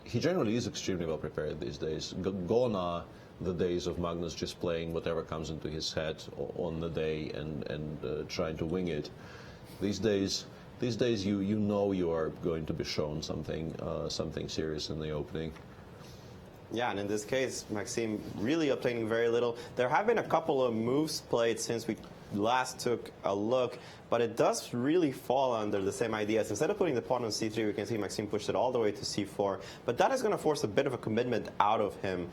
he generally is extremely well prepared these days. Gone are the days of Magnus just playing whatever comes into his head on the day and trying to wing it. These days you know you are going to be shown something serious in the opening. Yeah, and in this case, Maxime really obtaining very little. There have been a couple of moves played since we last took a look, but it does really fall under the same ideas. Instead of putting the pawn on c3, we can see Maxime pushed it all the way to c4, but that is going to force a bit of a commitment out of him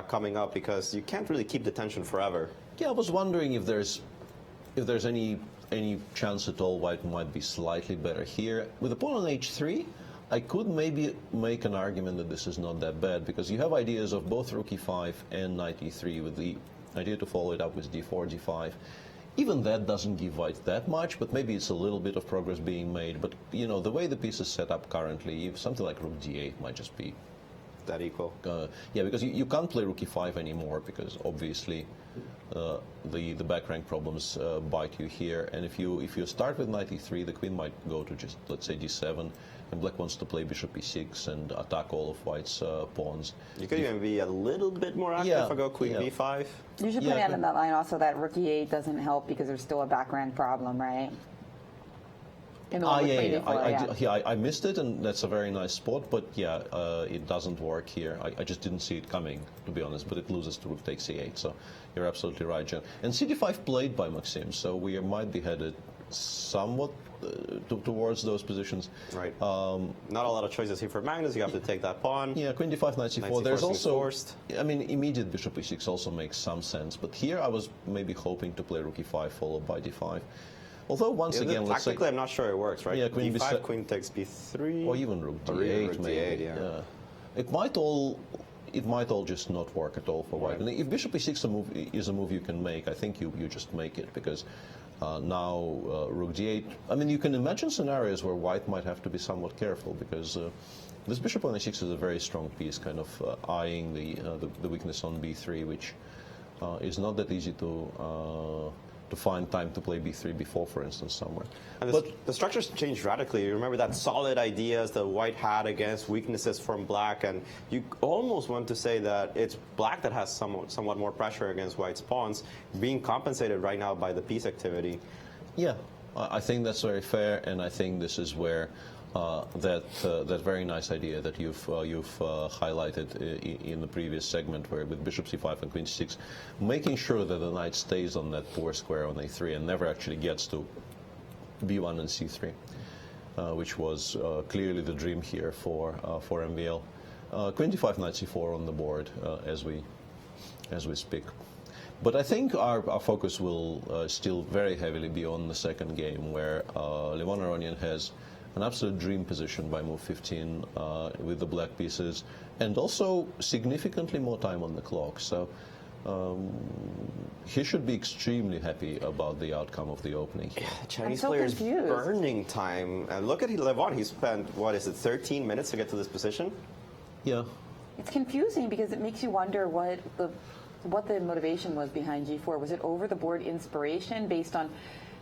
coming up, because you can't really keep the tension forever. Yeah, I was wondering if there's any chance at all White might be slightly better here. With the pawn on h3, I could maybe make an argument that this is not that bad, because you have ideas of both rook e5 and knight e3, with the idea to follow it up with d4, d5. Even that doesn't give White that much, but maybe it's a little bit of progress being made. But, you know, the way the piece is set up currently, something like rook d8 might just be that equal. Yeah, because you can't play rook e5 anymore, because obviously the back rank problems bite you here. And if you start with knight e3, the queen might go to just, let's say, d7, and Black wants to play bishop e6 and attack all of White's pawns. You could even be a little bit more active and go queen b5. You should point out in that line also that rook e8 doesn't help because there's still a back rank problem, right? I missed it, and that's a very nice spot, but yeah, it doesn't work here. I just didn't see it coming, to be honest, but it loses to rook takes c8, so you're absolutely right, Jen. And cd5 played by Maxime, so we might be headed somewhat towards those positions. Right. Not a lot of choices here for Magnus. You have to take that pawn. Yeah, queen d5, knight c4. There's also, I mean, immediate bishop e6 also makes some sense, but here I was maybe hoping to play rook e5 followed by d5. Although once again, let's say, tactically, I'm not sure it works, right? Yeah, queen b5, queen takes b3, or even rook d8, maybe. Yeah. It might all just not work at all for White. And if bishop e6 is a move you can make, I think you just make it, because now rook d8. I mean, you can imagine scenarios where White might have to be somewhat careful, because this bishop on a6 is a very strong piece, kind of eyeing the weakness on b3, which is not that easy to find time to play b3 before, for instance, somewhere. And the structures changed radically. You remember that solid ideas that White had against weaknesses from Black, and you almost want to say that it's Black that has somewhat more pressure against White's pawns, being compensated right now by the piece activity. Yeah, I think that's very fair, and I think this is where that very nice idea that you've highlighted in the previous segment, where with bishop c5 and queen c6, making sure that the knight stays on that poor square on a3 and never actually gets to b1 and c3, which was clearly the dream here for MVL. Queen d5, knight c4 on the board as we speak. But I think our focus will still very heavily be on the second game, where Levon Aronian has an absolute dream position by move 15 with the black pieces, and also significantly more time on the clock. So he should be extremely happy about the outcome of the opening. Yeah, the Chinese player is burning time. And look at Levon. He spent, 13 minutes to get to this position? Yeah. It's confusing because it makes you wonder what the motivation was behind G4. Was it over the board inspiration based on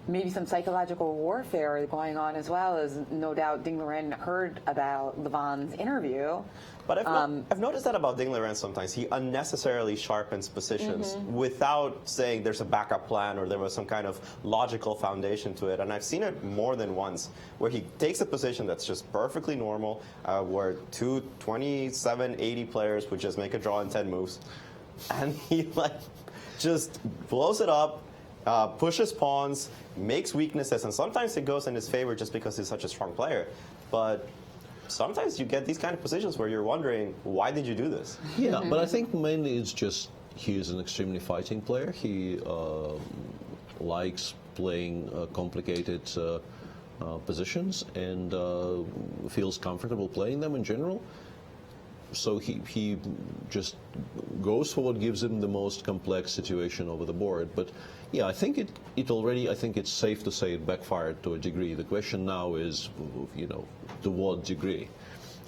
maybe some psychological warfare going on, as well as no doubt Ding Liren heard about Levon's interview? But I've noticed that about Ding Liren sometimes. He unnecessarily sharpens positions without saying there's a backup plan or there was some kind of logical foundation to it. And I've seen it more than once, where he takes a position that's just perfectly normal, where 27, 80 players would just make a draw in 10 moves. And he just blows it up, pushes pawns, makes weaknesses, and sometimes it goes in his favor just because he's such a strong player. But sometimes you get these kind of positions where you're wondering, why did you do this? Yeah, but I think mainly it's just he is an extremely fighting player. He likes playing complicated positions and feels comfortable playing them in general. So he just goes for what gives him the most complex situation over the board. But yeah, I think I think it's safe to say it backfired to a degree. The question now is, to what degree?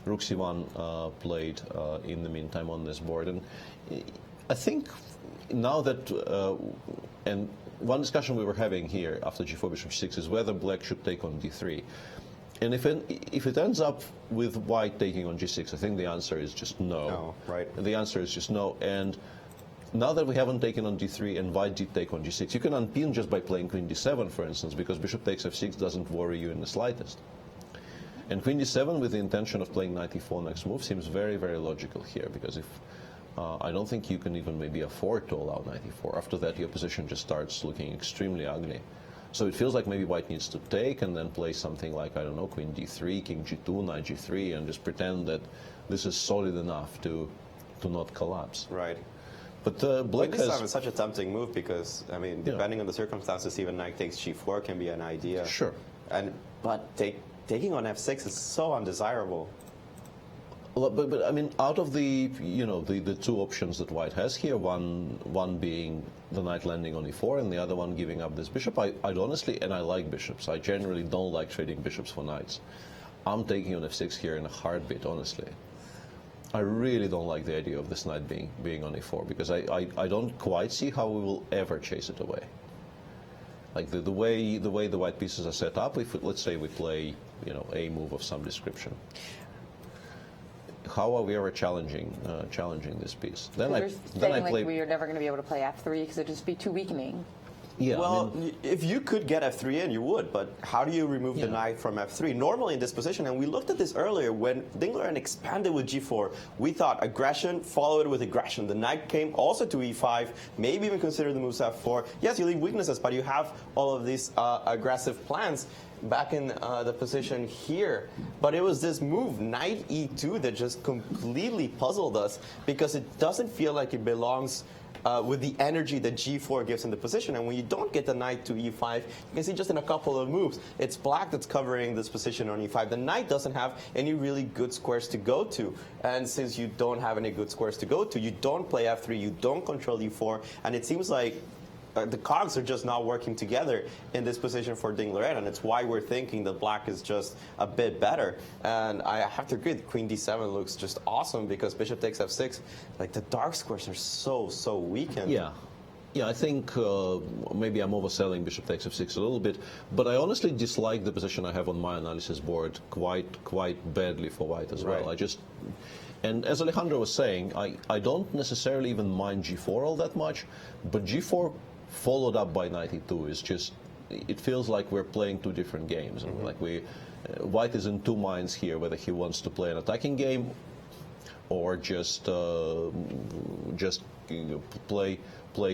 Rook C1 played in the meantime on this board, and I think now that and one discussion we were having here after G4 Bishop G6 is whether Black should take on D3. And if it ends up with White taking on G6, I think the answer is just no. No, right. The answer is just no. And now that we haven't taken on D3 and White did take on G6, you can unpin just by playing Queen D7, for instance, because Bishop takes F6 doesn't worry you in the slightest. And Queen D7 with the intention of playing Knight E4 next move seems very, very logical here, because if I don't think you can even maybe afford to allow Knight E4. After that, your position just starts looking extremely ugly. So it feels like maybe White needs to take and then play something like, I don't know, Queen D3, King G2, Knight G3, and just pretend that this is solid enough to not collapse. Right. But Black Queen D7 is such a tempting move because, I mean, depending on the circumstances, even Knight takes G4 can be an idea. Sure. But taking on F6 is so undesirable. But I mean, out of the the two options that White has here, one being the knight landing on E4, and the other one giving up this bishop, I'd honestly, and I like bishops. I generally don't like trading bishops for knights. I'm taking on F6 here in a heartbeat, honestly. I really don't like the idea of this knight being on E4 because I don't quite see how we will ever chase it away. Like the way the white pieces are set up, if let's say we play a move of some description. How are we ever challenging this piece? Then I play. We're never going to be able to play F3 because it'd just be too weakening. Yeah. Well, if you could get F3 in, you would. But how do you remove the knight from F3? Normally in this position, and we looked at this earlier when Ding Liren expanded with G4, we thought aggression, follow it with aggression. The knight came also to E5, maybe even consider the moves F4. Yes, you leave weaknesses, but you have all of these aggressive plans back in the position here. But it was this move, Knight E2, that just completely puzzled us because it doesn't feel like it belongs with the energy that G4 gives in the position. And when you don't get the knight to E5, you can see just in a couple of moves, it's Black that's covering this position on E5. The knight doesn't have any really good squares to go to. And since you don't have any good squares to go to, you don't play F3, you don't control E4, and it seems like the cogs are just not working together in this position for Ding Liren, and it's why we're thinking that Black is just a bit better. And I have to agree, Queen D7 looks just awesome because Bishop takes F6. Like the dark squares are so weakened. Yeah. Yeah, I think maybe I'm overselling Bishop takes F6 a little bit, but I honestly dislike the position I have on my analysis board quite badly for White as well. Right. And as Alejandro was saying, I don't necessarily even mind G4 all that much, but G4 followed up by Knight E2 is just, it feels like we're playing two different games. Mm-hmm. Like White is in two minds here, whether he wants to play an attacking game or just play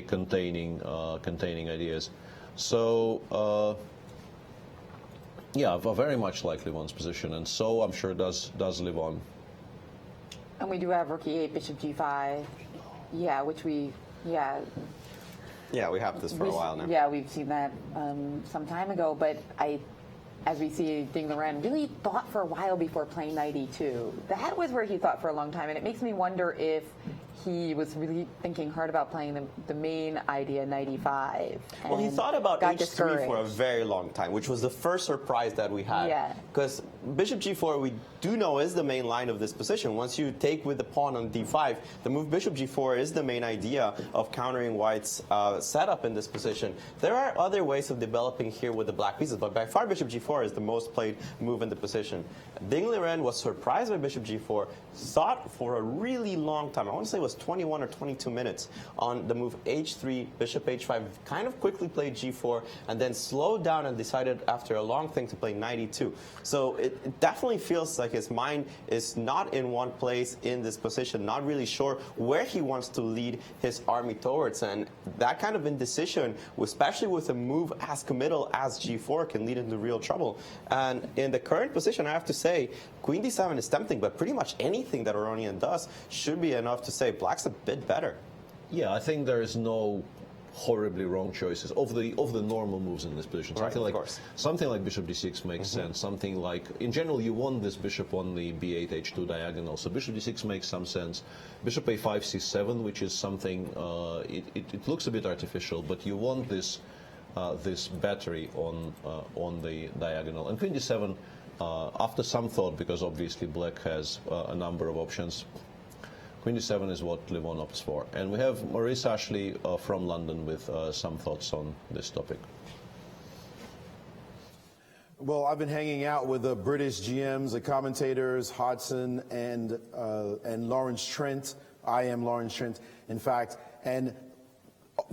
containing ideas. So yeah, very much likely one's position, and so I'm sure does live on. And we do have Rook E8, Bishop G5, Yeah, we have this for a while now. Yeah, we've seen that some time ago, but as we see, Ding Liren really thought for a while before playing Knight E2. That was where he thought for a long time, and it makes me wonder if he was really thinking hard about playing the main idea, Knight E5. Well, he thought about H3 for a very long time, which was the first surprise that we had. Yeah. Because Bishop G4, we do know, is the main line of this position. Once you take with the pawn on D5, the move Bishop G4 is the main idea of countering White's setup in this position. There are other ways of developing here with the black pieces, but by far Bishop G4 is the most played move in the position. Ding Liren was surprised by Bishop G4, thought for a really long time, I want to say it was was 21 or 22 minutes on the move h3, bishop h5, kind of quickly played g4, and then slowed down and decided after a long thing to play knight e2. So it definitely feels like his mind is not in one place in this position, not really sure where he wants to lead his army towards. And that kind of indecision, especially with a move as committal as g4, can lead into real trouble. And in the current position, I have to say, queen d7 is tempting, but pretty much anything that Aronian does should be enough to say black's a bit better. Yeah, I think there is no horribly wrong choices of the normal moves in this position. Something like bishop d6 makes sense. Something like, in general, you want this bishop on the b8 h2 diagonal, so bishop d6 makes some sense. Bishop a5 c7, which is something it looks a bit artificial, but you want this this battery on the diagonal. And queen d7, after some thought, because obviously black has a number of options, queen d7 is what Levon opts for. And we have Maurice Ashley from London with some thoughts on this topic. Well, I've been hanging out with the British GMs, the commentators, Hodgson and Lawrence Trent. I am Lawrence Trent, in fact. And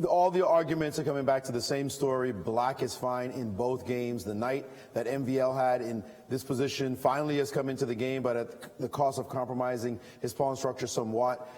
all the arguments are coming back to the same story. Black is fine in both games. The knight that MVL had in this position finally has come into the game, but at the cost of compromising his pawn structure somewhat.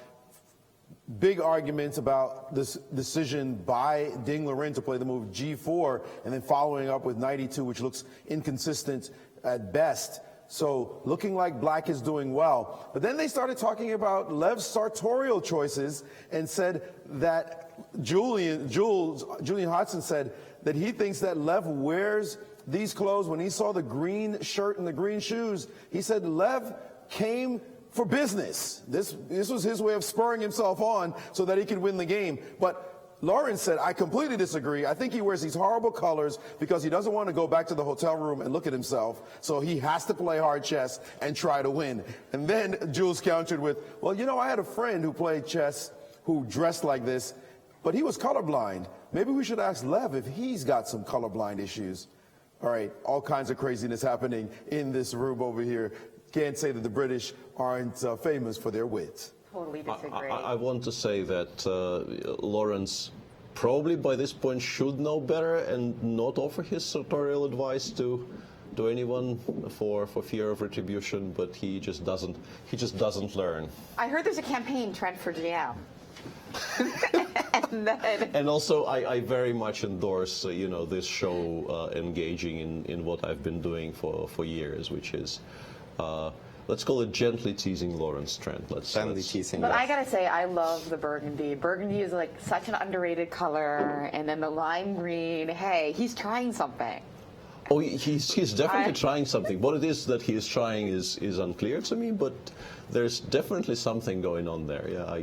Big arguments about this decision by Ding Liren to play the move g4 and then following up with knight e2, which looks inconsistent at best. So looking like black is doing well. But then they started talking about Lev's sartorial choices and said that Julian Hodgson said that he thinks that Lev wears these clothes. When he saw the green shirt and the green shoes, he said Lev came for business. This was his way of spurring himself on so that he could win the game. But Lawrence said, I completely disagree. I think he wears these horrible colors because he doesn't want to go back to the hotel room and look at himself. So he has to play hard chess and try to win. And then Jules countered with, well, you know, I had a friend who played chess who dressed like this, but he was colorblind. Maybe we should ask Lev if he's got some colorblind issues. All right, all kinds of craziness happening in this room over here. Can't say that the British aren't famous for their wit. Totally disagree. I want to say that Lawrence probably by this point should know better and not offer his sartorial advice to anyone for fear of retribution, but he just doesn't learn. I heard there's a campaign, Trent, for GM. And also, I very much endorse, this show engaging in what I've been doing for years, which is, let's call it gently teasing Lawrence Trent. Gently teasing. But I gotta say, I love the burgundy. Burgundy is like such an underrated color, and then the lime green. Hey, he's trying something. Oh, he's definitely trying something. What it is that he is trying is unclear to me, but there's definitely something going on there. Yeah,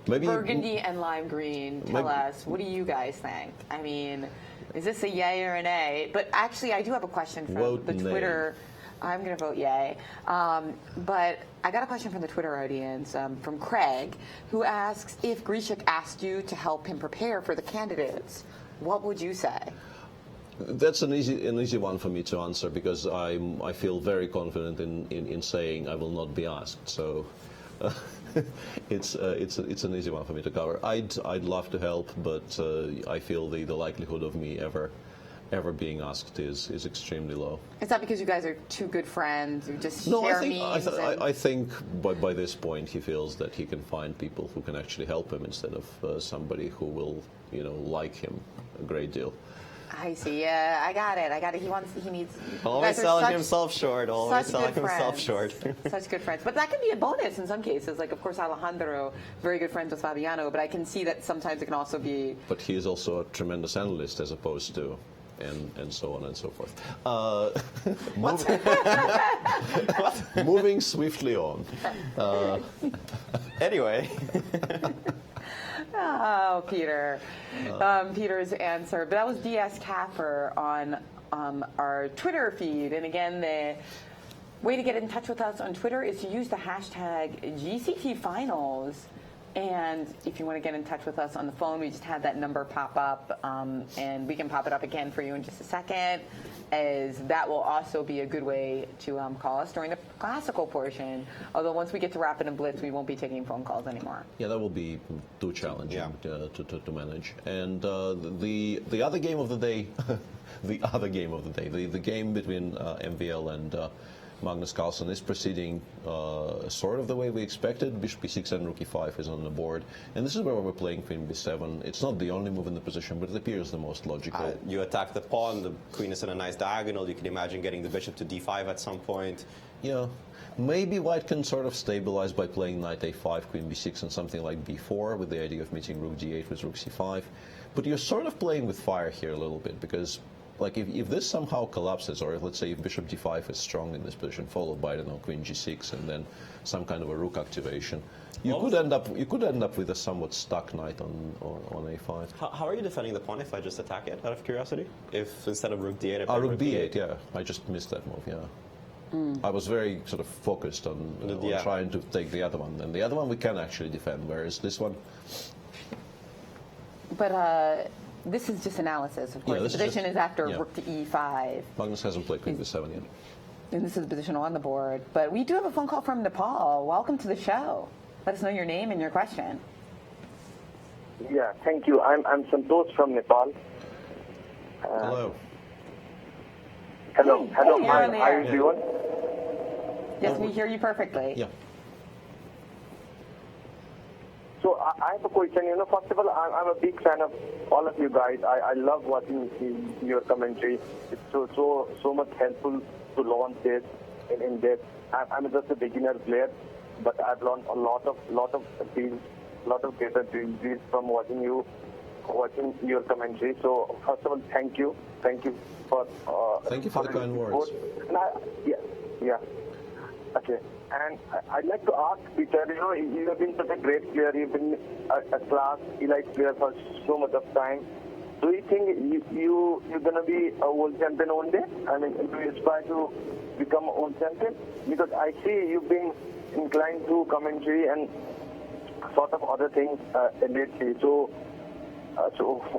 maybe burgundy and lime green. Tell us, what do you guys think? I mean, is this a yay or an A? But actually, I do have a question from the Twitter. I'm going to vote yay. But I got a question from the Twitter audience, from Craig, who asks, if Grishik asked you to help him prepare for the candidates, what would you say? That's an easy one for me to answer, because I feel very confident in saying I will not be asked. So it's an easy one for me to cover. I'd love to help, but I feel the likelihood of me ever being asked is extremely low. Is that because you guys are two good friends who just share memes? I think by this point he feels that he can find people who can actually help him instead of somebody who will like him a great deal. I see. Yeah, I got it. He needs. Always selling himself short. Always selling himself short. Such good friends. But that can be a bonus in some cases. Like, of course, Alejandro, very good friends with Fabiano, but I can see that sometimes it can also be. But he is also a tremendous analyst as opposed to. And so on and so forth. Moving swiftly on. Anyway. Oh, Peter. Peter's answer. But that was DS Caffer on our Twitter feed. And again, the way to get in touch with us on Twitter is to use the hashtag GCT Finals. And if you want to get in touch with us on the phone, we just had that number pop up, and we can pop it up again for you in just a second, as that will also be a good way to call us during the classical portion. Although once we get to Rapid and Blitz, we won't be taking phone calls anymore. Yeah, that will be too challenging to manage. And the other game of the day, the game between MVL and Magnus Carlsen is proceeding sort of the way we expected. Bishop b6 and rook e5 is on the board. And this is where we're playing queen b7. It's not the only move in the position, but it appears the most logical. You attack the pawn, the queen is in a nice diagonal. You can imagine getting the bishop to d5 at some point. Yeah. Maybe white can sort of stabilize by playing knight a5, queen b6, and something like b4 with the idea of meeting rook d8 with rook c5. But you're sort of playing with fire here a little bit, because like if this somehow collapses, or if, let's say if bishop d5 is strong in this position, followed by, I don't know, queen g6 and then some kind of a rook activation, you could end up with a somewhat stuck knight on a5. How are you defending the pawn if I just attack it, out of curiosity? If instead of rook d8, I play rook b8, yeah. I just missed that move, yeah. I was very sort of focused on trying to take the other one, and the other one we can actually defend, whereas this one. But this is just analysis, of course. The position is after rook to e5. Magnus hasn't played queen b7 yet. And this is the position on the board. But we do have a phone call from Nepal. Welcome to the show. Let us know your name and your question. Yeah, thank you. I'm Santosh from Nepal. Hello. Hello. Hello. Hey, Hi, everyone. Yes, we hear you perfectly. Yeah. So I have a question. First of all, I'm a big fan of all of you guys. I love watching your commentary. It's so much helpful to learn this in depth. I'm just a beginner player, but I've learned a lot of data drills from watching your commentary. So first of all, thank you for the kind words. Yeah. Okay. And I'd like to ask Peter, you have been such a great player, you've been a class elite player for so much of time. Do you think you're going to be a world champion one day? I mean, do you aspire to become a world champion? Because I see you've been inclined to commentary and sort of other things lately. So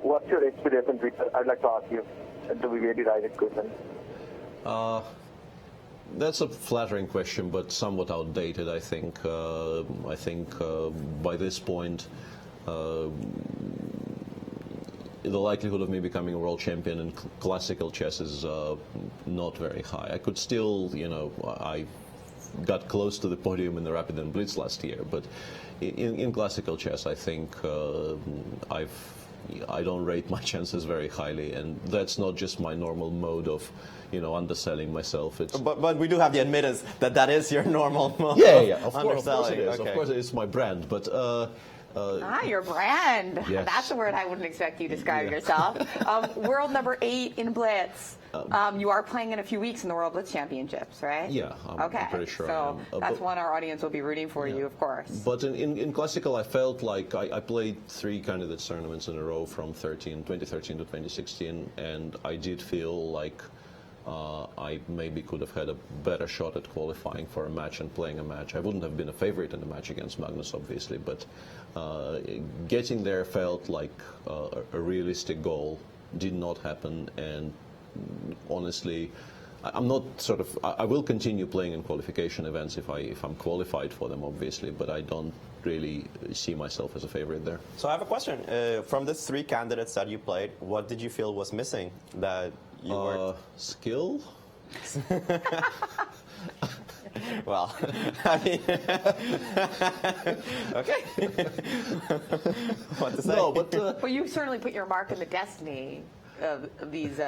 what's your experience, Peter? I'd like to ask you to be very direct question. That's a flattering question, but somewhat outdated, I think. By this point, the likelihood of me becoming a world champion in classical chess is not very high. I could still, I got close to the podium in the Rapid and Blitz last year, but in classical chess, I think I don't rate my chances very highly, and that's not just my normal mode of, underselling myself. But we do have the admittance that is your normal mode. Yeah, of course it is. Okay. Of course, it's my brand, but. Your brand. Yes. That's a word I wouldn't expect you to describe yourself. World number 8 in Blitz. You are playing in a few weeks in the World Blitz Championships, right? Yeah, I'm pretty sure so I am. That's one our audience will be rooting for you, of course. But in classical, I felt like I played 3 candidates tournaments in a row from 2013 to 2016, and I did feel like I maybe could have had a better shot at qualifying for a match and playing a match. I wouldn't have been a favorite in the match against Magnus, obviously, but getting there felt like a realistic goal. Did not happen, and honestly, I'm not I will continue playing in qualification events if I'm qualified for them, obviously, but I don't really see myself as a favorite there. So I have a question. From the 3 candidates that you played, what did you feel was missing that you weren't? Skill? Well, I mean, okay. What to say? No, but well, you certainly put your mark in the destiny of these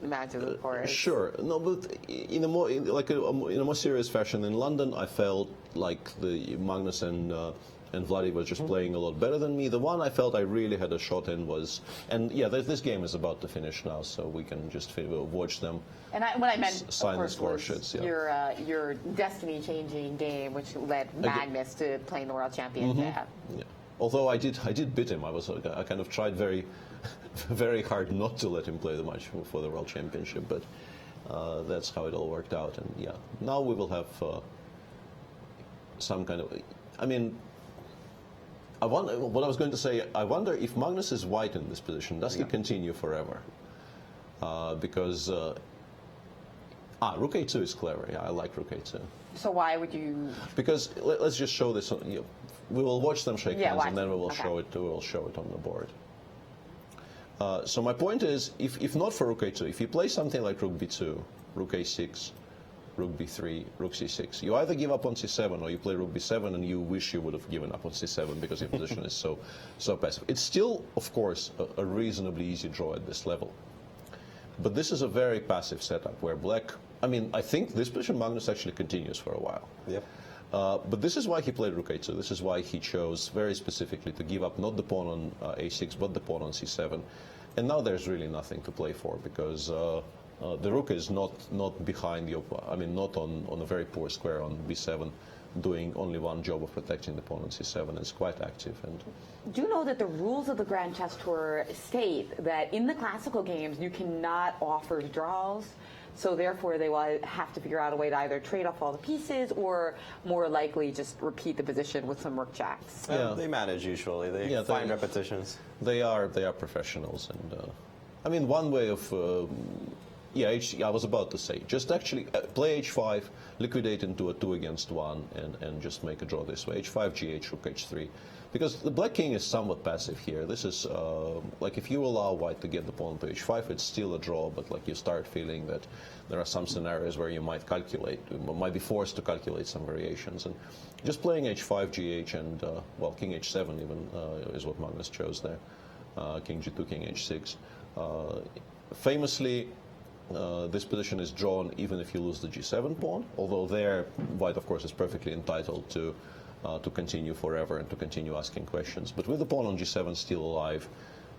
matches, of course. Sure. No, but in a more serious fashion, in London, I felt like the Magnus and Vladi was just playing a lot better than me. The one I felt I really had a shot in was, and yeah, this game is about to finish now, so we can just watch them. And what I meant, sign of course, the score was sheets, yeah. your destiny-changing game, which led Magnus to playing the World Championship. Yeah. Although I did beat him. I kind of tried very, very hard not to let him play the match for the World Championship, but that's how it all worked out. And yeah, now we will have some kind of. I mean, I wonder, what I was going to say, I wonder if Magnus is white in this position, does he continue forever? Because Rook A2 is clever. Yeah, I like Rook A2. So why would you? Because let's just show this. We will watch them shake hands, and then we will okay. show it. We will show it on the board. So my point is, if not for Rook A2, if you play something like Rook B2, Rook A6, Rook B3, Rook C6, you either give up on C7 or you play Rook B7 and you wish you would have given up on C7 because your position is so passive. It's still, of course, a reasonably easy draw at this level. But this is a very passive setup where black, I mean, I think this position Magnus actually continues for a while. Yep. But this is why he played Rook A2. This is why he chose very specifically to give up not the pawn on A6, but the pawn on C7. And now there's really nothing to play for because the rook is not behind the, I mean, not on a very poor square on B7, doing only one job of protecting the pawn on C7. It's quite active. And Do you know that the rules of the Grand Chess Tour state that in the classical games you cannot offer draws? So therefore, they will have to figure out a way to either trade off all the pieces or more likely just repeat the position with some rook jacks. Yeah. They manage usually. They find repetitions. They are professionals. And I mean, one way of I was about to say, just actually play H5, liquidate into a 2 against 1, and just make a draw this way. H5, G8, Rook H3. Because the black king is somewhat passive here. This is, like, if you allow white to get the pawn to H5, it's still a draw, but, like, you start feeling that there are some scenarios where you might might be forced to calculate some variations. And just playing H5, G8, and, well, King H7 even is what Magnus chose there. King G2, King H6. Famously, this position is drawn even if you lose the G7 pawn, although there, white, of course, is perfectly entitled to continue forever and to continue asking questions. But with the pawn on G7 still alive,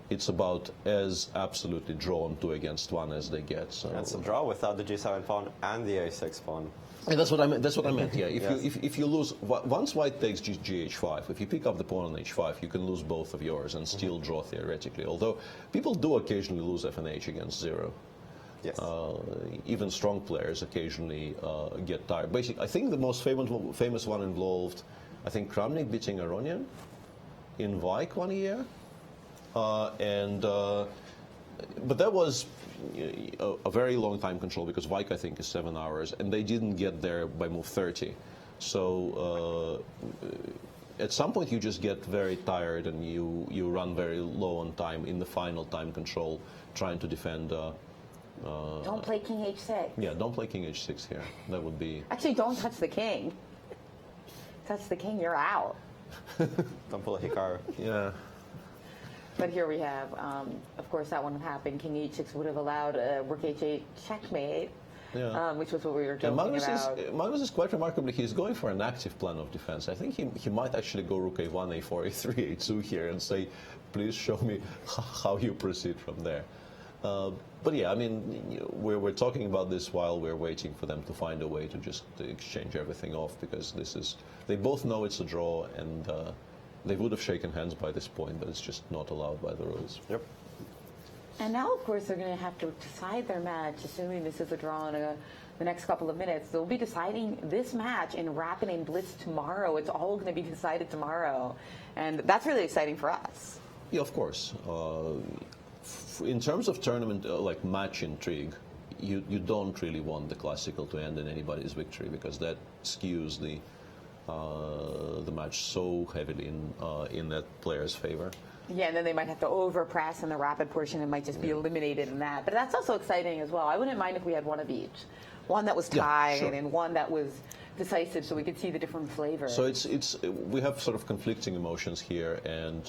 it's about as absolutely drawn 2 against 1 as they get. So that's a draw without the G7 pawn and the A6 pawn. And that's what I meant. That's what I meant. Yeah. If you lose once white takes Gh5, if you pick up the pawn on H5, you can lose both of yours and still draw theoretically. Although people do occasionally lose F and H against 0. Yes. Even strong players occasionally get tired. Basically, I think the most famous one involved, I think, Kramnik beating Aronian in Vike one year, but that was a very long time control because Vike, I think, is 7 hours, and they didn't get there by move 30. So at some point you just get very tired and you run very low on time in the final time control, trying to defend. Don't play King H6. Yeah, don't play King H6 here. That would be... Actually, don't touch the king. Touch the king, you're out. Don't pull a Hikaru. Yeah. But here we have, of course, that wouldn't have happened. King H6 would have allowed Rook H8 checkmate, which was what we were joking about. Magnus is quite remarkably, he's going for an active plan of defense. I think he might actually go Rook A1, A4, A3, A2 here and say, please show me how you proceed from there. But yeah, I mean, we're talking about this while we're waiting for them to find a way to just exchange everything off, because they both know it's a draw, and they would have shaken hands by this point, but it's just not allowed by the rules. Yep. And now, of course, they're going to have to decide their match, assuming this is a draw in the next couple of minutes. They'll be deciding this match in Rapid and Blitz tomorrow. It's all going to be decided tomorrow, and that's really exciting for us. Yeah, of course. In terms of tournament, like match intrigue, you don't really want the classical to end in anybody's victory, because that skews the match so heavily in that player's favor. Yeah, and then they might have to overpress in the rapid portion and might just be eliminated in that. But that's also exciting as well. I wouldn't mind if we had one of each. One that was tied and one that was decisive, so we could see the different flavors. So we have sort of conflicting emotions here, and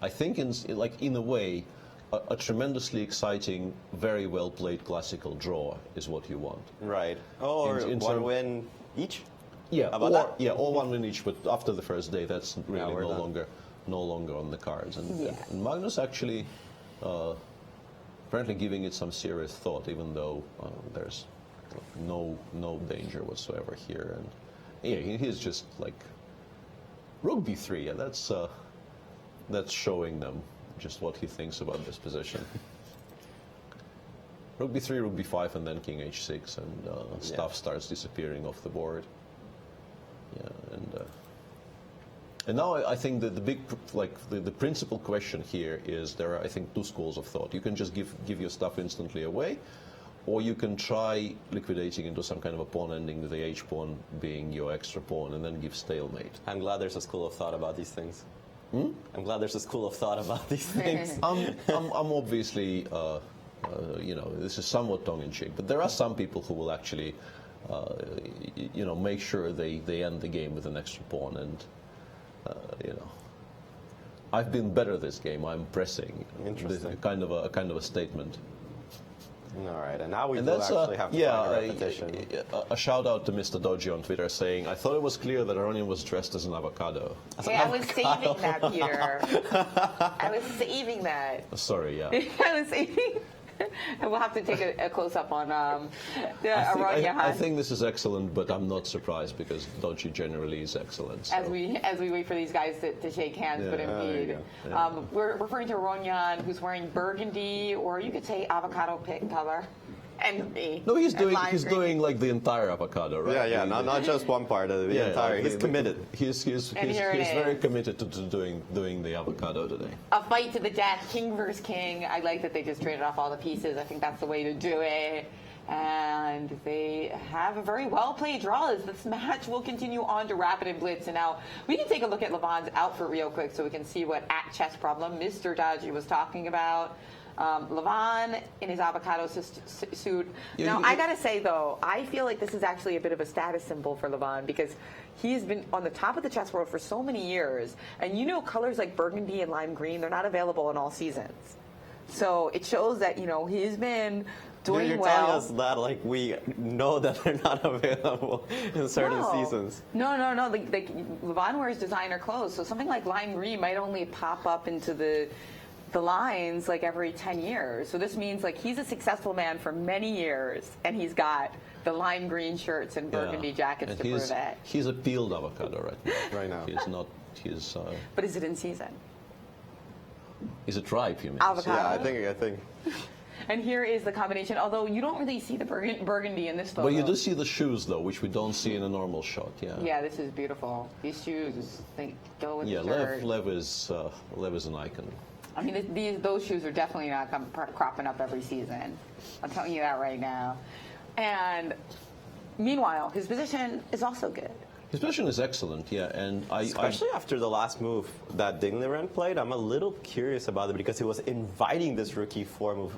I think in a way, a tremendously exciting, very well played classical draw is what you want. Right. Or one win each? Yeah, or one win each, but after the first day, that's really no longer on the cards. And Magnus actually apparently giving it some serious thought, even though there's no danger whatsoever here. And yeah, he's just like Rook B3. Yeah, that's showing them just what he thinks about this position. Rook B3, Rook B5, and then King H6, and stuff starts disappearing off the board. Yeah, and And now I think that the principal question here is there are, I think, two schools of thought. You can just give your stuff instantly away, or you can try liquidating into some kind of a pawn ending with the H pawn being your extra pawn and then give stalemate. I'm glad there's a school of thought about these things. I'm glad there's a school of thought about these things. I'm obviously, this is somewhat tongue-in-cheek, but there are some people who will actually, make sure they end the game with an extra pawn, and I've been better this game. I'm pressing. Interesting. Kind of a statement. All right, and now we will actually have to find a repetition. A shout out to Mr. Dodgy on Twitter saying, I thought it was clear that Aronian was dressed as an avocado. Hey, I was saving that, Peter. I was saving that. Sorry, yeah. I was saving. And we'll have to take a close-up on Aronian. I think this is excellent, but I'm not surprised because Dodgy generally is excellent. So. As we wait for these guys to shake hands, but indeed. We're referring to Aronian, who's wearing burgundy, or you could say avocado pink color. No, he's doing like the entire avocado, right? Yeah, not just one part of the entire. He's committed. He's very committed to doing the avocado today. A fight to the death, king versus king. I like that they just traded off all the pieces. I think that's the way to do it. And they have a very well-played draw as this match will continue on to Rapid and Blitz. And now we can take a look at Levon's outfit real quick so we can see what at chess problem Mr. Dodgy was talking about. Levon in his avocado suit. Now, I gotta say though, I feel like this is actually a bit of a status symbol for Levon because he's been on the top of the chess world for so many years, and colors like burgundy and lime green, they're not available in all seasons. So it shows that he's been doing You're well. telling us that like we know that they're not available in certain seasons. No. Like Levon wears designer clothes, so something like lime green might only pop up into the lines like every 10 years. So this means like he's a successful man for many years, and he's got the lime green shirts and burgundy jackets and to prove it. He's a peeled avocado right now. He's not. He's. But is it in season? Is it ripe? You mean? Avocado. Yeah, I think. And here is the combination. Although you don't really see the burgundy in this photo. Well, you do see the shoes though, which we don't see in a normal shot. Yeah. Yeah, this is beautiful. These shoes, they go with the shirt. Lev is an icon. I mean, those shoes are definitely not cropping up every season. I'm telling you that right now. And meanwhile, his position is also good. His position is excellent, yeah, and especially after the last move that Ding Liren played, I'm a little curious about it because he was inviting this rook e4 move.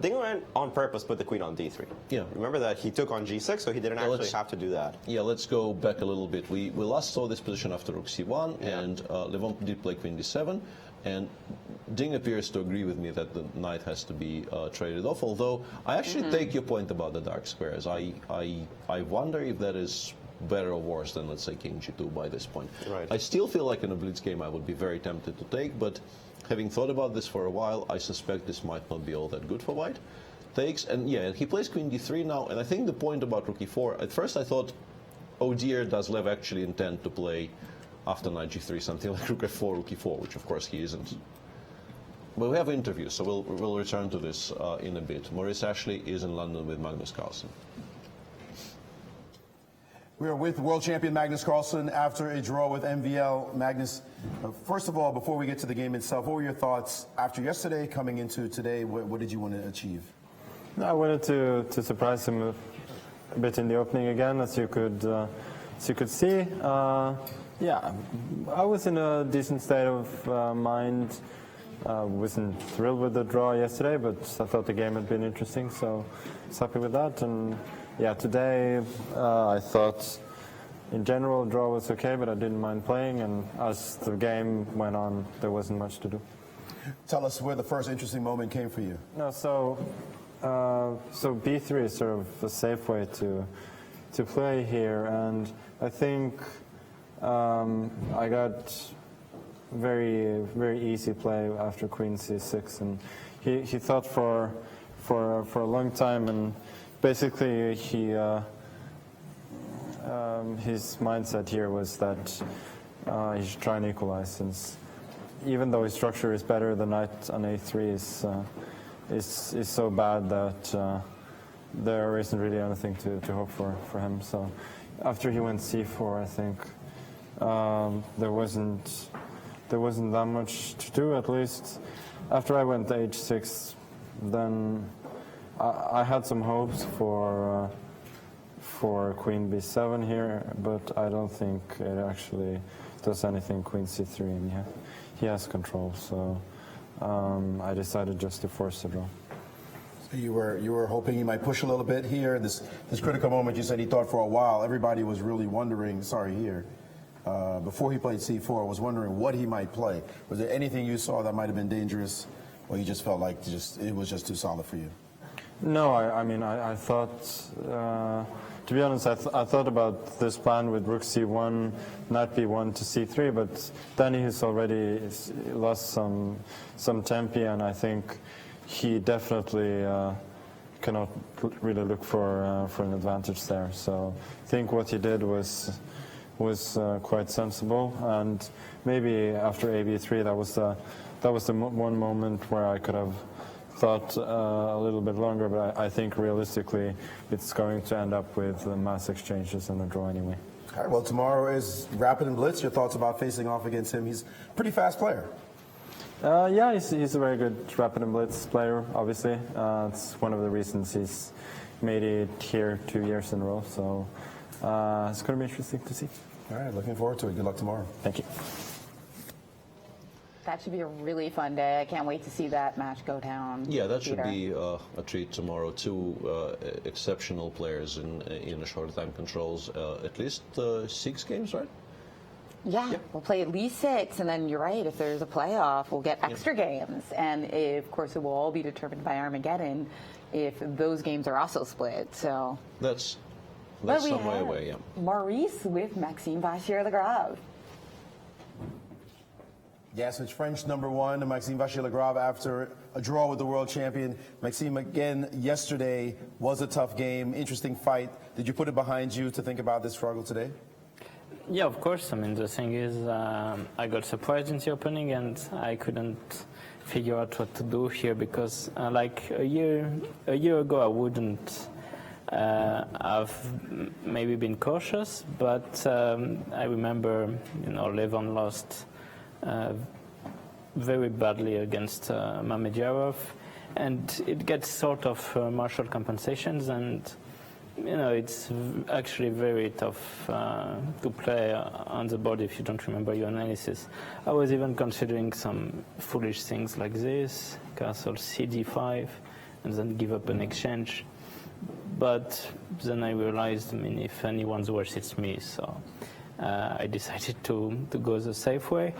Ding Liren on purpose put the queen on d3. Yeah. Remember that he took on g6, so he didn't actually have to do that. Yeah, let's go back a little bit. We last saw this position after rook c1, and Levon did play queen d7, and Ding appears to agree with me that the knight has to be traded off, although I actually take your point about the dark squares. I wonder if that is better or worse than, let's say, king g2 by this point. Right. I still feel like in a blitz game I would be very tempted to take, but having thought about this for a while, I suspect this might not be all that good for white. Takes, and he plays queen d3 now, and I think the point about rook e4, at first I thought, oh dear, does Lev actually intend to play after knight g3 something like rook f4, rook e4, which of course he isn't. But we have interviews, so we'll return to this in a bit. Maurice Ashley is in London with Magnus Carlsen. We are with world champion Magnus Carlsen after a draw with MVL. Magnus, first of all, before we get to the game itself, what were your thoughts after yesterday coming into today? What did you want to achieve? I wanted to surprise him a bit in the opening again, as you could see. Yeah, I was in a decent state of mind. Wasn't thrilled with the draw yesterday, but I thought the game had been interesting, so I was happy with that. And yeah, today I thought in general draw was okay, but I didn't mind playing, and as the game went on, there wasn't much to do. Tell us where the first interesting moment came for you. No, so b3 is sort of a safe way to play here, and I think I got very easy play after queen c6, and he thought for a long time, and basically his mindset here was that he should try and equalize, since even though his structure is better, the knight on a3 is so bad that there isn't really anything to hope for him. So after he went c4, I think there wasn't that much to do. At least after I went to h6, then I had some hopes for Queen b7 here, but I don't think it actually does anything. Queen c3, and he has control, so I decided just to force the draw. So you were hoping he might push a little bit here. This critical moment, you said he thought for a while. Everybody was really wondering. Before he played c4, was wondering what he might play. Was there anything you saw that might have been dangerous, or you just felt like it was just too solid for you? No, I mean I thought. To be honest, I thought about this plan with rook c1, knight b1 to c3, but then he's already lost some tempi, and I think he definitely cannot really look for an advantage there. So I think what he did was quite sensible, and maybe after ab3 that was the one moment where I could have thought a little bit longer, but I think realistically it's going to end up with mass exchanges and a draw anyway. All right, well, tomorrow is Rapid and Blitz. Your thoughts about facing off against him? He's a pretty fast player. Yeah, he's a very good Rapid and Blitz player, obviously. It's one of the reasons he's made it here 2 years in a row, so it's going to be interesting to see. All right, looking forward to it. Good luck tomorrow. Thank you. That should be a really fun day. I can't wait to see that match go down. Yeah, that should Peter. be a treat tomorrow. Two exceptional players in the short time controls. At least 6 games, right? Yeah, we'll play at least 6, and then you're right, if there's a playoff, we'll get extra games. And of course, it will all be determined by Armageddon if those games are also split. So That's some way away, yeah. Maurice with Maxime Vachier-Lagrave. Yes, it's French #1, Maxime Vachier-Lagrave, after a draw with the world champion. Maxime, again, yesterday was a tough game, interesting fight. Did you put it behind you to think about this struggle today? Yeah, of course. I mean, the thing is, I got surprised in the opening, and I couldn't figure out what to do here because, like a year ago, I wouldn't have maybe been cautious, but I remember, Levon lost very badly against Mamedjarov, and it gets sort of martial compensations, and it's actually very tough to play on the board if you don't remember your analysis. I was even considering some foolish things like this, castle cd5, and then give up an exchange. But then I realized, if anyone's worse, it's me. So I decided to go the safe way.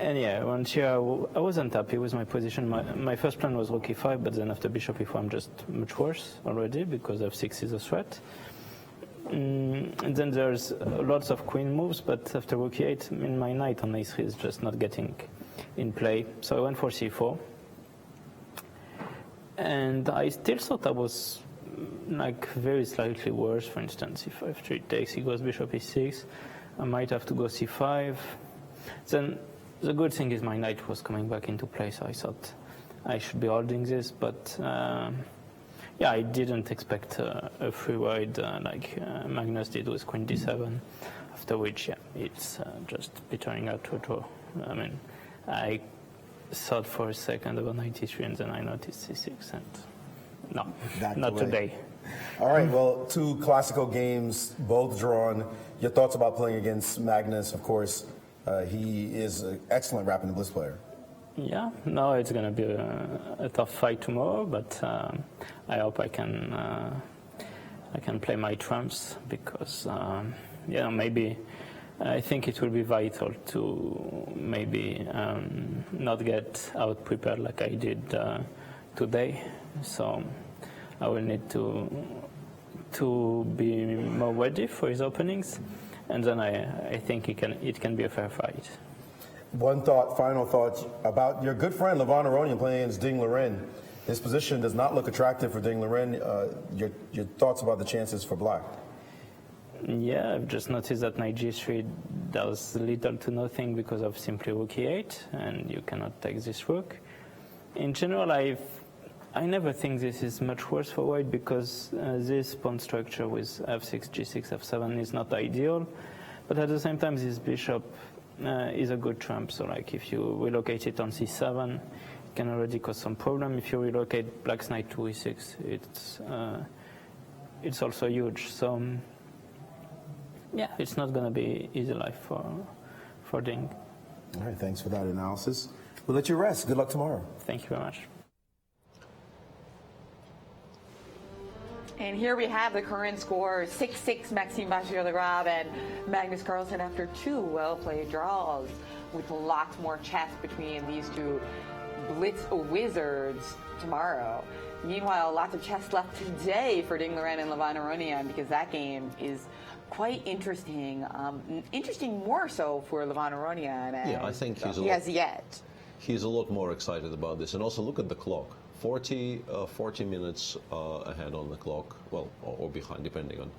And yeah, once here I wasn't happy with my position. My first plan was rook e5, but then after bishop e4 I'm just much worse already because f6 is a threat. And then there's lots of queen moves, but after rook e8, my knight on a3 is just not getting in play. So I went for c4. And I still thought I was very slightly worse. For instance, if f3 takes, he goes bishop e6. I might have to go c5. Then the good thing is my knight was coming back into play, so I thought I should be holding this. But yeah, I didn't expect a free ride like Magnus did with queen d7. After which, yeah, it's just petering out to a draw. I mean, I thought for a second about knight e3, and then I noticed c6, and no, not today. All right, well, 2 classical games, both drawn. Your thoughts about playing against Magnus, of course. He is an excellent Rapid and Blitz player. Yeah, no, it's going to be a tough fight tomorrow, but I hope I can play my trumps because, maybe I think it will be vital to maybe not get out prepared like I did today. So I will need to be more ready for his openings. And then I think it can be a fair fight. Final thought about your good friend Levon Aronian playing against Ding Liren. His position does not look attractive for Ding Liren. Your thoughts about the chances for black? Yeah, I've just noticed that knight g3 does little to nothing because of simply rook e8, and you cannot take this rook. In general, I never think this is much worse for white because this pawn structure with f6, g6, f7 is not ideal. But at the same time, this bishop is a good trump. So like if you relocate it on c7, it can already cause some problem. If you relocate black's knight to e6, it's also huge. So yeah, it's not going to be easy life for Ding. All right, thanks for that analysis. We'll let you rest. Good luck tomorrow. Thank you very much. And here we have the current score, 6-6 Maxime Vachier-Lagrave and Magnus Carlsen after 2 well-played draws, with lots more chess between these two blitz wizards tomorrow. Meanwhile, lots of chess left today for Ding Liren and Aronian, because that game is quite interesting. Interesting more so for Aronian. Yeah, I think he's a lot more excited about this. And also look at the clock. 40 minutes ahead on the clock, well, or behind, depending on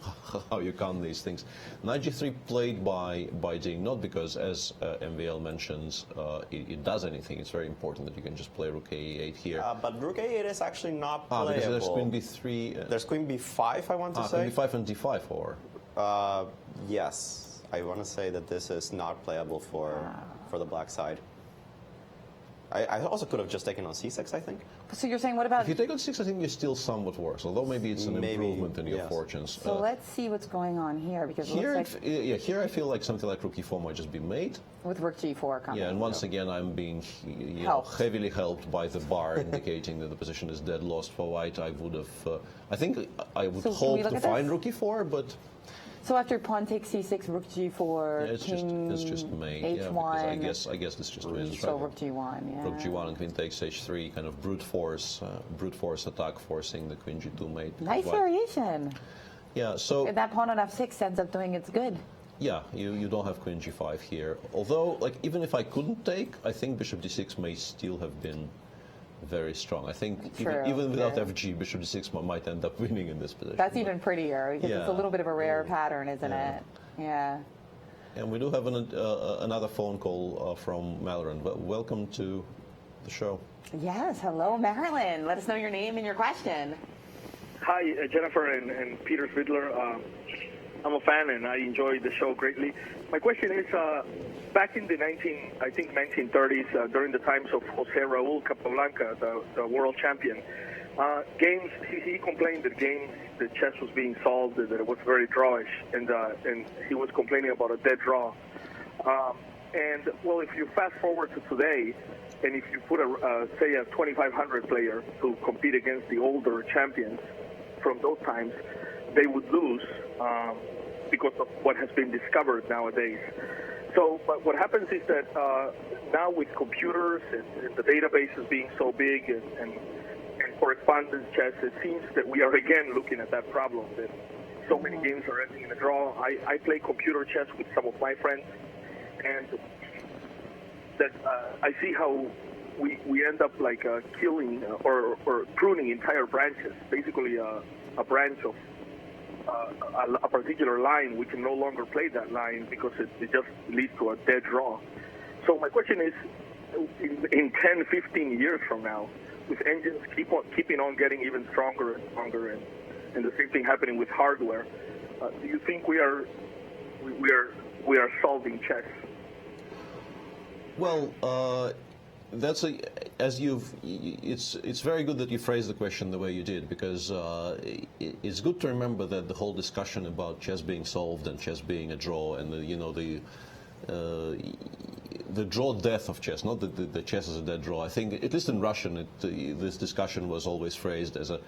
how you count these things. Knight g3 played by Ding, not because, as MVL mentions, it does anything. It's very important that you can just play rook a8 here. But rook a8 is actually not playable. Because there's queen b3. There's queen b5, I want to say. Queen b5 and d5, or? Yes, I want to say that this is not playable for the black side. I also could have just taken on c6, I think. So you're saying, what about... If you take on 6, I think you're still somewhat worse, although maybe it's an improvement in your fortunes. So let's see what's going on here, because here, it looks like... here I feel like something like rook e4 might just be made. With rook g4 coming. Yeah, and once again I'm being heavily helped by the bar indicating that the position is dead lost for white. I would have... I think I would hope to find rook e4, but... So after pawn takes c6, rook g4, it's just made. h1. Yeah, I guess this just wins. So rook g1, yeah. Rook g1 and queen takes h3, kind of brute force attack, forcing the queen g2 mate. Nice variation. Yeah, so that pawn on f6 ends up doing its good. Yeah, you don't have queen g5 here. Although, like, even if I couldn't take, I think bishop d6 may still have been very strong. I think even without FG, bishop d6 might end up winning in this position. That's even prettier, because it's a little bit of a rare pattern, isn't it? Yeah. And we do have another phone call from Marilyn. Welcome to the show. Yes, hello, Marilyn. Let us know your name and your question. Hi, Jennifer and Peter Svidler. I'm a fan and I enjoy the show greatly. My question is, back in the 1930s, during the times of Jose Raul Capablanca, the world champion, he complained that the chess was being solved, that it was very drawish, and he was complaining about a dead draw. And well, if you fast forward to today, and if you put say a 2500 player to compete against the older champions from those times, they would lose because of what has been discovered nowadays. So, but what happens is that now with computers and the databases being so big and correspondence chess, it seems that we are again looking at that problem, that so many games are ending in a draw. I play computer chess with some of my friends, and that I see how we end up like killing or pruning entire branches, basically a branch of a particular line. We can no longer play that line because it just leads to a dead draw. So my question is, in 10, 15 years from now, with engines keeping on getting even stronger and stronger, and the same thing happening with hardware, do you think we are solving chess? Well, it's very good that you phrased the question the way you did, because it's good to remember that the whole discussion about chess being solved and chess being a draw, and the draw death of chess, not that the chess is a dead draw. I think, at least in Russian, this discussion was always phrased as a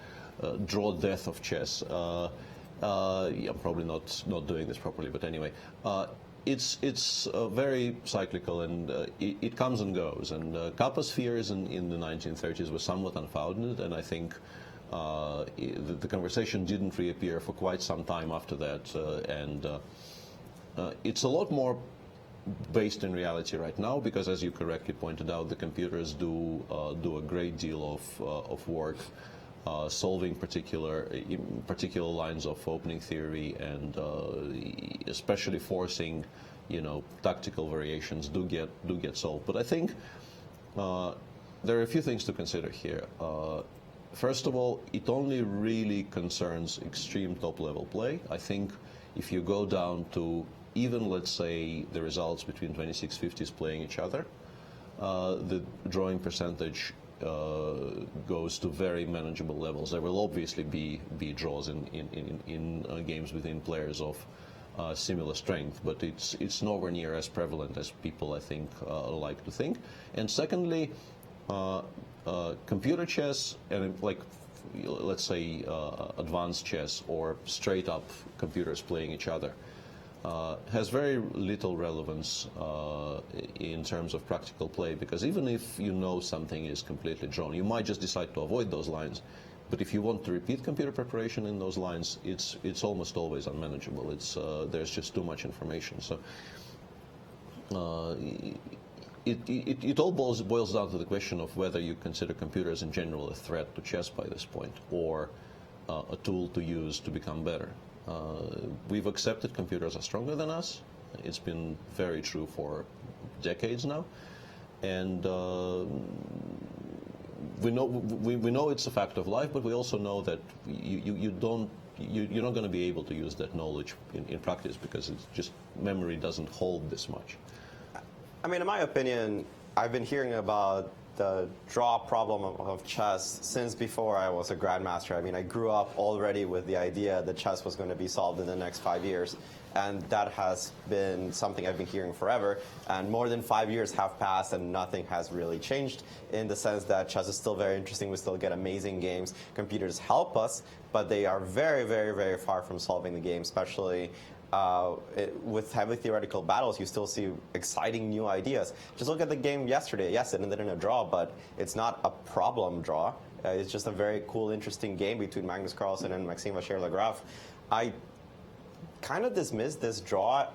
draw death of chess. I'm probably not doing this properly, but anyway. It's very cyclical, and it comes and goes. And Kappa's fears in the 1930s were somewhat unfounded, and I think the conversation didn't reappear for quite some time after that. And it's a lot more based in reality right now, because, as you correctly pointed out, the computers do a great deal of work solving particular lines of opening theory, and especially forcing, tactical variations do get solved. But I think there are a few things to consider here. First of all, it only really concerns extreme top-level play. I think if you go down to even, let's say, the results between 2650s playing each other, the drawing percentage goes to very manageable levels. There will obviously be draws in games between players of similar strength, but it's nowhere near as prevalent as people, I think, like to think. And secondly, computer chess and let's say advanced chess or straight up computers playing each other has very little relevance in terms of practical play, because even if you know something is completely drawn, you might just decide to avoid those lines. But if you want to repeat computer preparation in those lines, it's almost always unmanageable. There's just too much information. So it all boils down to the question of whether you consider computers in general a threat to chess by this point, or a tool to use to become better. We've accepted computers are stronger than us. It's been very true for decades now, and we know it's a fact of life, but we also know that you're not going to be able to use that knowledge in practice, because it's just memory doesn't hold this much. I mean, in my opinion, I've been hearing about the draw problem of chess since before I was a grandmaster. I mean, I grew up already with the idea that chess was going to be solved in the next 5 years, and that has been something I've been hearing forever. And more than 5 years have passed, and nothing has really changed, in the sense that chess is still very interesting. We still get amazing games. Computers help us, but they are very, very, very far from solving the game, especially with heavy theoretical battles. You still see exciting new ideas. Just look at the game yesterday. Yes, it ended in a draw, but it's not a problem draw. It's just a very cool, interesting game between Magnus Carlsen and Maxime Vachier-Lagrave. I kind of dismiss this draw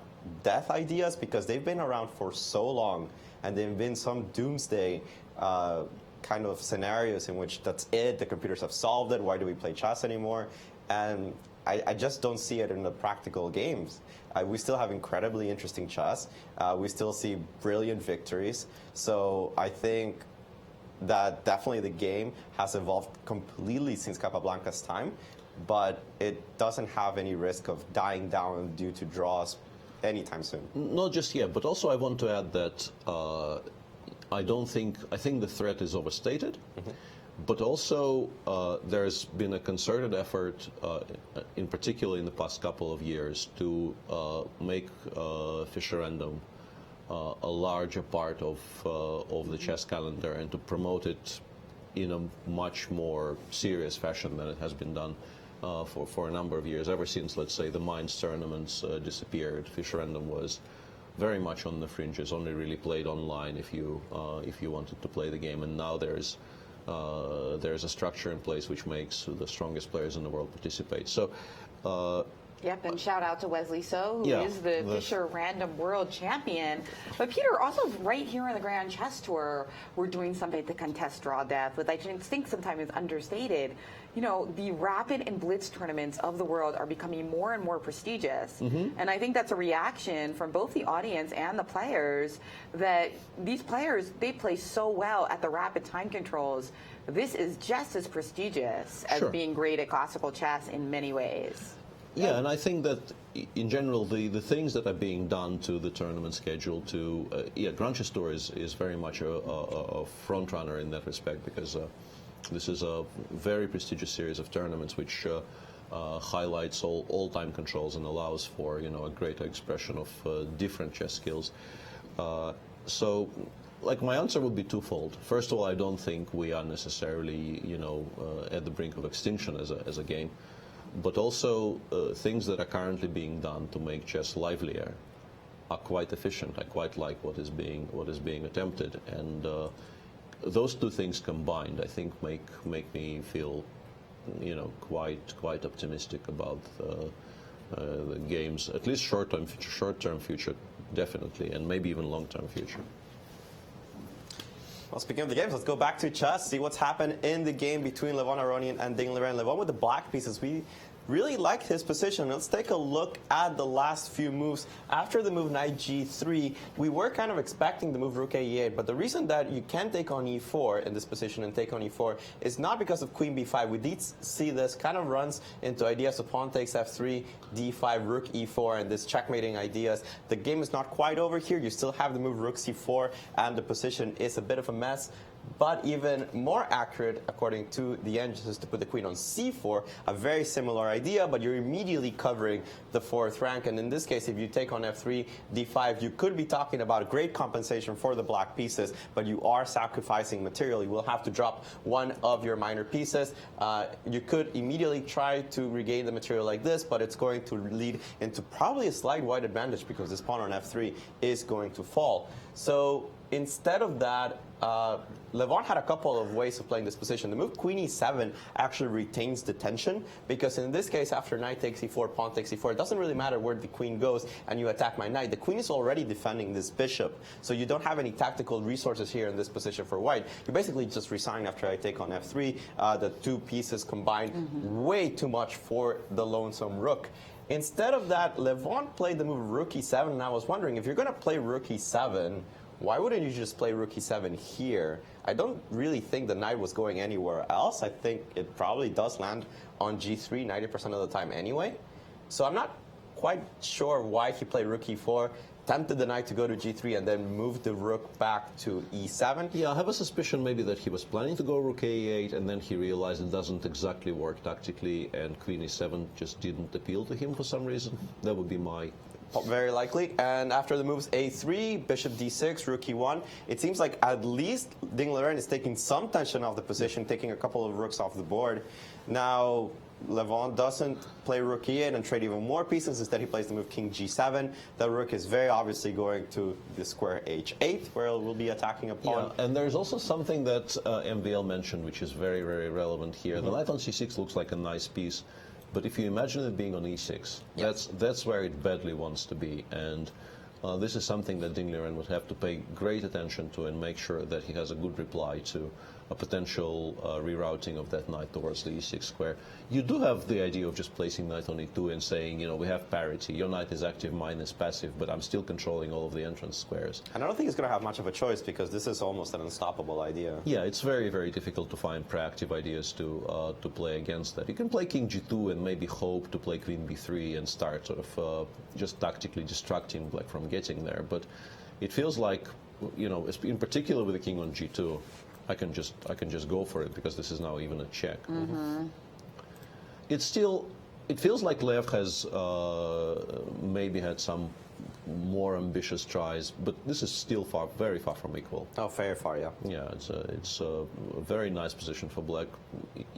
death ideas because they've been around for so long, and there have been some doomsday kind of scenarios in which that's it, the computers have solved it, why do we play chess anymore? And I just don't see it in the practical games. We still have incredibly interesting chess. We still see brilliant victories. So I think that definitely the game has evolved completely since Capablanca's time, but it doesn't have any risk of dying down due to draws anytime soon. Not just yet, but also I want to add that I think the threat is overstated. Mm-hmm. But also, there's been a concerted effort, in particular in the past couple of years, to make Fischerandom a larger part of the chess calendar, and to promote it in a much more serious fashion than it has been done for a number of years. Ever since, let's say, the Mainz tournaments disappeared, Fischerandom was very much on the fringes, only really played online if you wanted to play the game, and now there's a structure in place which makes the strongest players in the world participate. So, yep, and shout out to Wesley So, who is the Fischer Random World Champion. But Peter, also right here on the Grand Chess Tour, we're doing something to contest draw death, which I think sometimes is understated. You know, the rapid and blitz tournaments of the world are becoming more and more prestigious. Mm-hmm. And I think that's a reaction from both the audience and the players, that these players, they play so well at the rapid time controls. This is just as prestigious as being great at classical chess in many ways. Yeah, and I think that in general, the things that are being done to the tournament schedule, Grand Chess Tour is very much a front runner in that respect, because this is a very prestigious series of tournaments which highlights all time controls and allows for a greater expression of different chess skills. So, my answer would be twofold. First of all, I don't think we are necessarily at the brink of extinction as a game. But also, things that are currently being done to make chess livelier are quite efficient. I quite like what is being attempted, and those two things combined, I think, make me feel, quite optimistic about the game's at least short-term future, definitely, and maybe even long-term future. Well, speaking of the games, let's go back to chess, see what's happened in the game between Levon Aronian and Ding Liren. Levon with the black pieces. We really like his position. Let's take a look at the last few moves. After the move knight g3, we were kind of expecting the move rook a8, but the reason that you can take on e4 in this position and take on e4 is not because of queen b5. We did see this kind of runs into ideas of pawn takes f3, d5, rook e4, and this checkmating ideas. The game is not quite over here. You still have the move rook c4, and the position is a bit of a mess. But even more accurate, according to the engines, is to put the queen on c4, a very similar idea, but you're immediately covering the 4th rank. And in this case, if you take on f3, d5, you could be talking about great compensation for the black pieces, but you are sacrificing material. You will have to drop one of your minor pieces. You could immediately try to regain the material like this, but it's going to lead into probably a slight white advantage because this pawn on f3 is going to fall. So instead of that, Levon had a couple of ways of playing this position. The move queen e7 actually retains the tension, because in this case, after knight takes e4, pawn takes e4, it doesn't really matter where the queen goes and you attack my knight. The queen is already defending this bishop, so you don't have any tactical resources here in this position for white. You basically just resign after I take on f3. The two pieces combined way too much for the lonesome rook. Instead of that, Levon played the move rook e7, and I was wondering, if you're going to play rook e7, why wouldn't you just play rook e7 here? I don't really think the knight was going anywhere else. I think it probably does land on g3 90% of the time anyway. So I'm not quite sure why he played rook e4, tempted the knight to go to g3, and then moved the rook back to e7. Yeah, I have a suspicion maybe that he was planning to go rook a8, and then he realized it doesn't exactly work tactically, and queen e7 just didn't appeal to him for some reason. That would be my... Very likely. And after the moves a3, bishop d6, rook e1, it seems like at least Ding Liren is taking some tension off the position, taking a couple of rooks off the board. Now, Levon doesn't play rook e8 and trade even more pieces. Instead, he plays the move king g7. The rook is very obviously going to the square h8, where it will be attacking a pawn. Yeah, and there's also something that MVL mentioned, which is very, very relevant here. The knight on c6 looks like a nice piece. But if you imagine it being on e6, that's where it badly wants to be. And this is something that Ding Liren would have to pay great attention to and make sure that he has a good reply to a potential rerouting of that knight towards the e6 square. You do have the idea of just placing knight on e2 and saying, you know, we have parity. Your knight is active, mine is passive, but I'm still controlling all of the entrance squares. And I don't think he's going to have much of a choice, because this is almost an unstoppable idea. Yeah, it's very, very difficult to find proactive ideas to play against that. You can play king g2 and maybe hope to play queen b3 and start sort of just tactically distracting black from getting there. But it feels like, you know, in particular with the king on g2, I can just go for it, because this is now even a check. It feels like Lev has maybe had some more ambitious tries, but this is still very far from equal. Oh, very far, yeah. Yeah, it's a very nice position for black.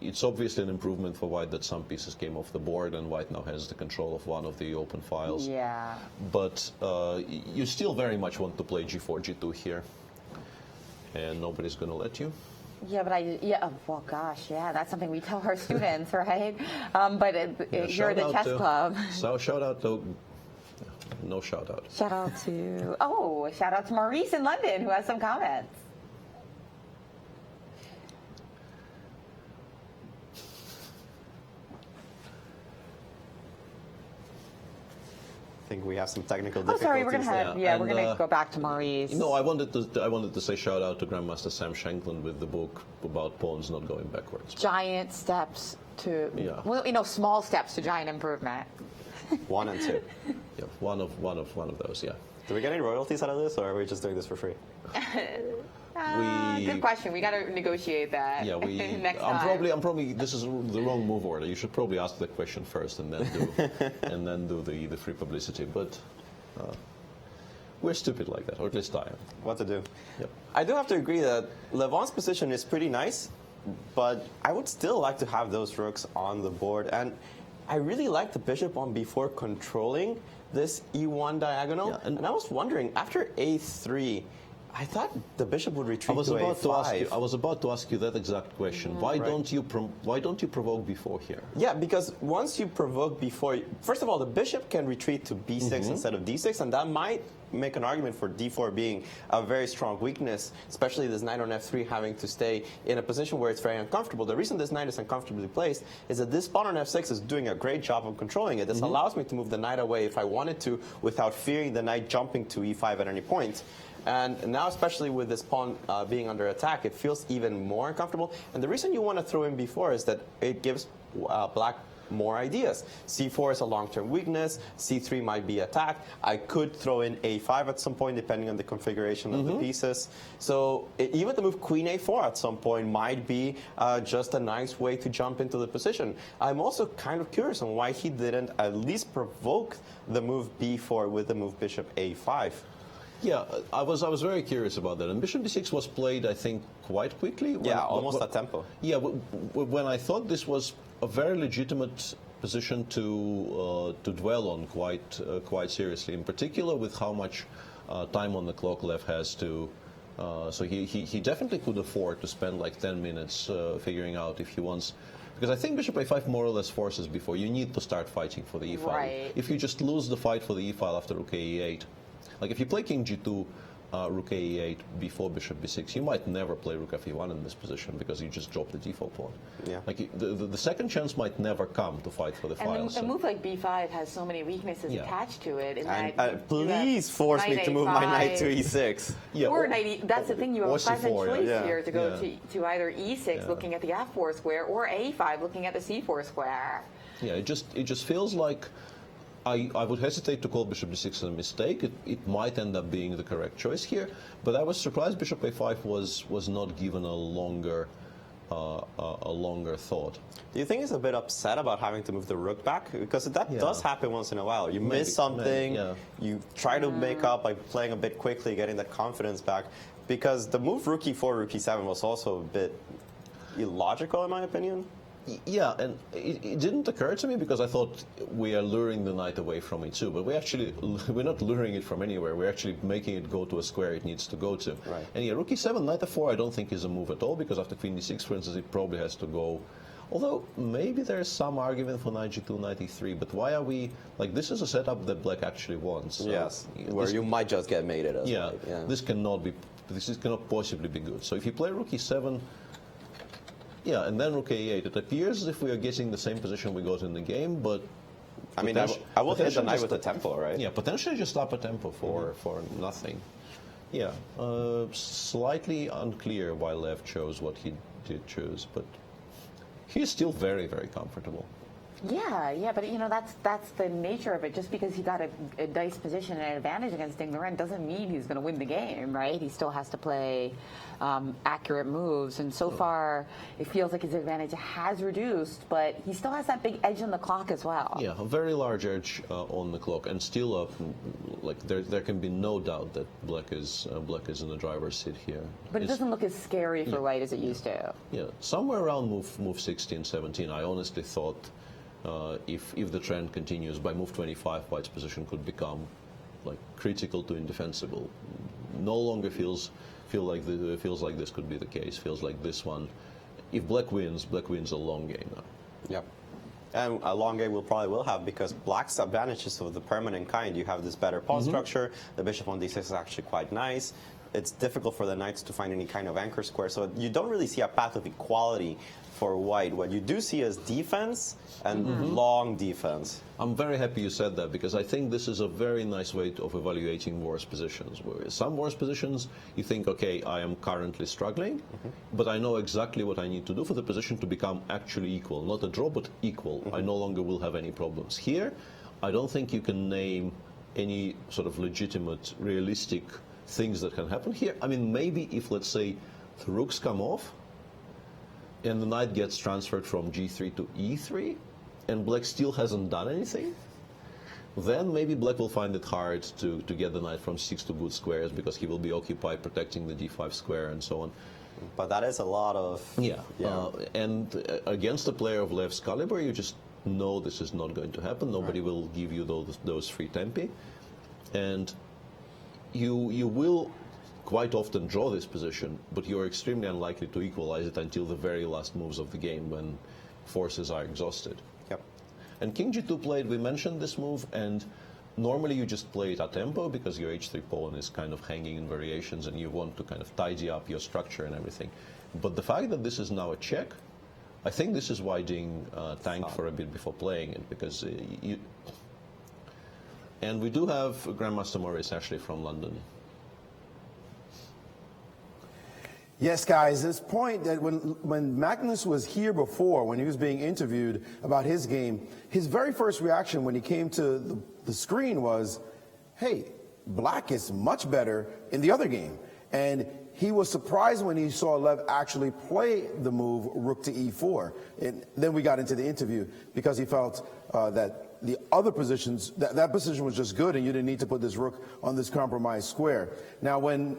It's obviously an improvement for white that some pieces came off the board, and white now has the control of one of the open files. Yeah. But you still very much want to play g4, g2 here, and nobody's going to let you. Yeah, but well, gosh, yeah, that's something we tell our students, right? But you're the chess club. So shout out to, no shout out. Shout out to Maurice in London, who has some comments. I think we have some technical difficulties. Oh, sorry, we're gonna go back to Maurice. No, I wanted to say shout out to Grandmaster Sam Shankland with the book about pawns not going backwards. Giant steps to, well, you know, small steps to giant improvement. 1 and 2. Yeah, one of those. Yeah. Do we get any royalties out of this, or are we just doing this for free? Good question. We got to negotiate that. Yeah, next time. I'm probably. This is the wrong move order. You should probably ask the question first, and then do the free publicity. But we're stupid like that, or at least I am. What to do? Yep. I do have to agree that Levon's position is pretty nice, but I would still like to have those rooks on the board, and I really like the bishop on b4 controlling this e1 diagonal. Yeah, and I was wondering, after a3, I thought the bishop would retreat I was to about a5. to ask you. I was about to ask you that exact question. Why Right. don't you provoke before here? Yeah, because once you provoke before, first of all, the bishop can retreat to b6 instead of d6, and that might make an argument for d4 being a very strong weakness, especially this knight on f3 having to stay in a position where it's very uncomfortable. The reason this knight is uncomfortably placed is that this pawn on f6 is doing a great job of controlling it. This allows me to move the knight away if I wanted to without fearing the knight jumping to e5 at any point. And now, especially with this pawn being under attack, it feels even more uncomfortable. And the reason you want to throw in b4 is that it gives black more ideas. c4 is a long-term weakness. c3 might be attacked. I could throw in a5 at some point, depending on the configuration of the pieces. So even the move queen a4 at some point might be just a nice way to jump into the position. I'm also kind of curious on why he didn't at least provoke the move b4 with the move bishop a5. Yeah, I was very curious about that. And bishop d6 was played, I think, quite quickly. Almost a tempo. Yeah, when I thought this was a very legitimate position to dwell on quite seriously, in particular with how much time on the clock Lev has to. So he definitely could afford to spend like 10 minutes figuring out if he wants. Because I think bishop a5 more or less forces before. You need to start fighting for the e-file. Right. If you just lose the fight for the e-file after rook e8, like if you play king g2, rook e8 before bishop b6, you might never play rook fe1 in this position because you just drop the default pawn. Yeah. Like the second chance might never come to fight for the And files. a move like b5 has so many weaknesses attached to it. In And that please force me to move my knight to e6. Yeah, or knight, that's the thing, you have a pleasant c4, choice yeah. here to go Yeah. to either e6, looking at the f4 square, or a5, looking at the c4 square. Yeah, it just feels like I would hesitate to call bishop d6 a mistake. It might end up being the correct choice here, but I was surprised bishop a5 was not given a longer thought. Do you think he's a bit upset about having to move the rook back? Because that does happen once in a while. You miss something, you try to make up by playing a bit quickly, getting that confidence back. Because the move rook e4, rook e7 was also a bit illogical, in my opinion. Yeah, and it didn't occur to me because I thought we are luring the knight away from e2, but we're not luring it from anywhere. We're actually making it go to a square it needs to go to. Right. And yeah, rook e7, knight f4, I don't think is a move at all because after queen d6, for instance, it probably has to go. Although maybe there's some argument for knight g2, knight e3, but why are we like this is a setup that black actually wants. So Yes, where you might just get mated as yeah, white. Yeah, this cannot possibly be good. So if you play rook e7. Yeah, and then rook e8. It appears as if we are getting the same position we got in the game, but I mean, I will hit the knight with the tempo, right? Yeah, potentially just up a tempo for nothing. Yeah, slightly unclear why Lev chose what he did choose, but he's still very, very comfortable. Yeah, but you know that's the nature of it. Just because he got a dice position and an advantage against Ding Liren doesn't mean he's going to win the game, right? He still has to play accurate moves, and so far it feels like his advantage has reduced, but he still has that big edge on the clock as well. Yeah, a very large edge on the clock, and still, like there can be no doubt that black is in the driver's seat here. But it doesn't look as scary for white as it used to. Yeah, somewhere around move 16, 17, I honestly thought. If the trend continues, by move 25, white's position could become like critical to indefensible. No longer feels like this could be the case. Feels like this one. If black wins a long game now. Yep. And a long game probably will have because black's advantages of the permanent kind. You have this better pawn structure. The bishop on d6 is actually quite nice. It's difficult for the knights to find any kind of anchor square, so you don't really see a path of equality for white. What you do see is defense and long defense. I'm very happy you said that because I think this is a very nice way of evaluating worse positions. Where some worse positions, you think, okay, I am currently struggling, but I know exactly what I need to do for the position to become actually equal. Not a draw, but equal. I no longer will have any problems. Here, I don't think you can name any sort of legitimate, realistic things that can happen here. I mean, maybe if, let's say, the rooks come off, and the knight gets transferred from g3 to e3, and black still hasn't done anything, then maybe black will find it hard to get the knight from 6 to good squares because he will be occupied protecting the d5 square and so on. But that is a lot of... Yeah. And against a player of Lev's caliber, you just know this is not going to happen. Nobody will give you those free tempi. And you will quite often draw this position, but you're extremely unlikely to equalize it until the very last moves of the game when forces are exhausted. Yep. And King G2 played, we mentioned this move, and normally you just play it at tempo because your H3 pawn is kind of hanging in variations and you want to kind of tidy up your structure and everything. But the fact that this is now a check, I think this is why Ding tanked for a bit before playing it, because and we do have Grandmaster Maurice Ashley from London. Yes, guys, this point that when Magnus was here before, when he was being interviewed about his game, his very first reaction when he came to the screen was, hey, black is much better in the other game. And he was surprised when he saw Lev actually play the move rook to e4. And then we got into the interview because he felt that the other positions, that position was just good and you didn't need to put this rook on this compromised square. Now, when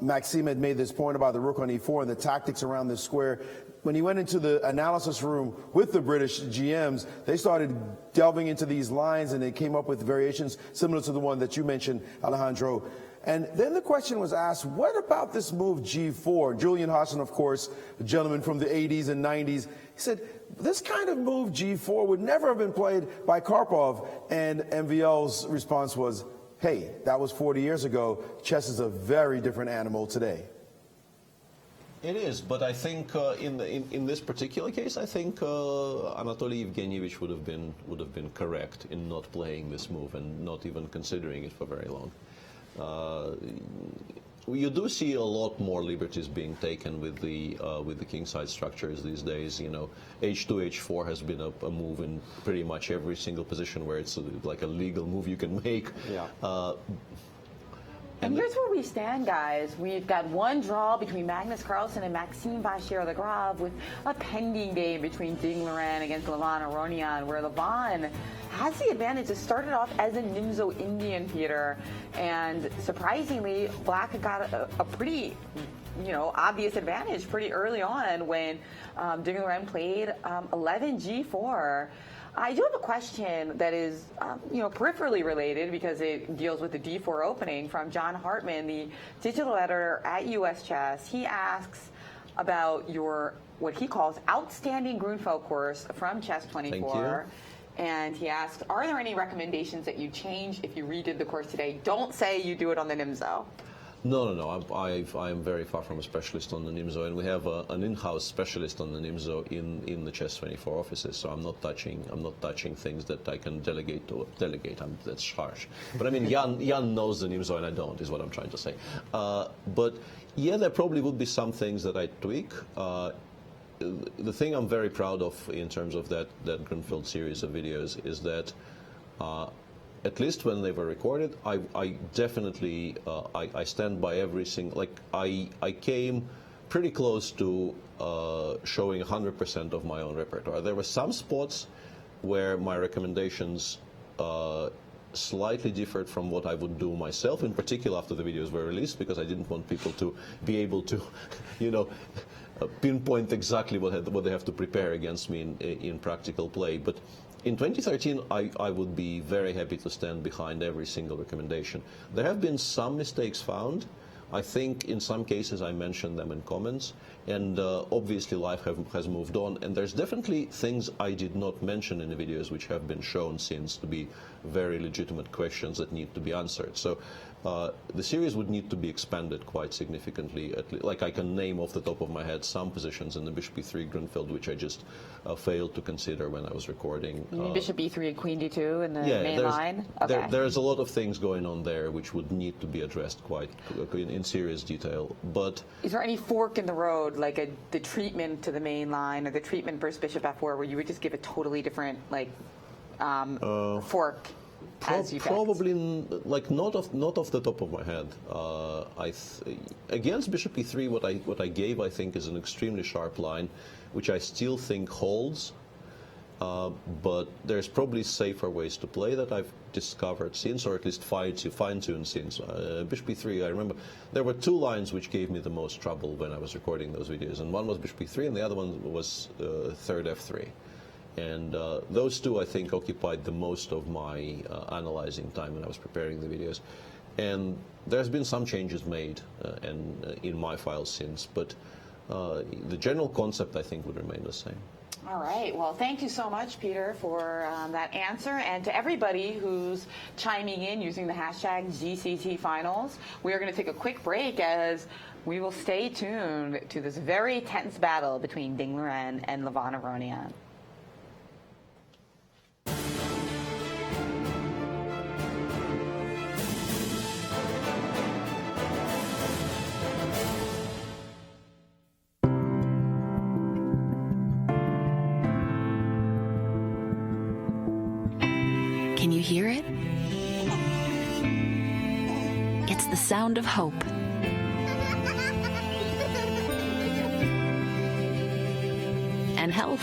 Maxime had made this point about the rook on e4 and the tactics around this square, when he went into the analysis room with the British GMs, they started delving into these lines and they came up with variations similar to the one that you mentioned, Alejandro. And then the question was asked, what about this move g4? Julian Hodgson, of course, a gentleman from the 80s and 90s, he said, this kind of move g4 would never have been played by Karpov. And MVL's response was, hey, that was 40 years ago. Chess is a very different animal today. It is, but I think in this particular case, I think Anatoly Evgenievich would have been correct in not playing this move and not even considering it for very long. You do see a lot more liberties being taken with the kingside structures these days. You know, h2, h4 has been a move in pretty much every single position where it's like a legal move you can make. Yeah. And here's where we stand, guys. We've got one draw between Magnus Carlsen and Maxime Vachier-Lagrave with a pending game between Ding Liren against Levon Aronian, where Levon has the advantage. It started off as a Nimzo Indian, Peter, and surprisingly, Black got a pretty, obvious advantage pretty early on when Ding Liren played 11 g4. I do have a question that is, peripherally related because it deals with the D4 opening from John Hartman, the digital editor at US Chess. He asks about your, what he calls, outstanding Grunfeld course from Chess 24. And he asks, are there any recommendations that you change if you redid the course today? Don't say you do it on the Nimzo. No. I am very far from a specialist on the Nimzo, and we have an in-house specialist on the Nimzo in the Chess 24 offices. So I'm not touching things that I can delegate. That's harsh. But I mean, Jan knows the Nimzo, and I don't. Is what I'm trying to say. But yeah, there probably would be some things that I tweak. The thing I'm very proud of in terms of that Grunfeld series of videos is that. At least when they were recorded, I definitely I stand by every single. Like I came pretty close to showing 100% of my own repertoire. There were some spots where my recommendations slightly differed from what I would do myself, in particular after the videos were released, because I didn't want people to be able to, pinpoint exactly what they have to prepare against me in practical play. But in 2013, I would be very happy to stand behind every single recommendation. There have been some mistakes found. I think in some cases I mentioned them in comments, and obviously life has moved on, and there's definitely things I did not mention in the videos which have been shown since to be very legitimate questions that need to be answered. So the series would need to be expanded quite significantly. Like I can name off the top of my head some positions in the Bishop e3 Grunfeld which I just failed to consider when I was recording. Bishop e3 and Queen d2 in the main line? Okay. There's a lot of things going on there which would need to be addressed quite in serious detail. But is there any fork in the road, like the treatment to the main line or the treatment versus Bishop f4, where you would just give a totally different fork? Probably not off the top of my head. Against Bishop e3, what I gave, I think, is an extremely sharp line, which I still think holds. But there's probably safer ways to play that I've discovered since, or at least fine-tuned since. Bishop e3, I remember there were two lines which gave me the most trouble when I was recording those videos, and one was Bishop e3, and the other one was third f3. And those two, I think, occupied the most of my analyzing time when I was preparing the videos. And there's been some changes made in my files since, but the general concept, I think, would remain the same. All right. Well, thank you so much, Peter, for that answer. And to everybody who's chiming in using the hashtag GCTFinals, we are going to take a quick break as we will stay tuned to this very tense battle between Ding Liren and Aronian. Can you hear it? It's the sound of hope. And health.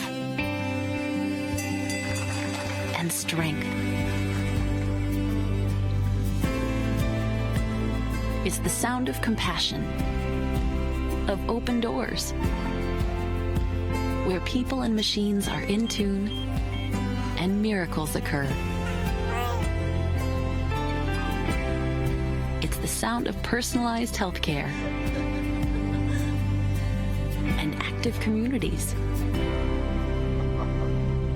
And strength. It's the sound of compassion. Of open doors. Where people and machines are in tune and miracles occur. It's the sound of personalized healthcare and active communities.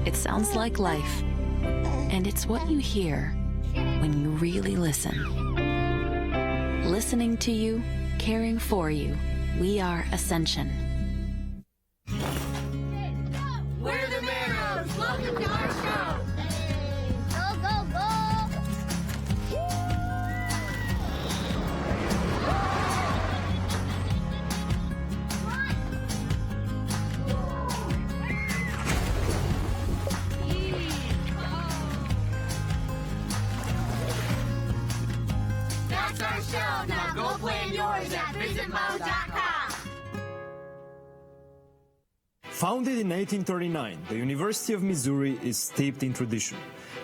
It sounds like life, and it's what you hear when you really listen. Listening to you, caring for you, we are Ascension. We're the Maros. Welcome to our show. Go, go, go. That's our show. Now go play yours at visitmo.com. Founded in 1839, the University of Missouri is steeped in tradition.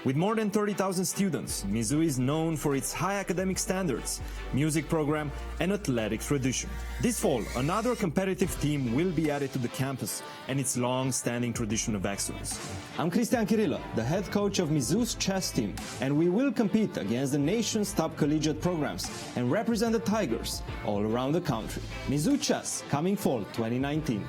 With more than 30,000 students, Missouri is known for its high academic standards, music program, and athletic tradition. This fall, another competitive team will be added to the campus and its long-standing tradition of excellence. I'm Cristian Kirilla, the head coach of Mizzou's chess team, and we will compete against the nation's top collegiate programs and represent the Tigers all around the country. Mizzou Chess, coming fall 2019.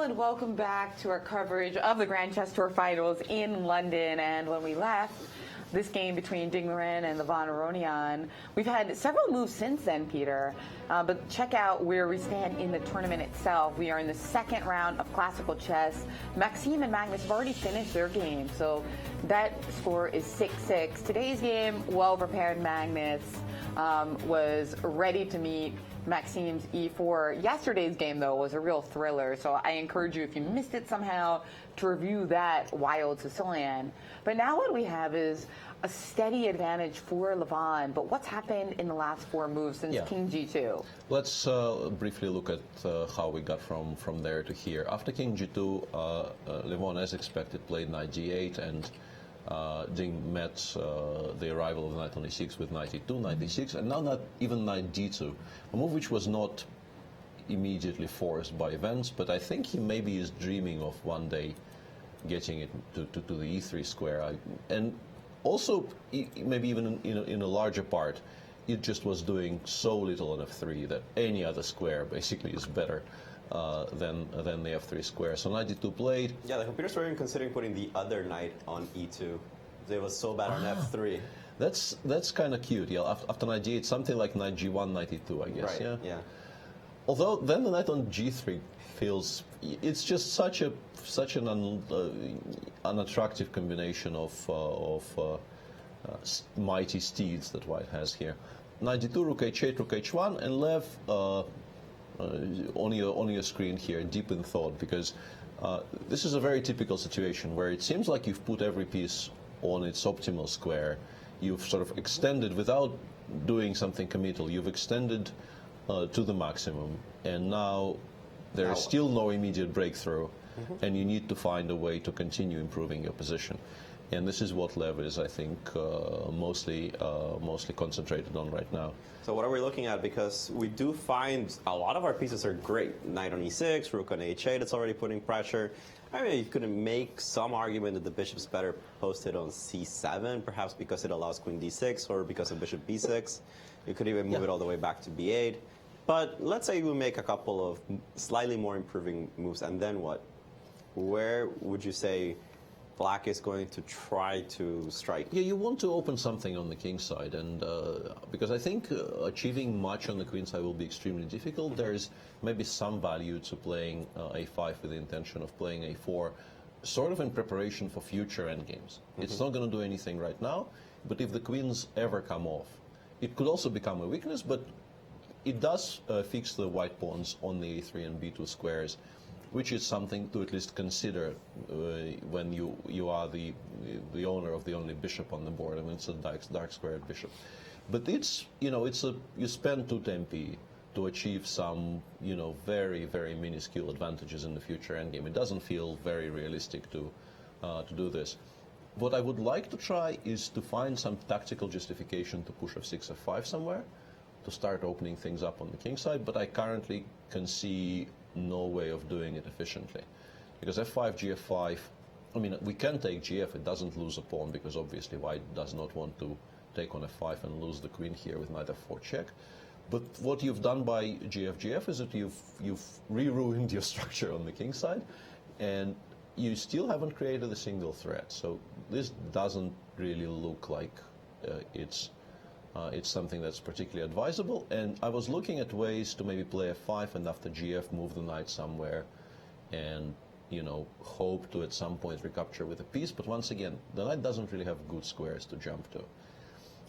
and welcome back to our coverage of the Grand Chess Tour Finals in London. And when we left this game between Ding Liren and Levon Aronian, we've had several moves since then, Peter. But check out where we stand in the tournament itself. We are in the second round of classical chess. Maxime and Magnus have already finished their game, so that score is 6-6. Today's game, well-prepared Magnus was ready to meet Maxime's E4. Yesterday's game, though, was a real thriller, so I encourage you, if you missed it somehow, to review that wild Sicilian. But now what we have is a steady advantage for Levon. But what's happened in the last 4 moves since King G2? Let's briefly look at how we got from there to here. After King G2, Levon, as expected, played knight G8, and Ding met the arrival of knight on E6 with knight E2, knight D6, and now not even knight D2, a move which was not immediately forced by events, but I think he maybe is dreaming of one day getting it to the E3 square. And also, maybe even in a larger part, it just was doing so little on F3 that any other square basically is better than the F3 square. So knight D2 played. Yeah, the computers were even considering putting the other knight on E2. It was so bad on F3. That's kind of cute. Yeah, after knight G8, something like knight G1, knight E2, I guess. Right. Yeah. Although then the knight on G3 feels, it's just such an unattractive combination of mighty steeds that White has here. Knight D2, rook H8, rook H1, and Lev on your screen here, deep in thought, because this is a very typical situation where it seems like you've put every piece on its optimal square. You've sort of extended without doing something committal. You've extended to the maximum, and now there is still no immediate breakthrough, and you need to find a way to continue improving your position. And this is what Lev is, I think, mostly concentrated on right now. So what are we looking at? Because we do find a lot of our pieces are great. Knight on E6, rook on H8, it's already putting pressure. I mean, you could make some argument that the bishop's better posted on C7, perhaps because it allows queen D6 or because of bishop B6. You could even move it all the way back to B8. But let's say we make a couple of slightly more improving moves, and then what? Where would you say Black is going to try to strike? Yeah, you want to open something on the king side, and because I think achieving much on the queen side will be extremely difficult. There's maybe some value to playing A5 with the intention of playing A4, sort of in preparation for future endgames. It's not going to do anything right now, but if the queens ever come off, it could also become a weakness, but it does fix the white pawns on the A3 and B2 squares, which is something to at least consider when you are the owner of the only bishop on the board. I mean, it's a dark squared bishop, but it's you spend 2 tempi to achieve some very, very minuscule advantages in the future endgame. It doesn't feel very realistic to do this. What I would like to try is to find some tactical justification to push F6, F5 somewhere, to start opening things up on the king side, but I currently can see no way of doing it efficiently. Because F5, GF5, I mean, we can take GF, it doesn't lose a pawn, because obviously White does not want to take on F5 and lose the queen here with knight F4 check. But what you've done by GF is that you've re-ruined your structure on the king side, and you still haven't created a single threat. So this doesn't really look like it's something that's particularly advisable. And I was looking at ways to maybe play F5 and after GF move the knight somewhere and, hope to at some point recapture with a piece. But once again, the knight doesn't really have good squares to jump to.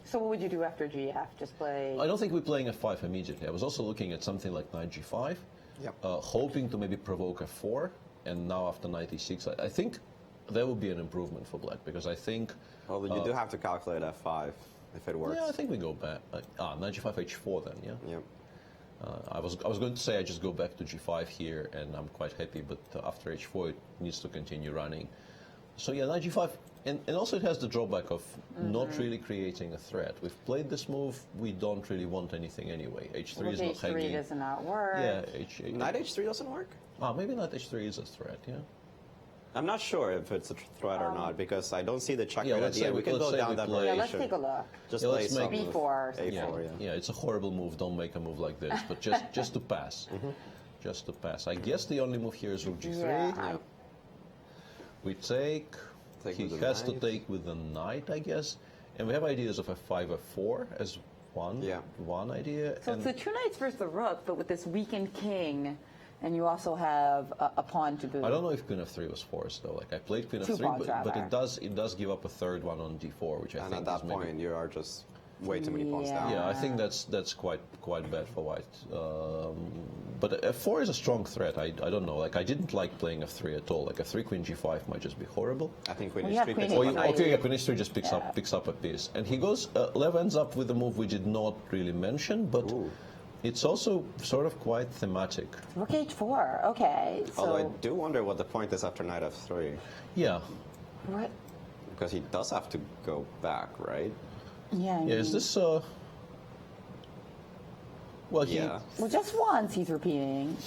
So what would you do after GF? Just play... I don't think we're playing F5 immediately. I was also looking at something like knight G5, hoping to maybe provoke F4, and now after knight E6, I think there will be an improvement for Black, because I think... Well, you do have to calculate F5 if it works. Yeah, I think we go back. Knight G5, H4 then, yeah? Yep. I was going to say I just go back to G5 here, and I'm quite happy, but after H4 it needs to continue running. So yeah, knight G5, and also it has the drawback of not really creating a threat. We've played this move, we don't really want anything anyway. H3 is not hanging. H3 does not work. Yeah, Knight H3 doesn't work? Maybe knight H3 is a threat, yeah. I'm not sure if it's a threat or not, because I don't see the check right at the end. We can let's go down that variation. Yeah, let's take a look. Just play some B4. A4, yeah, it's a horrible move. Don't make a move like this, but just to pass. just to pass. I guess the only move here is rook g3. Yeah. We take he has to take with the knight, I guess. And we have ideas of f5, f4 as one idea. So it's the two knights versus the rook, but with this weakened king, and you also have a pawn to boot. I don't know if queen f3 was forced though. Like I played queen f3, but it does give up a third one on d4, which I think. And at that point, you are just way too many pawns down. Yeah, I think that's quite bad for white. But f4 is a strong threat. I don't know. Like I didn't like playing f3 at all. Like f3 queen g5 might just be horrible. I think queen h3 picks up. Okay, yeah, queen h3 just picks up a piece, and he goes. Lev ends up with a move we did not really mention, but. Ooh. It's also sort of quite thematic. Rook h4, okay. So although I do wonder what the point is after knight f3. Yeah. What? Because he does have to go back, right? Yeah. Yeah, is this, well, Well, just once he's repeating.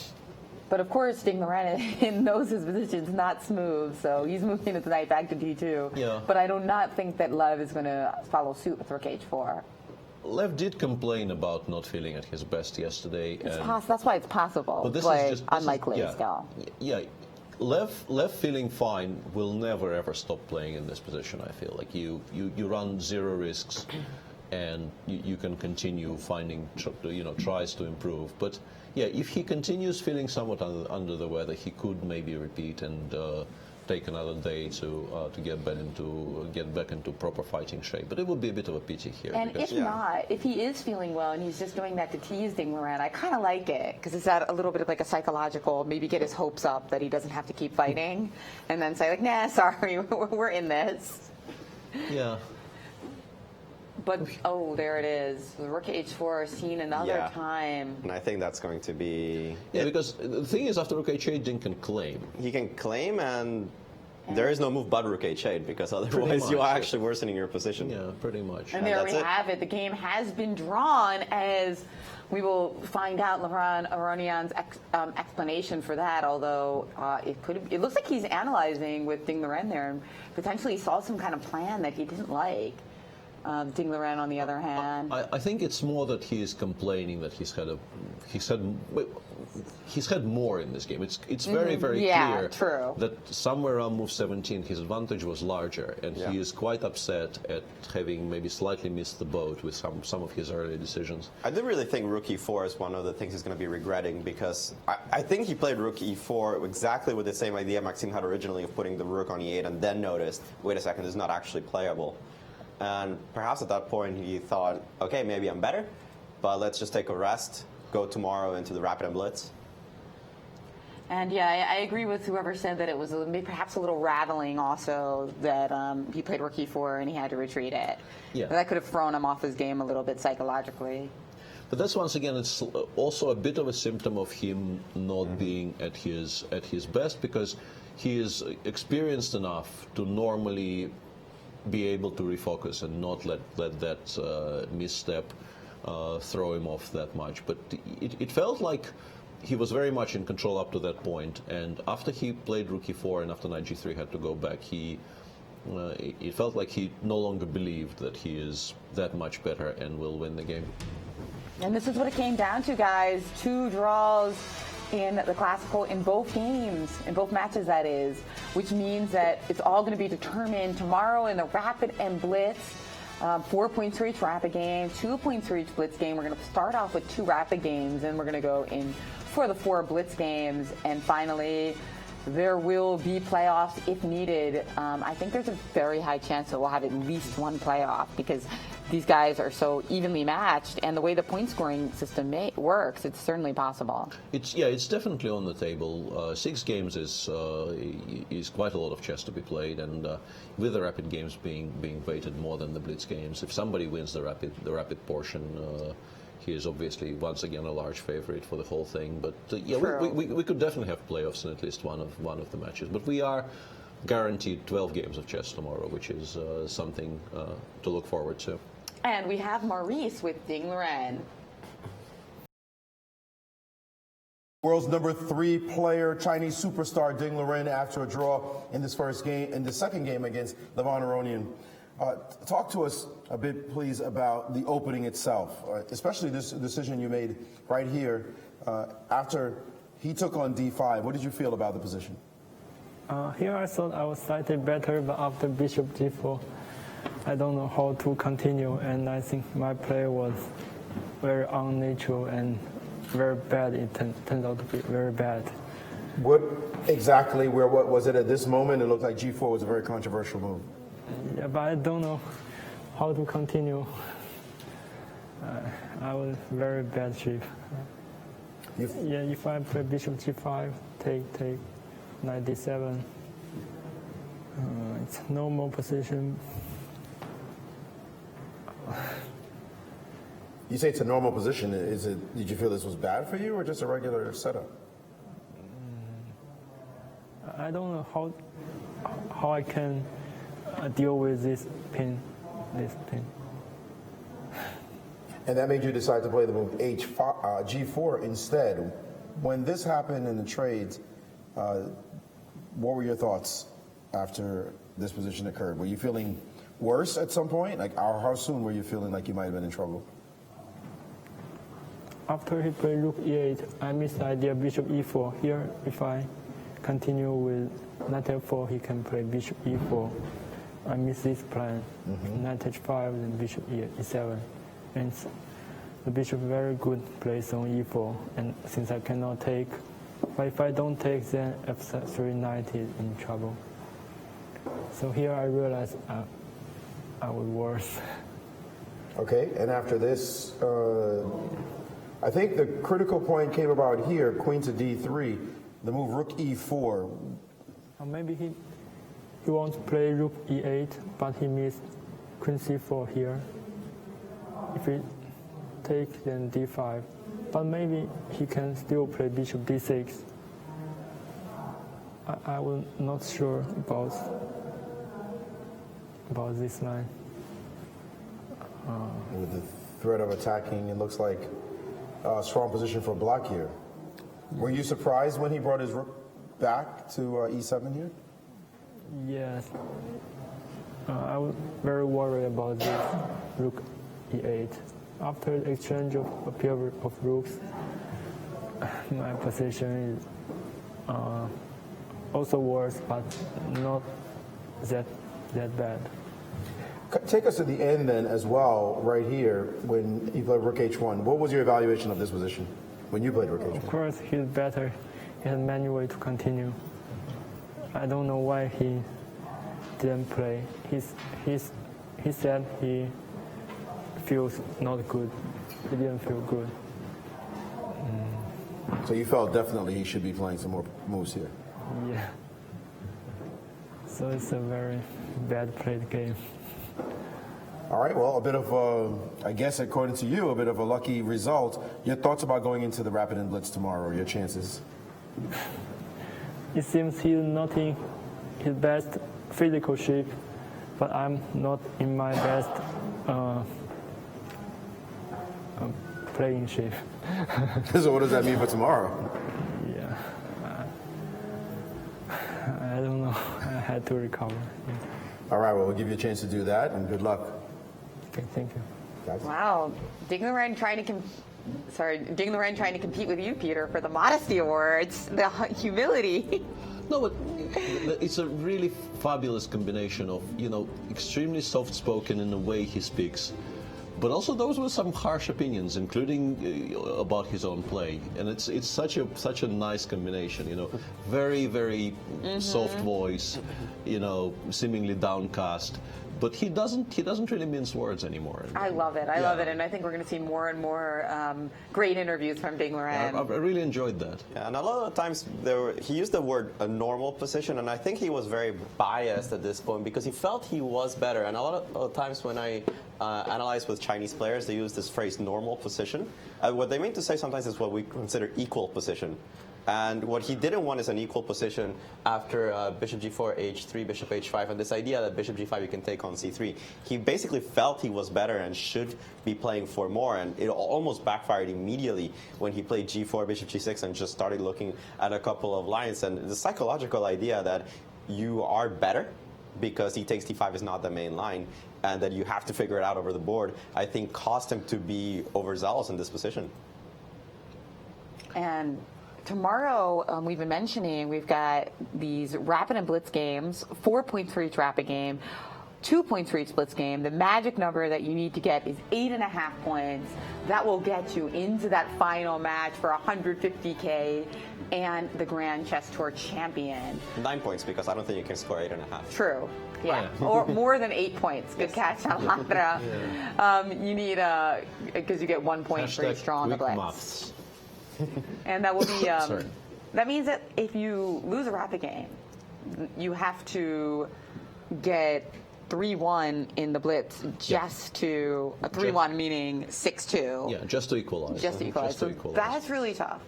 But of course, Ding Liren knows his position's not smooth, so he's moving his knight back to d2. Yeah. But I do not think that Lev is going to follow suit with rook h4. Lev did complain about not feeling at his best yesterday. That's why it's possible, but this is just unlikely still. Yeah, Lev feeling fine will never ever stop playing in this position. I feel like you run zero risks, and you can continue finding tries to improve. But yeah, if he continues feeling somewhat under the weather, he could maybe repeat and take another day to get back into proper fighting shape. But it would be a bit of a pity here. And if not, if he is feeling well and he's just doing that to tease Ding Liren, I kind of like it because it's that a little bit of like a psychological, maybe get his hopes up that he doesn't have to keep fighting, and then say like, nah, sorry, we're in this. Yeah. But, oh, there it is. Rook h4 seen another time. And I think that's going to be... Yeah, because the thing is, after rook h8, Ding can claim. He can claim, and there is no move but rook h8, because otherwise you are actually worsening your position. Yeah, pretty much. And there we have it. The game has been drawn, as we will find out Aronian's explanation for that, although it looks like he's analyzing with Ding Liren there and potentially saw some kind of plan that he didn't like. Ding Liren, on the other hand, I think it's more that he is complaining that he's had more in this game. It's very clear that somewhere around move 17 his advantage was larger, and he is quite upset at having maybe slightly missed the boat with some of his early decisions. I do really think rook e4 is one of the things he's going to be regretting, because I think he played rook e4 exactly with the same idea Maxime had originally of putting the rook on e8, and then noticed, wait a second, this is not actually playable. And perhaps at that point he thought, okay, maybe I'm better, but let's just take a rest, go tomorrow into the rapid and blitz. And yeah, I agree with whoever said that it was perhaps a little rattling also that he played rook e4 and he had to retreat it. Yeah. That could have thrown him off his game a little bit psychologically. But that's, once again, it's also a bit of a symptom of him not being at his best, because he is experienced enough to normally be able to refocus and not let that misstep throw him off that much. But it felt like he was very much in control up to that point, and after he played rook e4 and after knight g3 had to go back, it felt like he no longer believed that he is that much better and will win the game. And this is what it came down to, guys. 2 draws in the classical in both games, in both matches, that is, which means that it's all going to be determined tomorrow in the rapid and blitz. 4 points for each rapid game, 2 points for each blitz game. We're going to start off with 2 rapid games, and we're going to go in for the 4 blitz games. And finally, there will be playoffs if needed. I think there's a very high chance that we'll have at least 1 playoff, because these guys are so evenly matched, and the way the point scoring system works, it's certainly possible. It's definitely on the table. 6 games is quite a lot of chess to be played, and with the rapid games being weighted more than the blitz games, if somebody wins the rapid portion, he is obviously once again a large favorite for the whole thing. But yeah, we could definitely have playoffs in at least one of the matches. But we are guaranteed 12 games of chess tomorrow, which is something to look forward to. And we have Maurice with Ding Liren. World's number 3 player, Chinese superstar Ding Liren, after a draw in this second game against Aronian. Talk to us a bit, please, about the opening itself, especially this decision you made right here after He took on d5. What did you feel about the position? Here I thought I was slightly better, but after bishop g4, I don't know how to continue, and I think my play was very unnatural and very bad. It turned out to be very bad. What exactly, what was it at this moment? It looked like g4 was a very controversial move. Yeah, but I don't know how to continue. I was very bad shape. Yeah, if I play bishop g5, take, knight d7, it's normal position. You say it's a normal position. Is it? Did you feel this was bad for you, or just a regular setup? I don't know how I can deal with this pin. And that made you decide to play the move g4 instead. When this happened in the trades, what were your thoughts after this position occurred? Were you feeling worse at some point? Like, how soon were you feeling like you might have been in trouble? After he played rook e8, I missed the idea bishop e4. Here, if I continue with knight f4, he can play bishop e4. I missed this plan. Knight h5, then bishop e7. And the bishop very good place on e4. And since I cannot take, but if I don't take, then f3 knight is in trouble. So here I realized I was worse. Okay, and after this, I think the critical point came about here, queen to d3, the move rook e4. Maybe he wants to play rook e8, but he missed queen c4 here. If he take, then d5. But maybe he can still play bishop d6. I was not sure about this line. With the threat of attacking, it looks like a strong position for black here. Were you surprised when he brought his rook back to e7 here? Yes. I was very worried about this rook e8. After the exchange of a pair of rooks, my position is also worse, but not that bad. Take us to the end then as well, right here, when he played rook h1. What was your evaluation of this position when you played rook h1? Of course, he's better. He has many ways to continue. I don't know why he didn't play. He said he feels not good. He didn't feel good. So you felt definitely he should be playing some more moves here? Yeah. So it's a very bad played game. All right, well, a bit of, I guess, according to you, a bit of a lucky result. Your thoughts about going into the Rapid and Blitz tomorrow, your chances? It seems he's not in his best physical shape, but I'm not in my best playing shape. So what does that mean for tomorrow? Yeah. I don't know. I had to recover. Yeah. All right, well, we'll give you a chance to do that, and good luck. Okay, thank you. Guys. Wow, Ding Liren trying to compete with you, Peter, for the Modesty Awards, the humility. No, but it's a really fabulous combination of, extremely soft-spoken in the way he speaks, but also those were some harsh opinions, including about his own play, and it's such a nice combination, very, very soft voice, seemingly downcast. But he doesn't really mince words anymore. I love it. I love it, and I think we're going to see more and more great interviews from Ding Liren. I really enjoyed that. Yeah, and a lot of the times he used the word a normal position, and I think he was very biased at this point because he felt he was better. And a lot of times when I analyze with Chinese players, they use this phrase "normal position." What they mean to say sometimes is what we consider equal position. And what he didn't want is an equal position after bishop g4, h3, bishop h5, and this idea that bishop g5 you can take on c3. He basically felt he was better and should be playing for more, and it almost backfired immediately when he played g4, bishop g6, and just started looking at a couple of lines. And the psychological idea that you are better because he takes d5 is not the main line, and that you have to figure it out over the board, I think cost him to be overzealous in this position. And tomorrow, we've been mentioning, we've got these rapid and blitz games, 4 points for each rapid game, 2 points for each blitz game. The magic number that you need to get is 8.5 points. That will get you into that final match for $150K and the Grand Chess Tour champion. 9 points, because I don't think you can score 8.5. True. Yeah, or more than 8 points. Good catch, Alejandro. You need, because you get 1 point for each draw on the blitz. Maths. And that will be, that means that if you lose a rapid game, you have to get 3-1 in the blitz just to, 3-1 meaning 6-2. Yeah, just to equalize. Just to equalize. So that's really tough.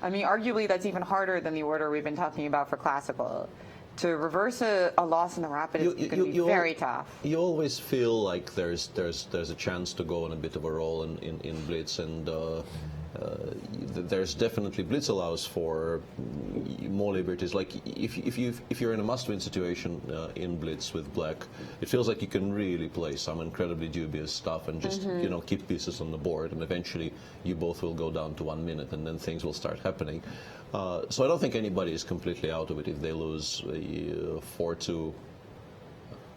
I mean, arguably that's even harder than the order we've been talking about for classical. To reverse a loss in the rapid is going to be very tough. You always feel like there's a chance to go on a bit of a roll in blitz, and there's definitely blitz allows for more liberties. Like if you're in a must-win situation in blitz with black, it feels like you can really play some incredibly dubious stuff and just keep pieces on the board, and eventually you both will go down to 1 minute, and then things will start happening. So I don't think anybody is completely out of it if they lose 4-2.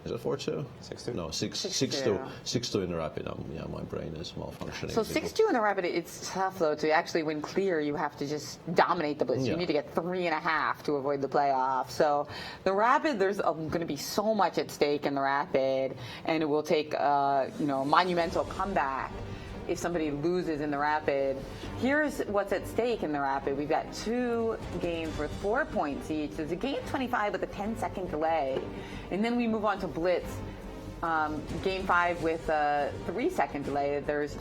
Is it 4-2? 6-2? No, 6-2. 6-2 in the rapid. Yeah, my brain is malfunctioning. So 6-2 in the rapid, it's tough though. To actually win clear, you have to just dominate the blitz. You need to get 3.5 to avoid the playoff. So the rapid, there's going to be so much at stake in the rapid, and it will take a monumental comeback if somebody loses in the rapid. Here's what's at stake in the rapid. We've got 2 games worth 4 points each. There's a game 25 with a 10-second delay. And then we move on to blitz. Game 5 with a 3-second delay. That's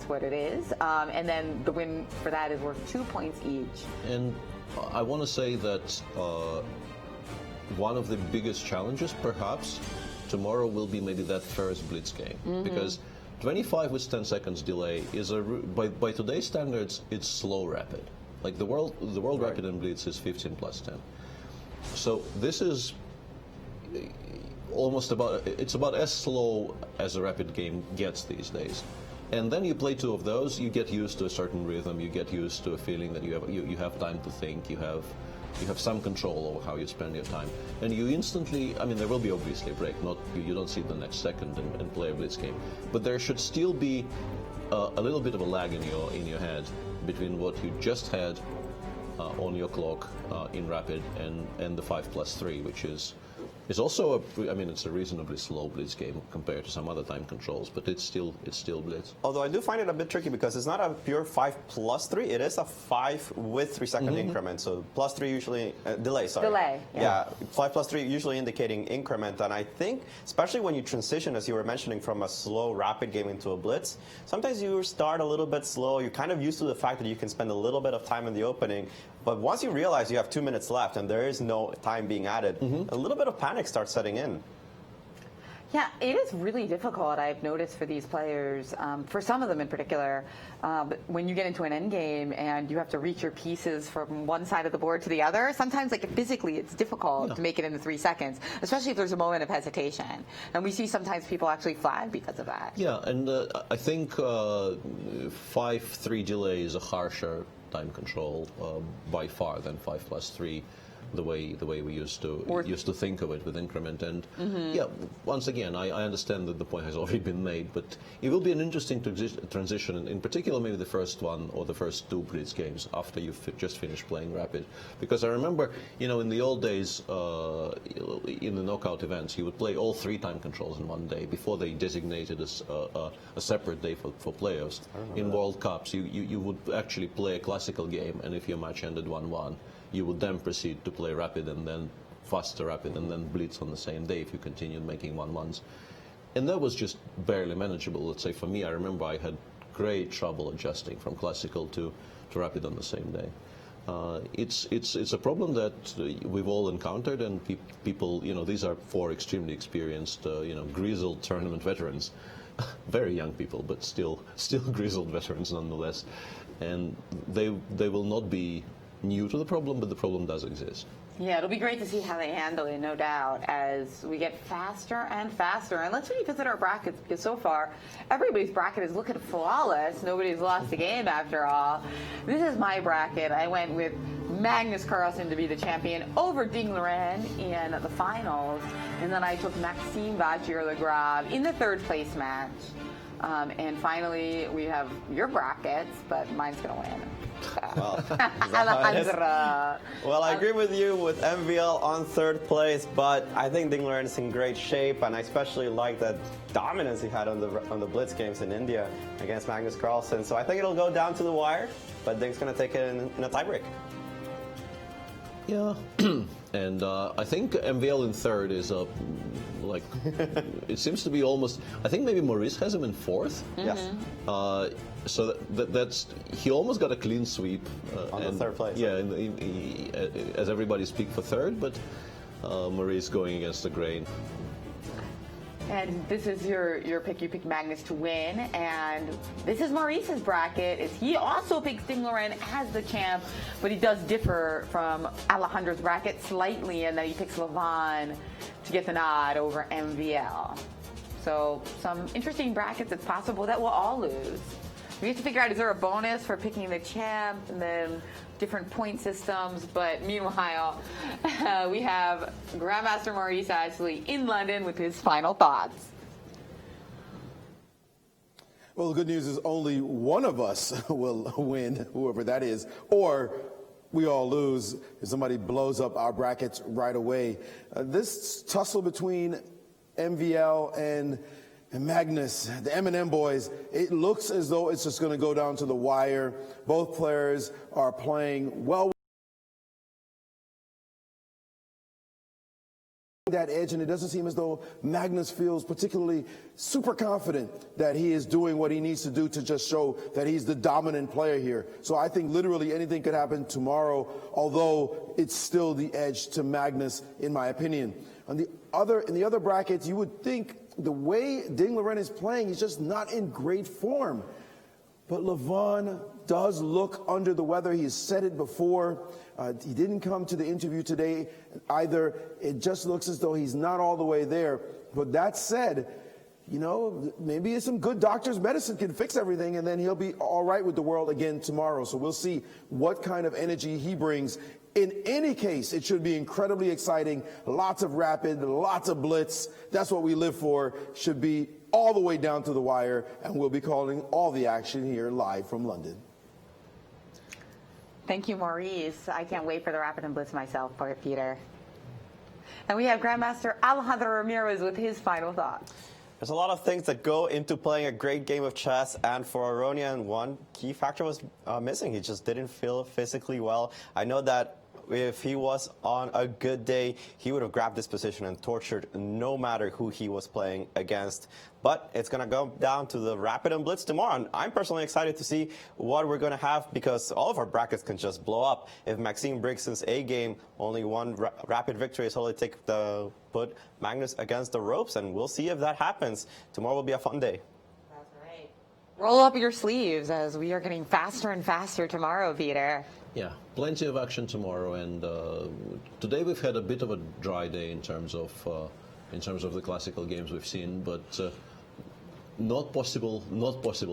what it is. And then the win for that is worth 2 points each. And I want to say that one of the biggest challenges, perhaps, tomorrow will be maybe that first blitz game. Because 25 with 10 seconds delay is by today's standards, it's slow rapid. Like the world rapid in blitz is 15 plus 10. So this is almost about as slow as a rapid game gets these days. And then you play 2 of those, you get used to a certain rhythm, you get used to a feeling that you have time to think, you have some control over how you spend your time, and you instantly, I mean, there will be obviously a break, you don't see the next second and play a blitz game, but there should still be a little bit of a lag in your head between what you just had on your clock in rapid and the 5+3, which is also it's a reasonably slow blitz game compared to some other time controls, but it's still blitz. Although I do find it a bit tricky because it's not a pure 5+3, it is a 5 with 3-second increment. So +3 usually delay. Sorry. Delay. Yeah, 5+3 usually indicating increment, and I think especially when you transition, as you were mentioning, from a slow rapid game into a blitz, sometimes you start a little bit slow. You're kind of used to the fact that you can spend a little bit of time in the opening. But once you realize you have 2 minutes left and there is no time being added, a little bit of panic starts setting in. Yeah, it is really difficult, I've noticed, for these players, for some of them in particular, when you get into an end game and you have to reach your pieces from one side of the board to the other, sometimes physically it's difficult to make it in the 3 seconds, especially if there's a moment of hesitation. And we see sometimes people actually flag because of that. Yeah, and I think 5-3 delay is a harsher time control by far than 5+3, the way we used to think of it with increment. And yeah, once again, I understand that the point has already been made, but it will be an interesting transition, in particular maybe the first one or the first 2 blitz games after you've just finished playing rapid. Because I remember, in the old days, in the knockout events, you would play all 3 time controls in one day before they designated a separate day for playoffs. In World Cups, you would actually play a classical game, and if your match ended 1-1, you would then proceed to play rapid and then faster rapid and then blitz on the same day if you continued making 1-1s. And that was just barely manageable. Let's say for me, I remember I had great trouble adjusting from classical to rapid on the same day. It's a problem that we've all encountered, and people, these are 4 extremely experienced, grizzled tournament veterans, very young people, but still grizzled veterans nonetheless, and they will not be new to the problem, but the problem does exist. Yeah, it'll be great to see how they handle it, no doubt, as we get faster and faster. And let's revisit our brackets, because so far, everybody's bracket is looking flawless. Nobody's lost a game after all. This is my bracket. I went with Magnus Carlsen to be the champion over Ding Liren in the finals. And then I took Maxime Vachier-Lagrave in the third place match. And finally, we have your brackets, but mine's going to win. Well, Alejandro. Well, I agree with you with MVL on third place, but I think Ding Liren is in great shape, and I especially like that dominance he had on the Blitz games in India against Magnus Carlsen. So I think it'll go down to the wire, but Ding's going to take it in a tiebreak. Yeah, and I think MVL in third is like it seems to be almost. I think maybe Maurice has him in fourth. Yes. So that's he almost got a clean sweep on the third place. Yeah, as everybody speak for third, but Maurice going against the grain. And this is your pick. You picked Magnus to win. And this is Maurice's bracket. He also picks Ding Liren as the champ, but he does differ from Alejandro's bracket slightly in that he picks Levon to get the nod over MVL. So some interesting brackets. It's possible that we'll all lose. We have to figure out, is there a bonus for picking the champ and then different point systems? But meanwhile, we have Grandmaster Maurice Ashley in London with his final thoughts. Well, the good news is only one of us will win, whoever that is, or we all lose if somebody blows up our brackets right away. This tussle between MVL and Magnus, the M&M boys, it looks as though it's just going to go down to the wire. Both players are playing well. That edge, and it doesn't seem as though Magnus feels particularly super confident that he is doing what he needs to do to just show that he's the dominant player here. So I think literally anything could happen tomorrow, although it's still the edge to Magnus, in my opinion. In the other brackets, you would think the way Ding Liren is playing, he's just not in great form. But Levon does look under the weather. He's said it before. He didn't come to the interview today either. It just looks as though he's not all the way there. But that said, you know, maybe some good doctor's medicine can fix everything, and then he'll be all right with the world again tomorrow. So we'll see what kind of energy he brings. In any case, it should be incredibly exciting. Lots of rapid, lots of blitz. That's what we live for. Should be all the way down to the wire, and we'll be calling all the action here live from London. Thank you, Maurice. I can't wait for the rapid and blitz myself, Peter. And we have Grandmaster Alejandro Ramirez with his final thoughts. There's a lot of things that go into playing a great game of chess, and for Aronian, one key factor was missing. He just didn't feel physically well. I know that if he was on a good day, he would have grabbed this position and tortured no matter who he was playing against. But it's going to go down to the rapid and blitz tomorrow. And I'm personally excited to see what we're going to have, because all of our brackets can just blow up. If Maxime breaks his A game, only one rapid victory is all it takes to put Magnus against the ropes. And we'll see if that happens. Tomorrow will be a fun day. That's right. Roll up your sleeves, as we are getting faster and faster tomorrow, Peter. Yeah, plenty of action tomorrow, and today we've had a bit of a dry day in terms of the classical games we've seen, but not possible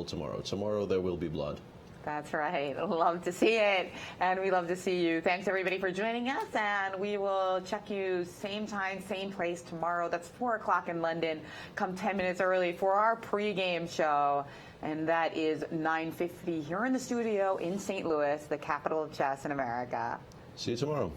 tomorrow. Tomorrow there will be blood. That's right. Love to see it, and we love to see you. Thanks everybody for joining us, and we will check you same time, same place tomorrow. That's 4 o'clock in London. Come 10 minutes early for our pregame show. And that is 9:50 here in the studio in St. Louis, the capital of chess in America. See you tomorrow.